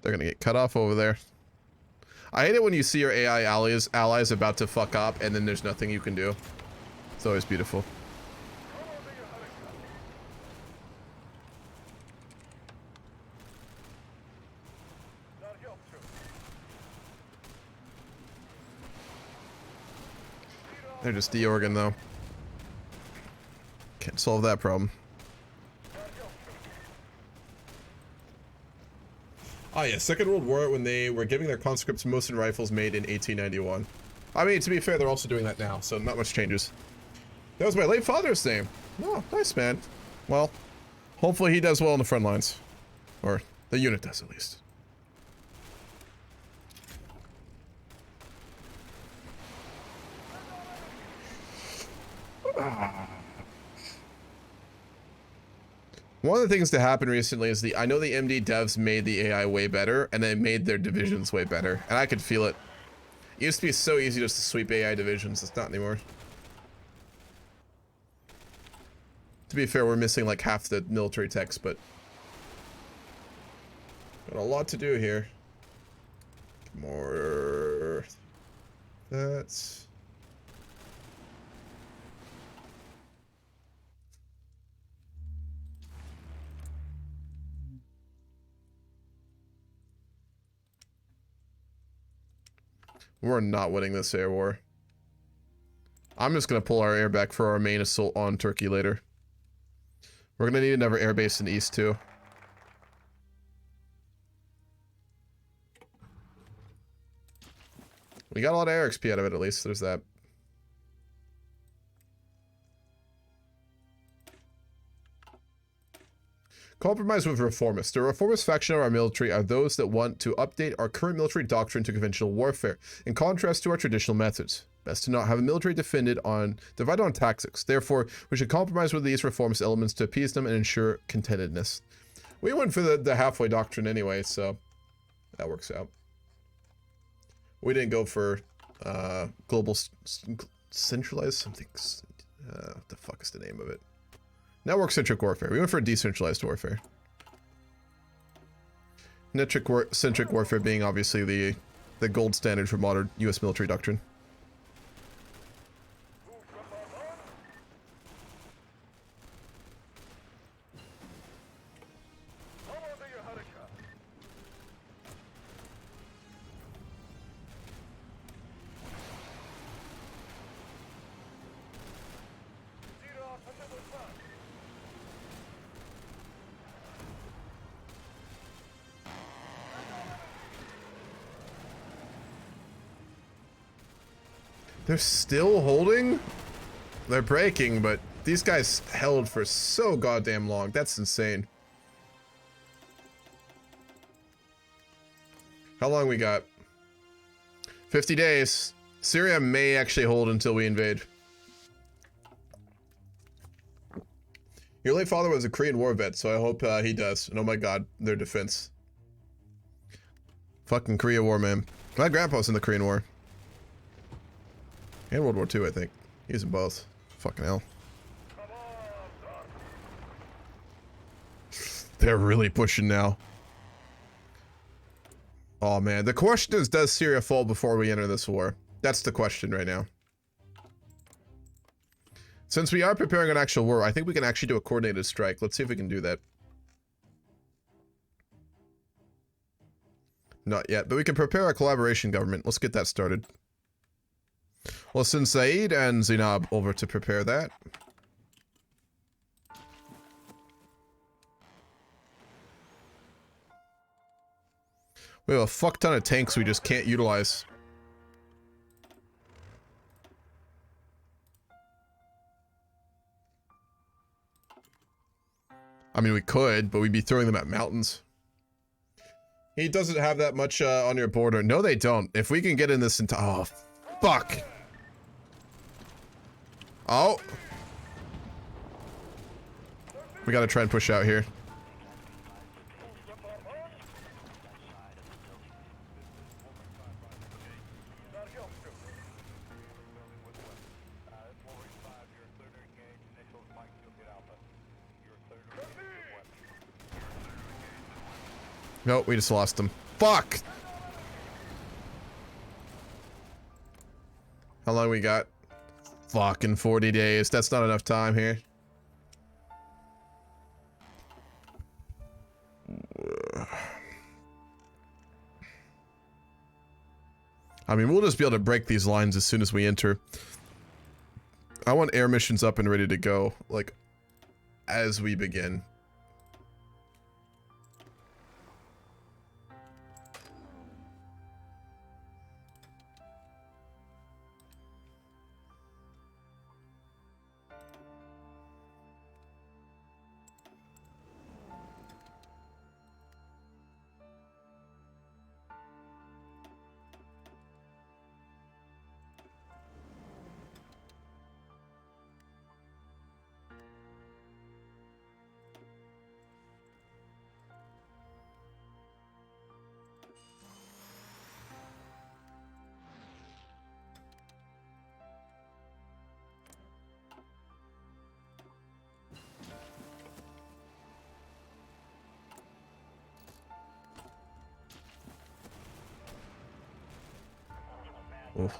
They're gonna get cut off over there. I hate it when you see your AI allies about to fuck up and then there's nothing you can do. It's always beautiful. They're just de-organ though. Can't solve that problem. Oh yeah, Second World War when they were giving their conscripts Mosin rifles made in 1891. I mean, to be fair, they're also doing that now, so not much changes. That was my late father's name. Oh, nice, man. Well, hopefully he does well on the front lines. Or the unit does, at least. One of the things that happened recently is I know the MD devs made the AI way better, and they made their divisions way better, and I could feel it. It used to be so easy just to sweep AI divisions. It's not anymore. To be fair, we're missing like half the military text, but got a lot to do here. More. That's. We're not winning this air war. I'm just gonna pull our air back for our main assault on Turkey later. We're gonna need another air base in the east too. We got a lot of air XP out of it, at least. There's that. Compromise with reformists. The reformist faction of our military are those that want to update our current military doctrine to conventional warfare, in contrast to our traditional methods. Best to not have a military divided on tactics. Therefore, we should compromise with these reformist elements to appease them and ensure contentedness. We went for the halfway doctrine anyway, so that works out. We didn't go for global centralized something. What the fuck is the name of it? Network-centric warfare. We went for decentralized warfare. Network-centric warfare being obviously the gold standard for modern U.S. military doctrine. They're still holding? They're breaking, but these guys held for so goddamn long. That's insane. How long we got? 50 days. Syria may actually hold until we invade. Your late father was a Korean War vet, so I hope he does. And oh my god, their defense. Fucking Korea War, man. My grandpa was in the Korean War. And World War II, I think. He was in both. Fucking hell. They're really pushing now. Oh man, the question is, does Syria fall before we enter this war? That's the question right now. Since we are preparing an actual war, I think we can actually do a coordinated strike. Let's see if we can do that. Not yet, but we can prepare a collaboration government. Let's get that started. We'll send Saeed and Zainab over to prepare that. We have a fuck ton of tanks we just can't utilize. I mean, we could, but we'd be throwing them at mountains. He doesn't have that much on your border. No, they don't. If we can get in this into... Oh, fuck. Oh. We gotta try and push out here. Nope, we just lost them. Fuck! How long we got? Fucking 40 days. That's not enough time here. I mean, we'll just be able to break these lines as soon as we enter. I want air missions up and ready to go, like, as we begin. Oof.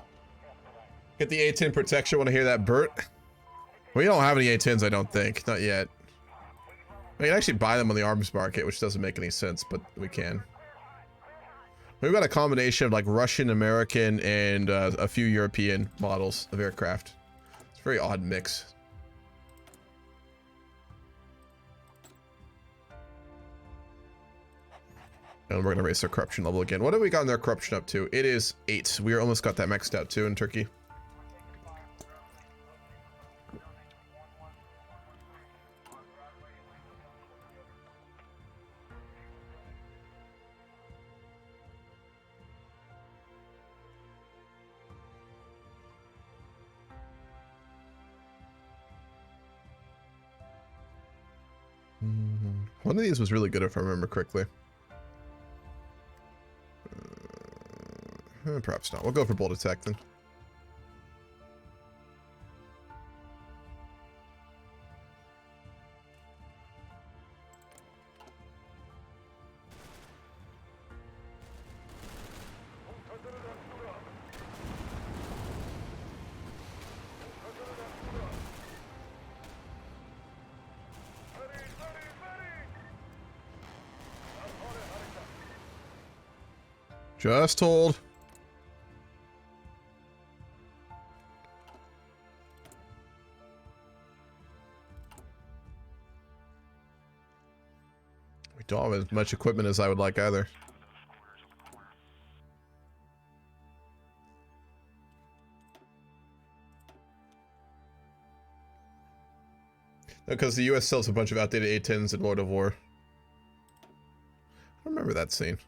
Get the A-10 protection. Want to hear that, Bert? We don't have any A-10s, I don't think. Not yet. We can actually buy them on the arms market, which doesn't make any sense, but we can. We've got a combination of like Russian, American, and a few European models of aircraft. It's a very odd mix. And we're gonna raise their corruption level again. What have we gotten their corruption up to? It is 8. We almost got that maxed out too in Turkey. One of these was really good if I remember correctly. Perhaps not. We'll go for bolt attack then. Just hold. We don't have as much equipment as I would like either. Because the US sells a bunch of outdated A-10s in Lord of War. I remember that scene.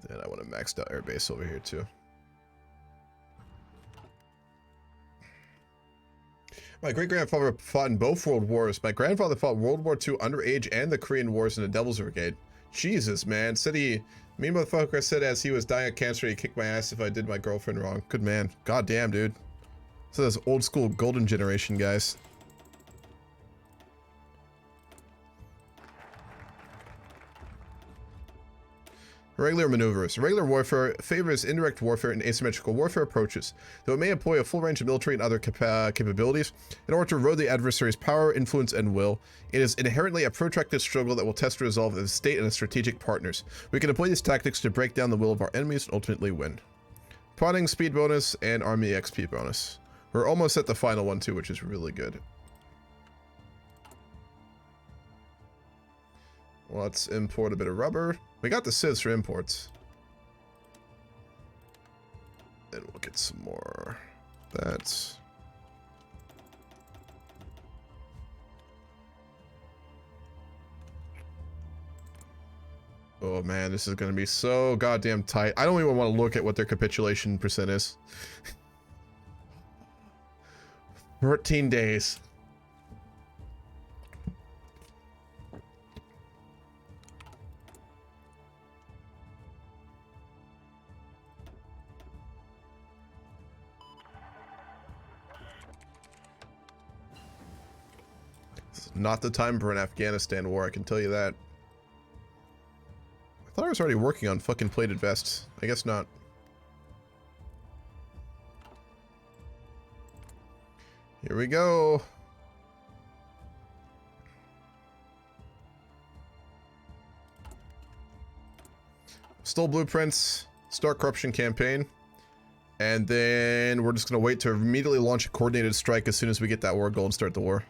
And I want a maxed out airbase over here too. My great-grandfather fought in both world wars. My grandfather fought World War II underage and the Korean Wars in the Devil's Brigade. Jesus, man. Said he... Me motherfucker said as he was dying of cancer, he'd kick my ass if I did my girlfriend wrong. Good man. God damn, dude. So that's old school golden generation, guys. Irregular maneuvers. Irregular warfare favors indirect warfare and asymmetrical warfare approaches, though it may employ a full range of military and other capabilities in order to erode the adversary's power, influence, and will. It is inherently a protracted struggle that will test the resolve of the state and its strategic partners. We can employ these tactics to break down the will of our enemies and ultimately win. Plotting speed bonus and army XP bonus. We're almost at the final one too, which is really good. Let's import a bit of rubber. We got the civs for imports. Then we'll get some more. That's... Oh man, this is gonna be so goddamn tight. I don't even want to look at what their capitulation percent is. 14 days. Not the time for an Afghanistan war, I can tell you that. I thought I was already working on fucking plated vests. I guess not. Here we go. Stole blueprints, start corruption campaign, and then we're just gonna wait to immediately launch a coordinated strike as soon as we get that war goal and start the war.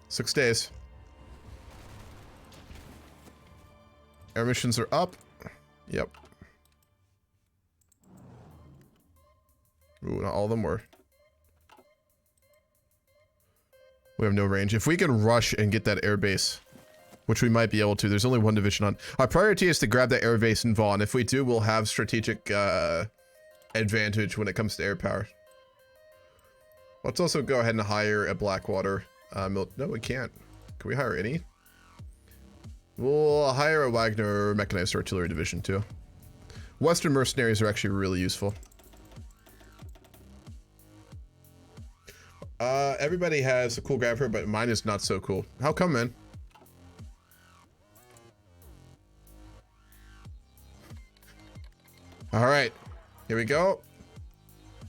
Six days. Air missions are up. Yep. Ooh, not all of them were. We have no range. If we can rush and get that air base, which we might be able to, there's only one division on. Our priority is to grab that air base in Vaughn. If we do, we'll have strategic advantage when it comes to air power. Let's also go ahead and hire a Blackwater. No, we can't. Can we hire any? We'll hire a Wagner Mechanized Artillery Division too. Western mercenaries are actually really useful. Everybody has a cool grabber, but mine is not so cool. How come, man? All right, here we go.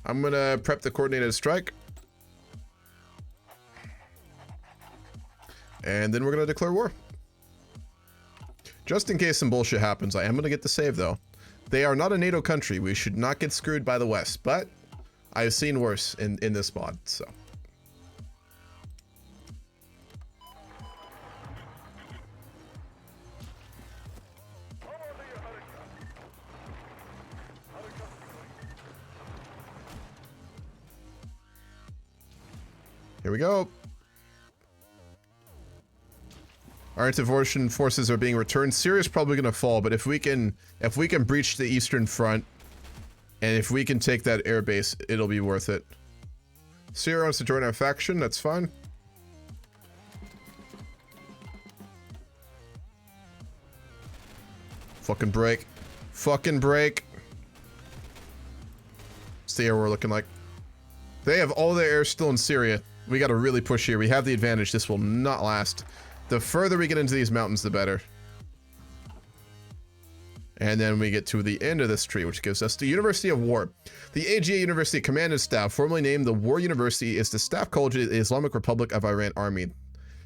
I'm gonna prep the coordinated strike. And then we're going to declare war. Just in case some bullshit happens, I am going to get the save, though. They are not a NATO country. We should not get screwed by the West, but I've seen worse in this mod, so. Here we go. Our intervention forces are being returned. Syria's probably going to fall, but if we can breach the Eastern Front, and if we can take that air base, it'll be worth it. Syria wants to join our faction. That's fine. Fucking break. Fucking break. What's the air we're looking like? They have all their air still in Syria. We got to really push here. We have the advantage. This will not last. The further we get into these mountains, the better. And then we get to the end of this tree, which gives us the University of War. The AGA University Command and Staff, formerly named the War University, is the staff college of the Islamic Republic of Iran Army.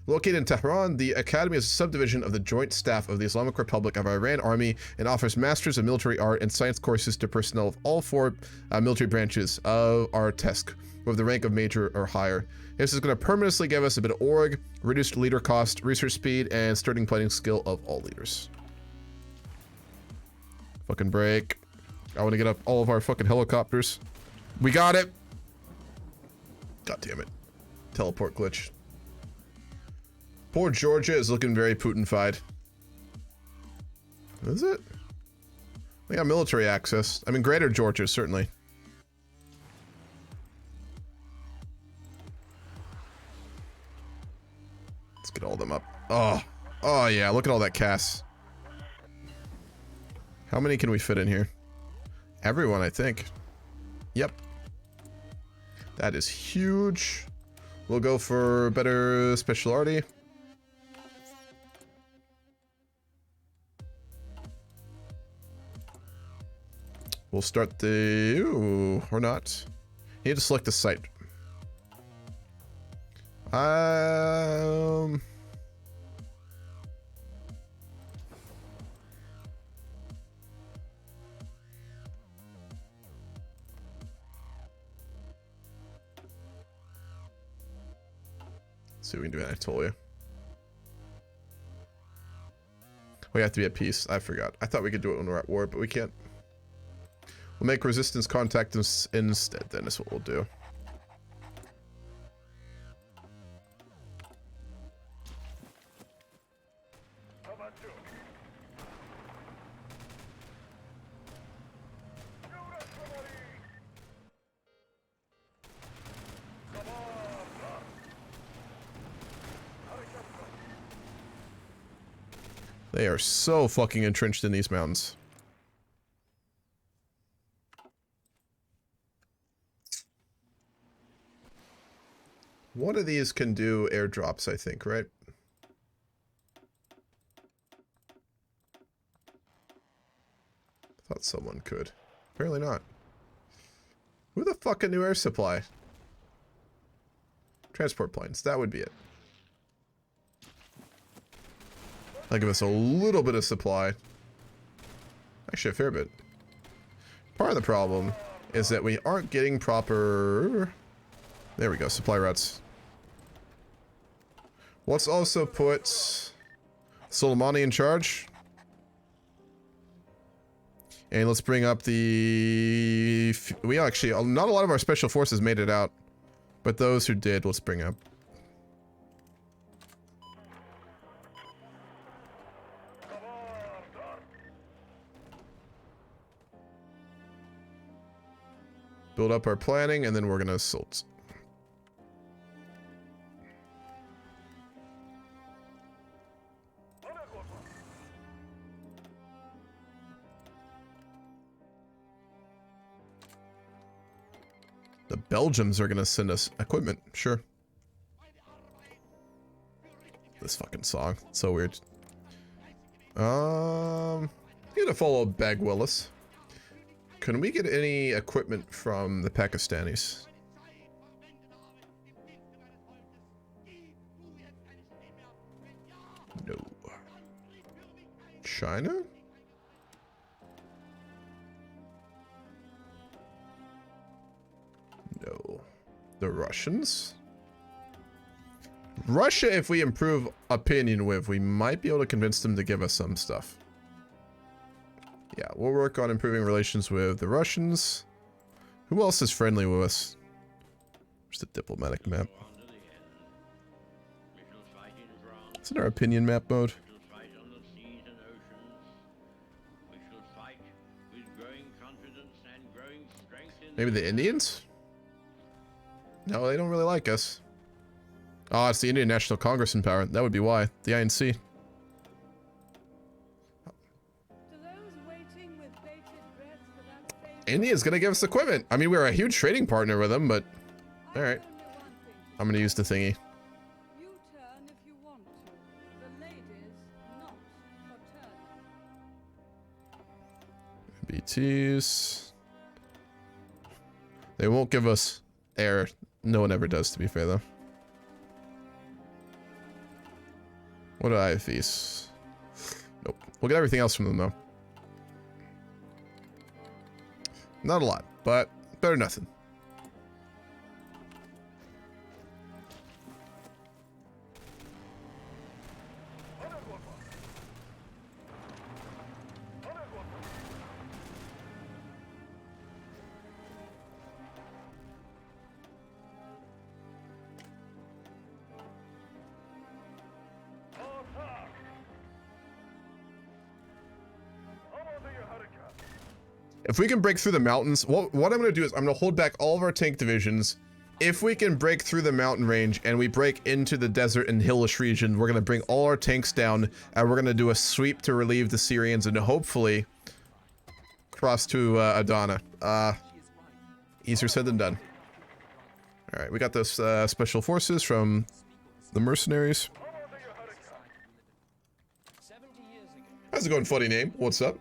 Located in Tehran, the academy is a subdivision of the Joint Staff of the Islamic Republic of Iran Army and offers Masters of Military Art and Science courses to personnel of all four military branches of our TESC, with the rank of Major or higher. This is going to permanently give us a bit of org, reduced leader cost, research speed, and starting planning skill of all leaders. Fucking break. I want to get up all of our fucking helicopters. We got it! God damn it. Teleport glitch. Poor Georgia is looking very Putin-fied. Is it? We got military access. I mean, Greater Georgia, certainly. Let's get all of them up. Oh yeah, look at all that CAS. How many can we fit in here? Everyone, I think. Yep. That is huge. We'll go for better speciality. We'll start the... Ooh, or not. You need to select the site. See what we can do in Anatolia. We have to be at peace. I forgot. I thought we could do it when we're at war, but we can't. We'll make resistance contact instead, then is what we'll do. They are so fucking entrenched in these mountains. One of these can do airdrops, I think, right? Thought someone could. Apparently not. Who the fuck can do air supply? Transport planes. That would be it. That'll give us a little bit of supply. Actually, a fair bit. Part of the problem is that we aren't getting proper... There we go, supply routes. Let's also put Soleimani in charge. And let's bring up the... We actually... Not a lot of our special forces made it out. But those who did, let's bring up. Build up our planning, and then we're gonna assault. The Belgians are gonna send us equipment, sure. This fucking song, it's so weird. I'm gonna follow Bag Willis. Can we get any equipment from the Pakistanis? No. China? No. The Russians? Russia, if we improve opinion with, we might be able to convince them to give us some stuff. Yeah, we'll work on improving relations with the Russians. Who else is friendly with us? Where's the diplomatic map? It's in our opinion map mode. Maybe the Indians? No, they don't really like us. Oh, it's the Indian National Congress in power. That would be why. The INC. India's gonna give us equipment. I mean, we're a huge trading partner with them, but... Alright. I'm gonna use the thingy. You turn if you want to. The ladies not for turning. BTs. They won't give us air. No one ever does, to be fair, though. What do I have these? Nope. We'll get everything else from them, though. Not a lot, but better than nothing. If we can break through the mountains, what I'm going to do is I'm going to hold back all of our tank divisions. If we can break through the mountain range and we break into the desert and hillish region, we're going to bring all our tanks down and we're going to do a sweep to relieve the Syrians and hopefully cross to Adana. Easier said than done. All right, we got those special forces from the mercenaries. How's it going, funny name? What's up?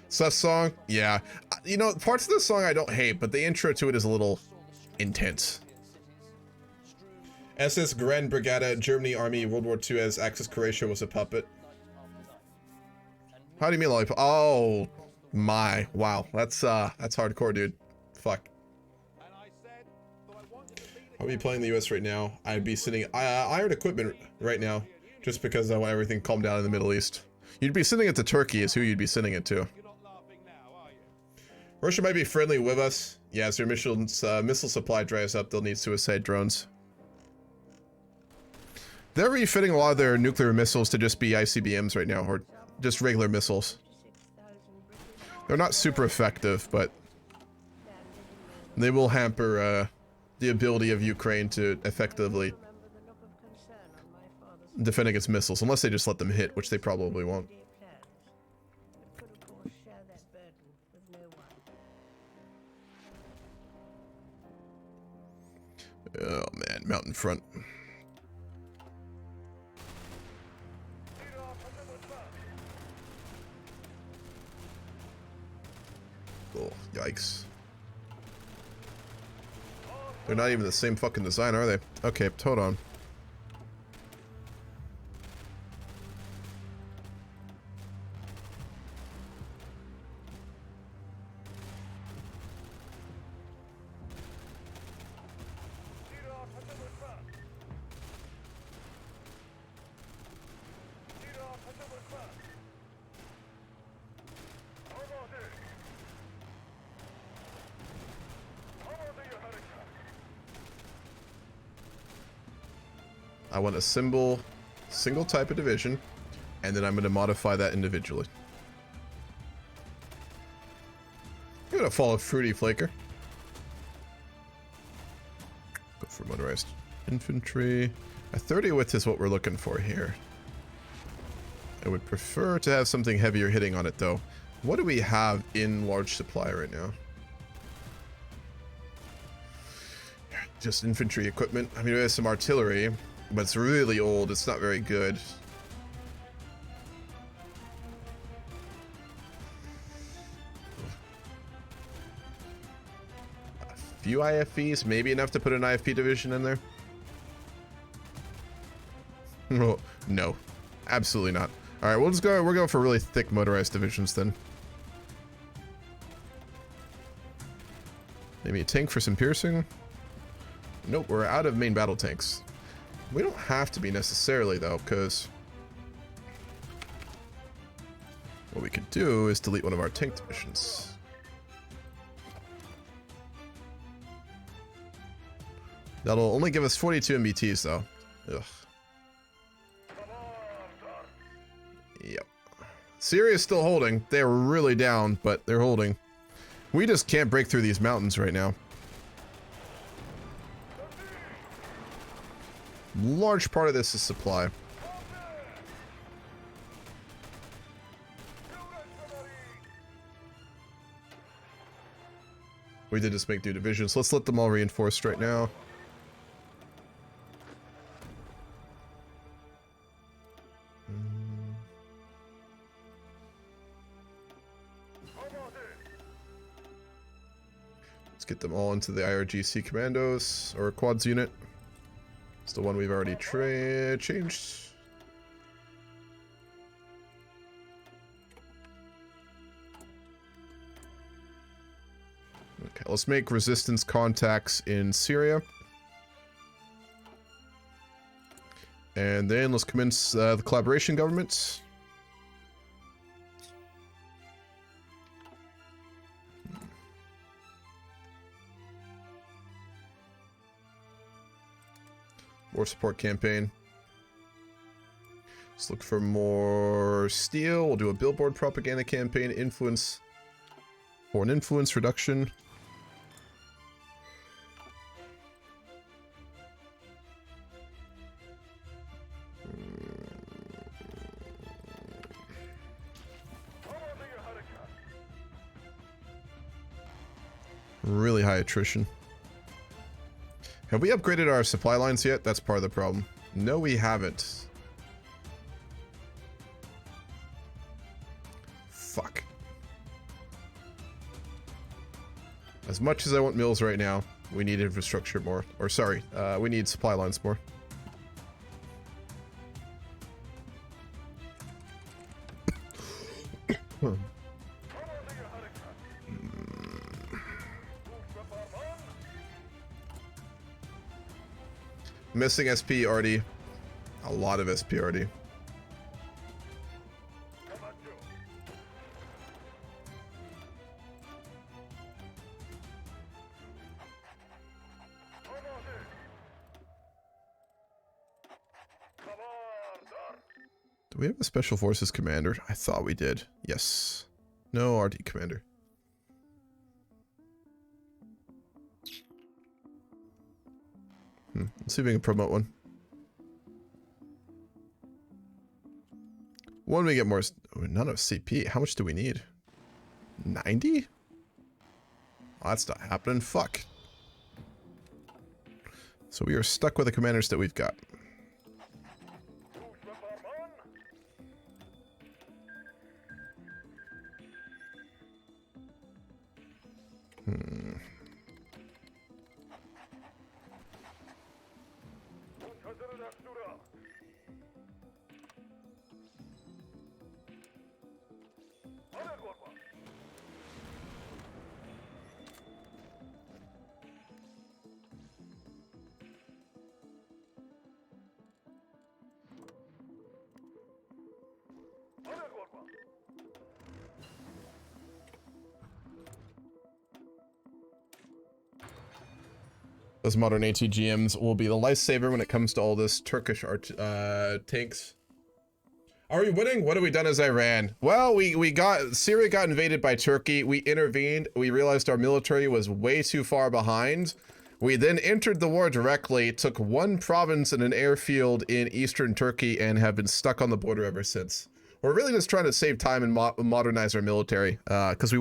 Sus song? Yeah. You know, parts of the song I don't hate, but the intro to it is a little intense. SS Grand Brigada, Germany Army, World War II, as Axis Croatia was a puppet. How do you mean lollipop? Oh my, wow, that's hardcore, dude. Fuck. I'll be playing the US right now. I'd be sitting iron equipment right now, just because I want everything calmed down in the Middle East. You'd be sending it to Turkey is who you'd be sending it to. Russia might be friendly with us. Yeah, as their missile supply dries up, they'll need suicide drones. They're refitting a lot of their nuclear missiles to just be ICBMs right now, or just regular missiles. They're not super effective, but they will hamper the ability of Ukraine to effectively defend against missiles, unless they just let them hit, which they probably won't. Oh man, mountain front. Oh, yikes. They're not even the same fucking design, are they? Okay, hold on. I want a single type of division, and then I'm going to modify that individually. I'm going to follow Fruity Flaker. Go for motorized infantry. A 30 width is what we're looking for here. I would prefer to have something heavier hitting on it, though. What do we have in large supply right now? Just infantry equipment. I mean, we have some artillery, but it's really old. It's not very good. A few IFVs, maybe enough to put an IFP division in there. Oh, no, absolutely not. All right, we'll just go. We're going for really thick motorized divisions then. Maybe a tank for some piercing. Nope, we're out of main battle tanks. We don't have to be necessarily, though, because what we could do is delete one of our tank divisions. That'll only give us 42 MBTs, though. Ugh. Yep. Syria's still holding. They're really down, but they're holding. We just can't break through these mountains right now. Large part of this is supply. We did just make new divisions. Let's let them all reinforced right now. Let's get them all into the IRGC commandos or quads unit. It's the one we've already changed. Okay, let's make resistance contacts in Syria. And then let's commence the collaboration governments. War support campaign. Let's look for more steel. We'll do a billboard propaganda campaign. Influence. Foreign influence reduction. Really high attrition. Have we upgraded our supply lines yet? That's part of the problem. No, we haven't. Fuck. As much as I want mills right now, we need infrastructure more. Or sorry, we need supply lines more. Missing SP already. A lot of SP already. Do we have a Special Forces commander? I thought we did. Yes. No RD commander. Let's see if we can promote one. When we get more... None of CP. How much do we need? 90? Oh, that's not happening. Fuck. So we are stuck with the commanders that we've got. Those modern ATGMs will be the lifesaver when it comes to all this Turkish tanks. Are we winning? What have we done as Iran? Well, Syria got invaded by Turkey. We intervened. We realized our military was way too far behind. We then entered the war directly, took one province and an airfield in eastern Turkey, and have been stuck on the border ever since. We're really just trying to save time and modernize our military, because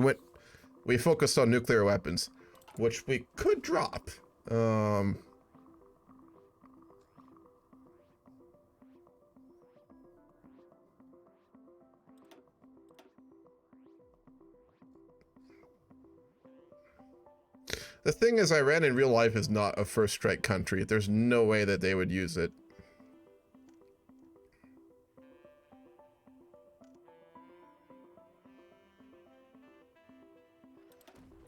we focused on nuclear weapons, which we could drop. The thing is, Iran in real life is not a first strike country. There's no way that they would use it.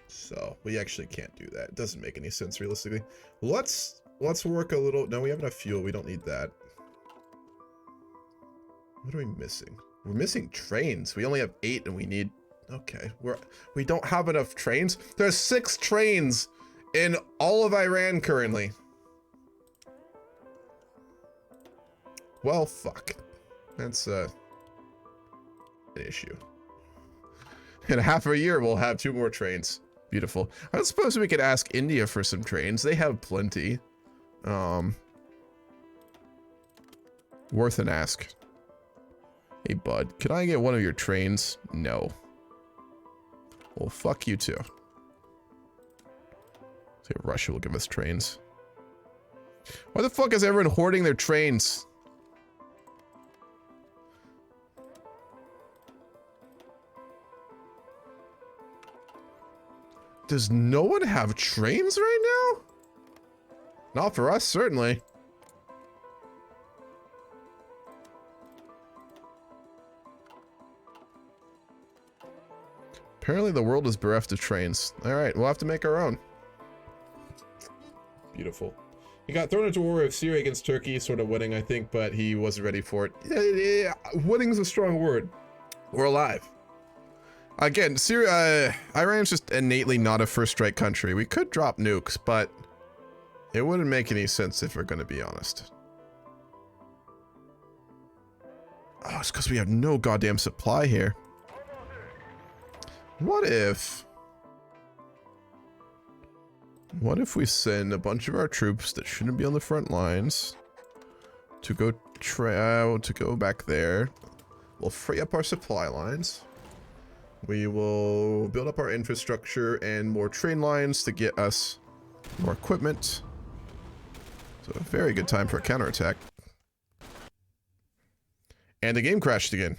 So we actually can't do that. It doesn't make any sense realistically. Let's work a little. No, we have enough fuel. We don't need that. What are we missing? We're missing trains. We only have 8 and we need... Okay, we don't have enough trains. There's 6 trains in all of Iran currently. Well, fuck. That's an issue. In half a year, we'll have 2 more trains. Beautiful. I suppose we could ask India for some trains. They have plenty. Worth an ask. Hey, bud, can I get one of your trains? No. Well, fuck you too. See if Russia will give us trains. Why the fuck is everyone hoarding their trains? Does no one have trains right now? Not for us, certainly. Apparently the world is bereft of trains. Alright, we'll have to make our own. Beautiful. He got thrown into war with Syria against Turkey, sort of winning, I think, but he wasn't ready for it. Yeah, winning's a strong word. We're alive. Again, Iran's just innately not a first strike country. We could drop nukes, but it wouldn't make any sense if we're going to be honest. Oh, it's because we have no goddamn supply here. What if we send a bunch of our troops that shouldn't be on the front lines to go back there? We'll free up our supply lines. We will build up our infrastructure and more train lines to get us more equipment. So a very good time for a counterattack. And the game crashed again.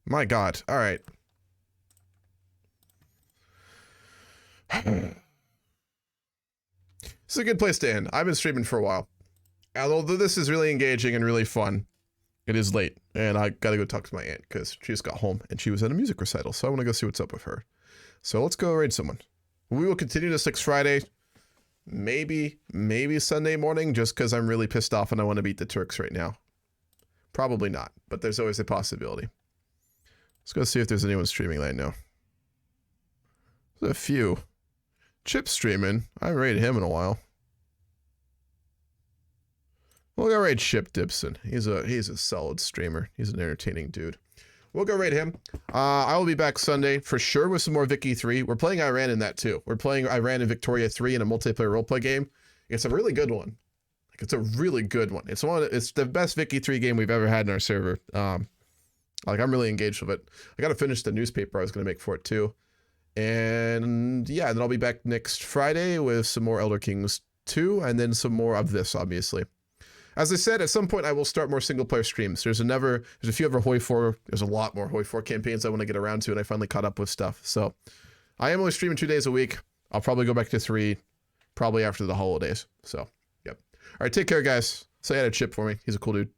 My god. Alright. This is a good place to end. I've been streaming for a while. And although this is really engaging and really fun, it is late, and I gotta go talk to my aunt because she just got home and she was at a music recital, so I want to go see what's up with her. So let's go raid someone. We will continue this next Friday, maybe Sunday morning, just because I'm really pissed off and I want to beat the Turks right now. Probably not, but there's always a possibility. Let's go see if there's anyone streaming right now. There's a few. Chip's streaming. I haven't raided him in a while. We'll go raid Chip Dibson. He's a solid streamer. He's an entertaining dude. We'll go raid him. I will be back Sunday for sure with some more Vicky 3. We're playing Iran in that too. We're playing Iran and Victoria 3 in a multiplayer roleplay game. It's a really good one. Like, it's a really good one. It's the best Vicky 3 game we've ever had in our server. Like, I'm really engaged with it. I got to finish the newspaper I was going to make for it too. And yeah, then I'll be back next Friday with some more Elder Kings 2 and then some more of this, obviously. As I said, at some point I will start more single player streams. There's a few other HOI4, there's a lot more HOI4 campaigns I want to get around to, and I finally caught up with stuff. So I am only streaming 2 days a week. I'll probably go back to 3, probably after the holidays. So, yep. All right, take care, guys. Say hi to Chip for me. He's a cool dude.